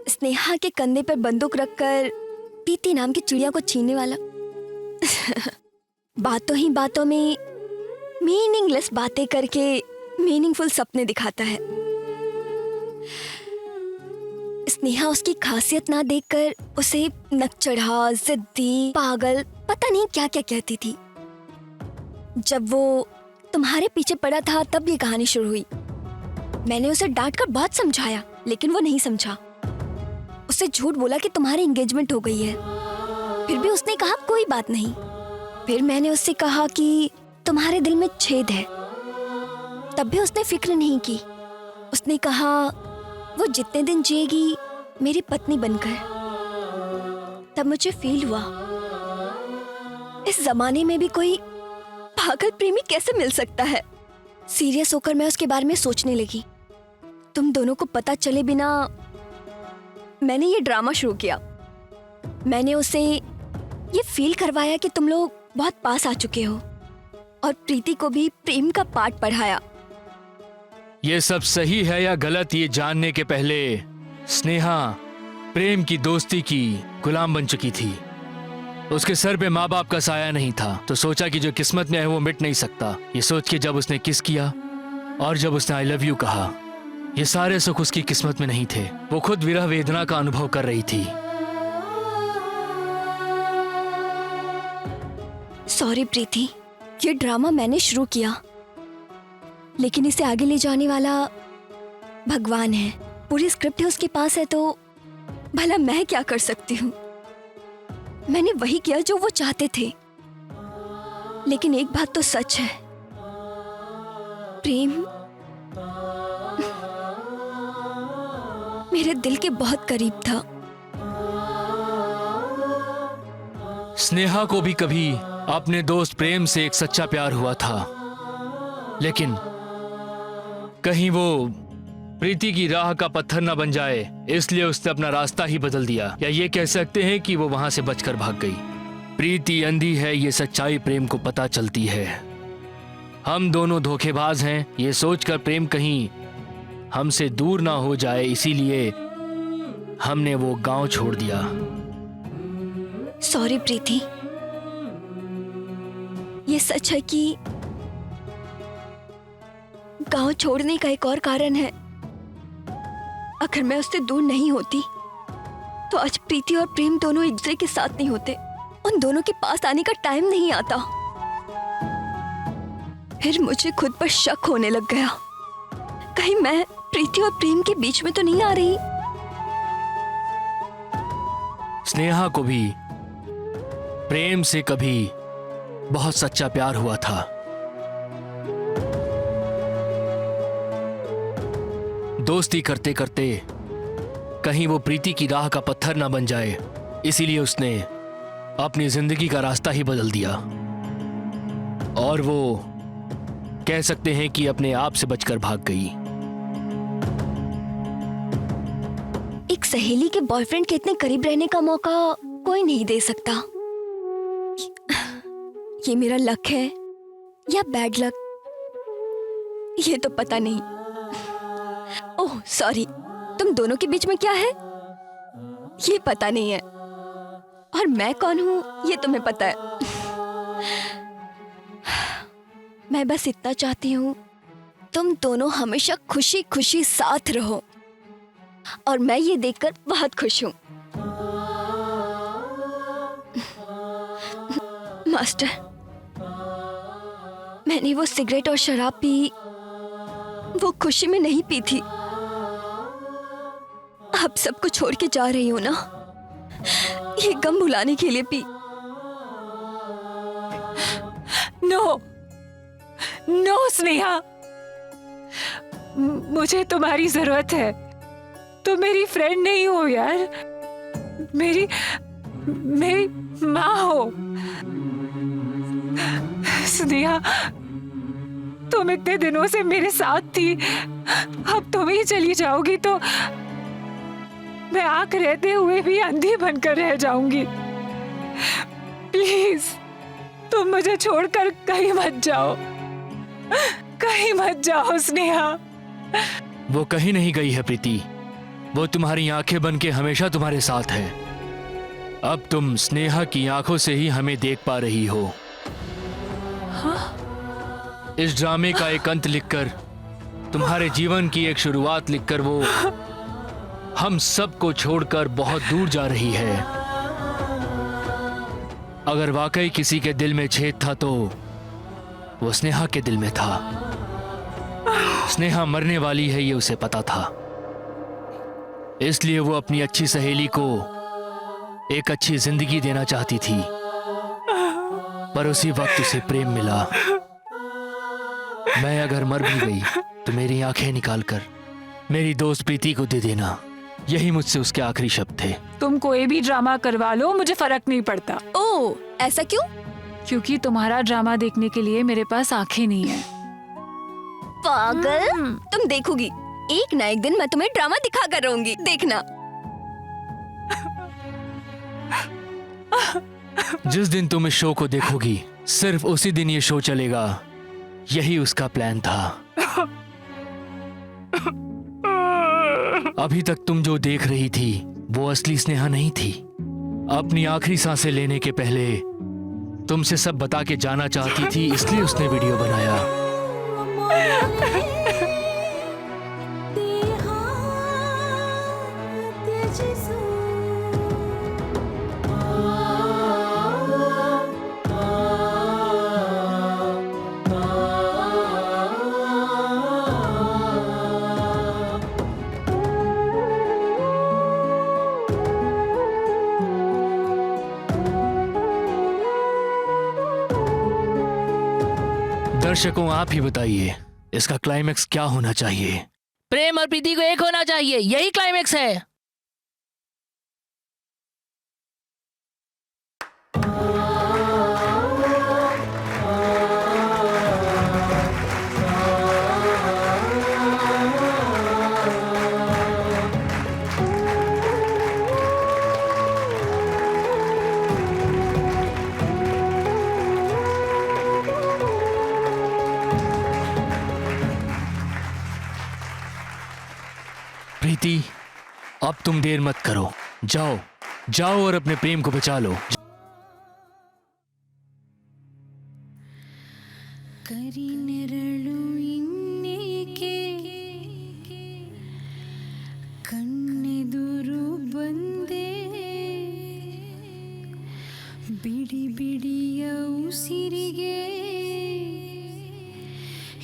स्नेहा के कंधे पर बंदूक रखकर प्रीति नाम की चिड़िया को छीनने वाला। बातों ही बातों में मीनिंगलेस बातें करके मीनिंगफुल सपने दिखाता है। स्नेहा उसकी खासियत ना देखकर उसे नकचढ़ा, जिद्दी, पागल, पता नहीं क्या क्या कहती थी। जब वो तुम्हारे पीछे पड़ा था तब ये कहानी शुरू हुई। मैंने उसे डांटकर बहुत समझाया, लेकिन वो नहीं समझा। उससे झूठ बोला कि तुम्हारी एंगेजमेंट हो गई है, फिर भी उसने कहा कोई बात नहीं। फिर मैंने उससे कहा कि तुम्हारे दिल में छेद है, तब भी उसने फिक्र नहीं की। उसने कहा वो जितने दिन जिएगी मेरी पत्नी बनकर। तब मुझे फील हुआ इस जमाने में भी कोई पागल प्रेमी कैसे मिल सकता है। सीरियस होकर मैं उसके बारे में सोचने लगी। तुम दोनों को पता चले बिना मैंने ये ड्रामा शुरू किया। मैंने उसे ये फील करवाया कि तुम लोग बहुत पास आ चुके हो, और प्रीति को भी प्रेम का पाठ पढ़ाया। ये सब सही है या गलत ये जानने के पहले स्नेहा प्रेम की दोस्ती की गुलाम बन चुकी थी। उसके सर पे माँ बाप का साया नहीं था, तो सोचा कि जो किस्मत में है वो मिट नहीं सकता। ये सोच के जब उसने किस किया और जब उसने आई लव यू कहा, ये सारे सुख उसकी किस्मत में नहीं थे। वो खुद विरह वेदना का अनुभव कर रही थी। सॉरी प्रीति, ये ड्रामा मैंने शुरू किया, लेकिन इसे आगे ले जाने वाला भगवान है। पूरी स्क्रिप्ट है उसके पास है, तो भला मैं क्या कर सकती हूँ। मैंने वही किया जो वो चाहते थे। लेकिन एक बात तो सच है, प्रेम मेरे दिल के बहुत करीब था। स्नेहा को भी कभी अपने दोस्त प्रेम से एक सच्चा प्यार हुआ था, लेकिन कहीं वो प्रीति की राह का पत्थर न बन जाए, इसलिए उसने अपना रास्ता ही बदल दिया। या ये कह सकते हैं कि वो वहां से बचकर भाग गई। प्रीति अंधी है, ये सच्चाई प्रेम को पता चलती है। हम दोनों धोखेबाज हैं, ये सोचकर प्रेम कहीं हमसे दूर ना हो जाए, इसीलिए हमने वो गांव छोड़ दिया। सॉरी प्रीति, ये सच है कि गांव छोड़ने का एक और कारण है। अगर मैं उससे दूर नहीं होती तो आज प्रीति और प्रेम दोनों एक दूसरे के साथ नहीं होते। उन दोनों के पास आने का टाइम नहीं आता। फिर मुझे खुद पर शक होने लग गया, कहीं मैं प्रीति और प्रेम के बीच में तो नहीं आ रही। स्नेहा को भी प्रेम से कभी बहुत सच्चा प्यार हुआ था। दोस्ती करते करते कहीं वो प्रीति की राह का पत्थर ना बन जाए, इसीलिए उसने अपनी जिंदगी का रास्ता ही बदल दिया। और वो कह सकते हैं कि अपने आप से बचकर भाग गई। एक सहेली के बॉयफ्रेंड के इतने करीब रहने का मौका कोई नहीं दे सकता। ये मेरा लक है या बैड लक, ये तो पता नहीं। ओह सॉरी, तुम दोनों के बीच में क्या है ये पता नहीं है, और मैं कौन हूं ये तुम्हें पता है। मैं बस इतना चाहती हूं तुम दोनों हमेशा खुशी खुशी साथ रहो, और मैं ये देखकर बहुत खुश हूं। मास्टर, मैंने वो सिगरेट और शराब पी, वो खुशी में नहीं पी थी। अब सबको छोड़ के जा रही हूं ना, ये गम भुलाने के लिए पी। नो नो स्नेहा, मुझे तुम्हारी जरूरत है। तुम मेरी फ्रेंड नहीं हो यार, मेरी मेरी माँ हो। स्नेहा, तुम इतने दिनों से मेरे साथ थी, अब तुम ही चली जाओगी तो मैं आंख रहते हुए भी अंधी बनकर रह जाऊंगी। प्लीज तुम मुझे छोड़कर कहीं मत जाओ, कहीं मत जाओ स्नेहा। वो कहीं नहीं गई है प्रीति, वो तुम्हारी आंखें बन के हमेशा तुम्हारे साथ है। अब तुम स्नेहा की आंखों से ही हमें देख पा रही हो। इस ड्रामे का एक अंत लिखकर, तुम्हारे जीवन की एक शुरुआत लिखकर वो हम सबको छोड़कर बहुत दूर जा रही है। अगर वाकई किसी के दिल में छेद था तो वो स्नेहा के दिल में था। स्नेहा मरने वाली है ये उसे पता था, इसलिए वो अपनी अच्छी सहेली को एक अच्छी जिंदगी देना चाहती थी। पर उसी वक्त उसे प्रेम मिला। मैं अगर मर भी गई तो मेरी आंखें निकालकर मेरी दोस्त प्रीति को दे देना, यही मुझसे उसके आखिरी शब्द थे। तुम कोई भी ड्रामा करवा लो, मुझे फर्क नहीं पड़ता। ओह, ऐसा क्यों? क्योंकि तुम्हारा ड्रामा देखने के लिए मेरे पास आंखें नहीं है। पागल, तुम देखोगी, एक ना एक दिन मैं तुम्हें ड्रामा दिखा कर रहूंगी, देखना। जिस दिन तुम इस शो को देखोगी, सिर्फ उसी दिन ये शो चलेगा, यही उसका प्लान था। अभी तक तुम जो देख रही थी वो असली स्नेहा नहीं थी। अपनी आखिरी सांसें लेने के पहले तुमसे सब बता के जाना चाहती थी, इसलिए उसने वीडियो बनाया। दर्शकों, आप ही बताइए इसका क्लाइमेक्स क्या होना चाहिए? प्रेम और प्रीति को एक होना चाहिए, यही क्लाइमेक्स है। प्रीति, अब तुम देर मत करो, जाओ जाओ और अपने प्रेम को बचा लो। करी नेरळु ಇನ್ನೇಕೆ ಕಣ್ಣೆದುರು ಬಂದೆ ಬಿಡಿ ಬಿಡಿಯ ಉಸಿರಿಗೆ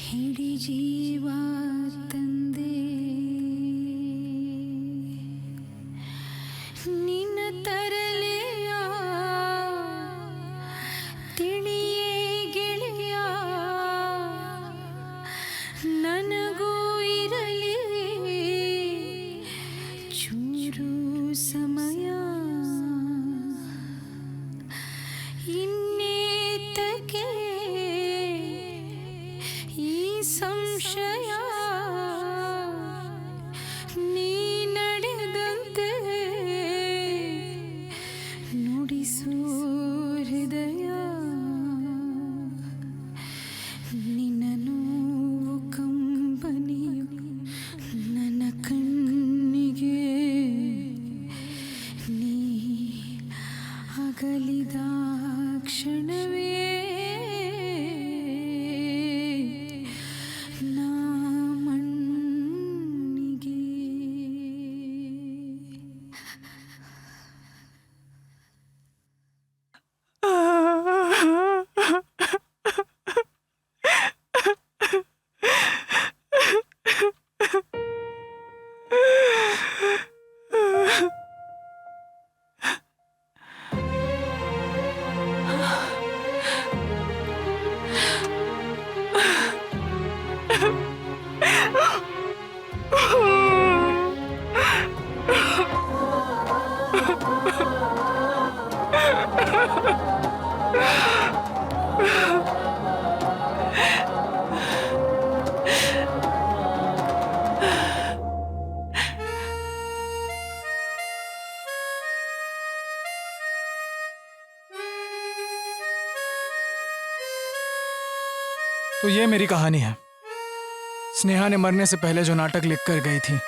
ಹಿಡಿ ಜೀವ ತಂದೆ ನಿನ್ನ ತರಲೆಯ ತಿಳಿಯೇ ಗೆಳೆಯ ನನಗೂ ಇರಲಿ ಚೂರು ಸಮಯ ಇನ್ನೇತಕ್ಕೆ ಈ ಸಂಶಯ ನೀ ನಡೆದಂತೆ तो ये मेरी कहानी है। स्नेहा ने मरने से पहले जो नाटक लिख कर गई थी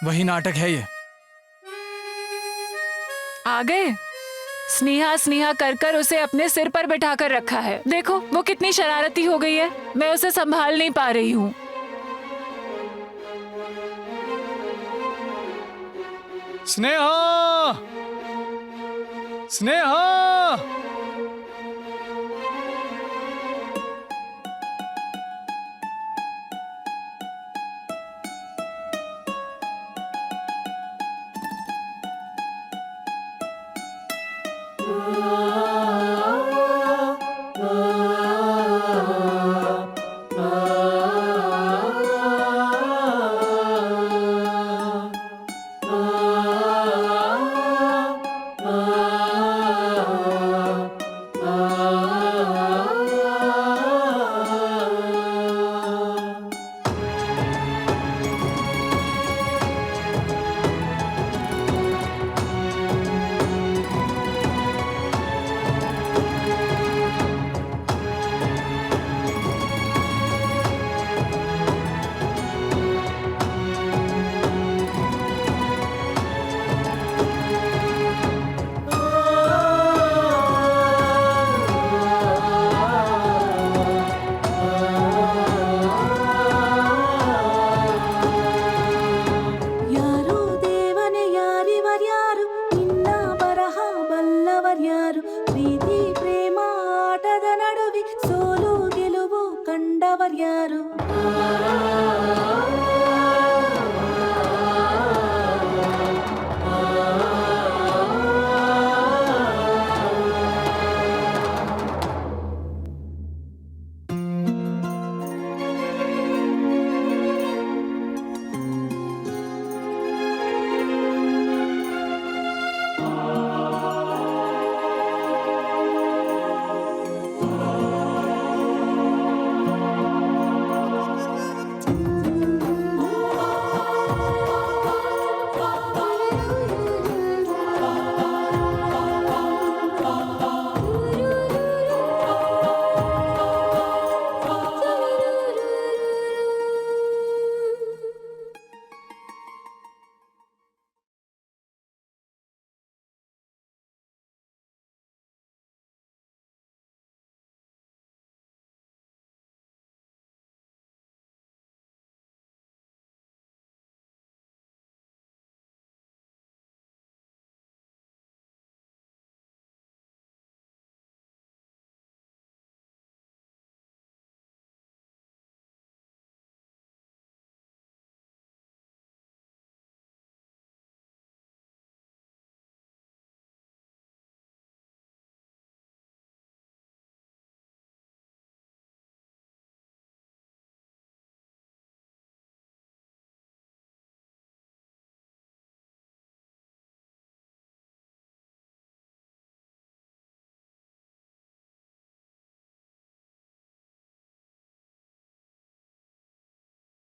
वही नाटक है ये। आ गए। स्नेहा स्नेहा कर कर उसे अपने सिर पर बिठा कर रखा है। देखो वो कितनी शरारती हो गई है। मैं उसे संभाल नहीं पा रही हूँ। स्नेहा, स्नेहा,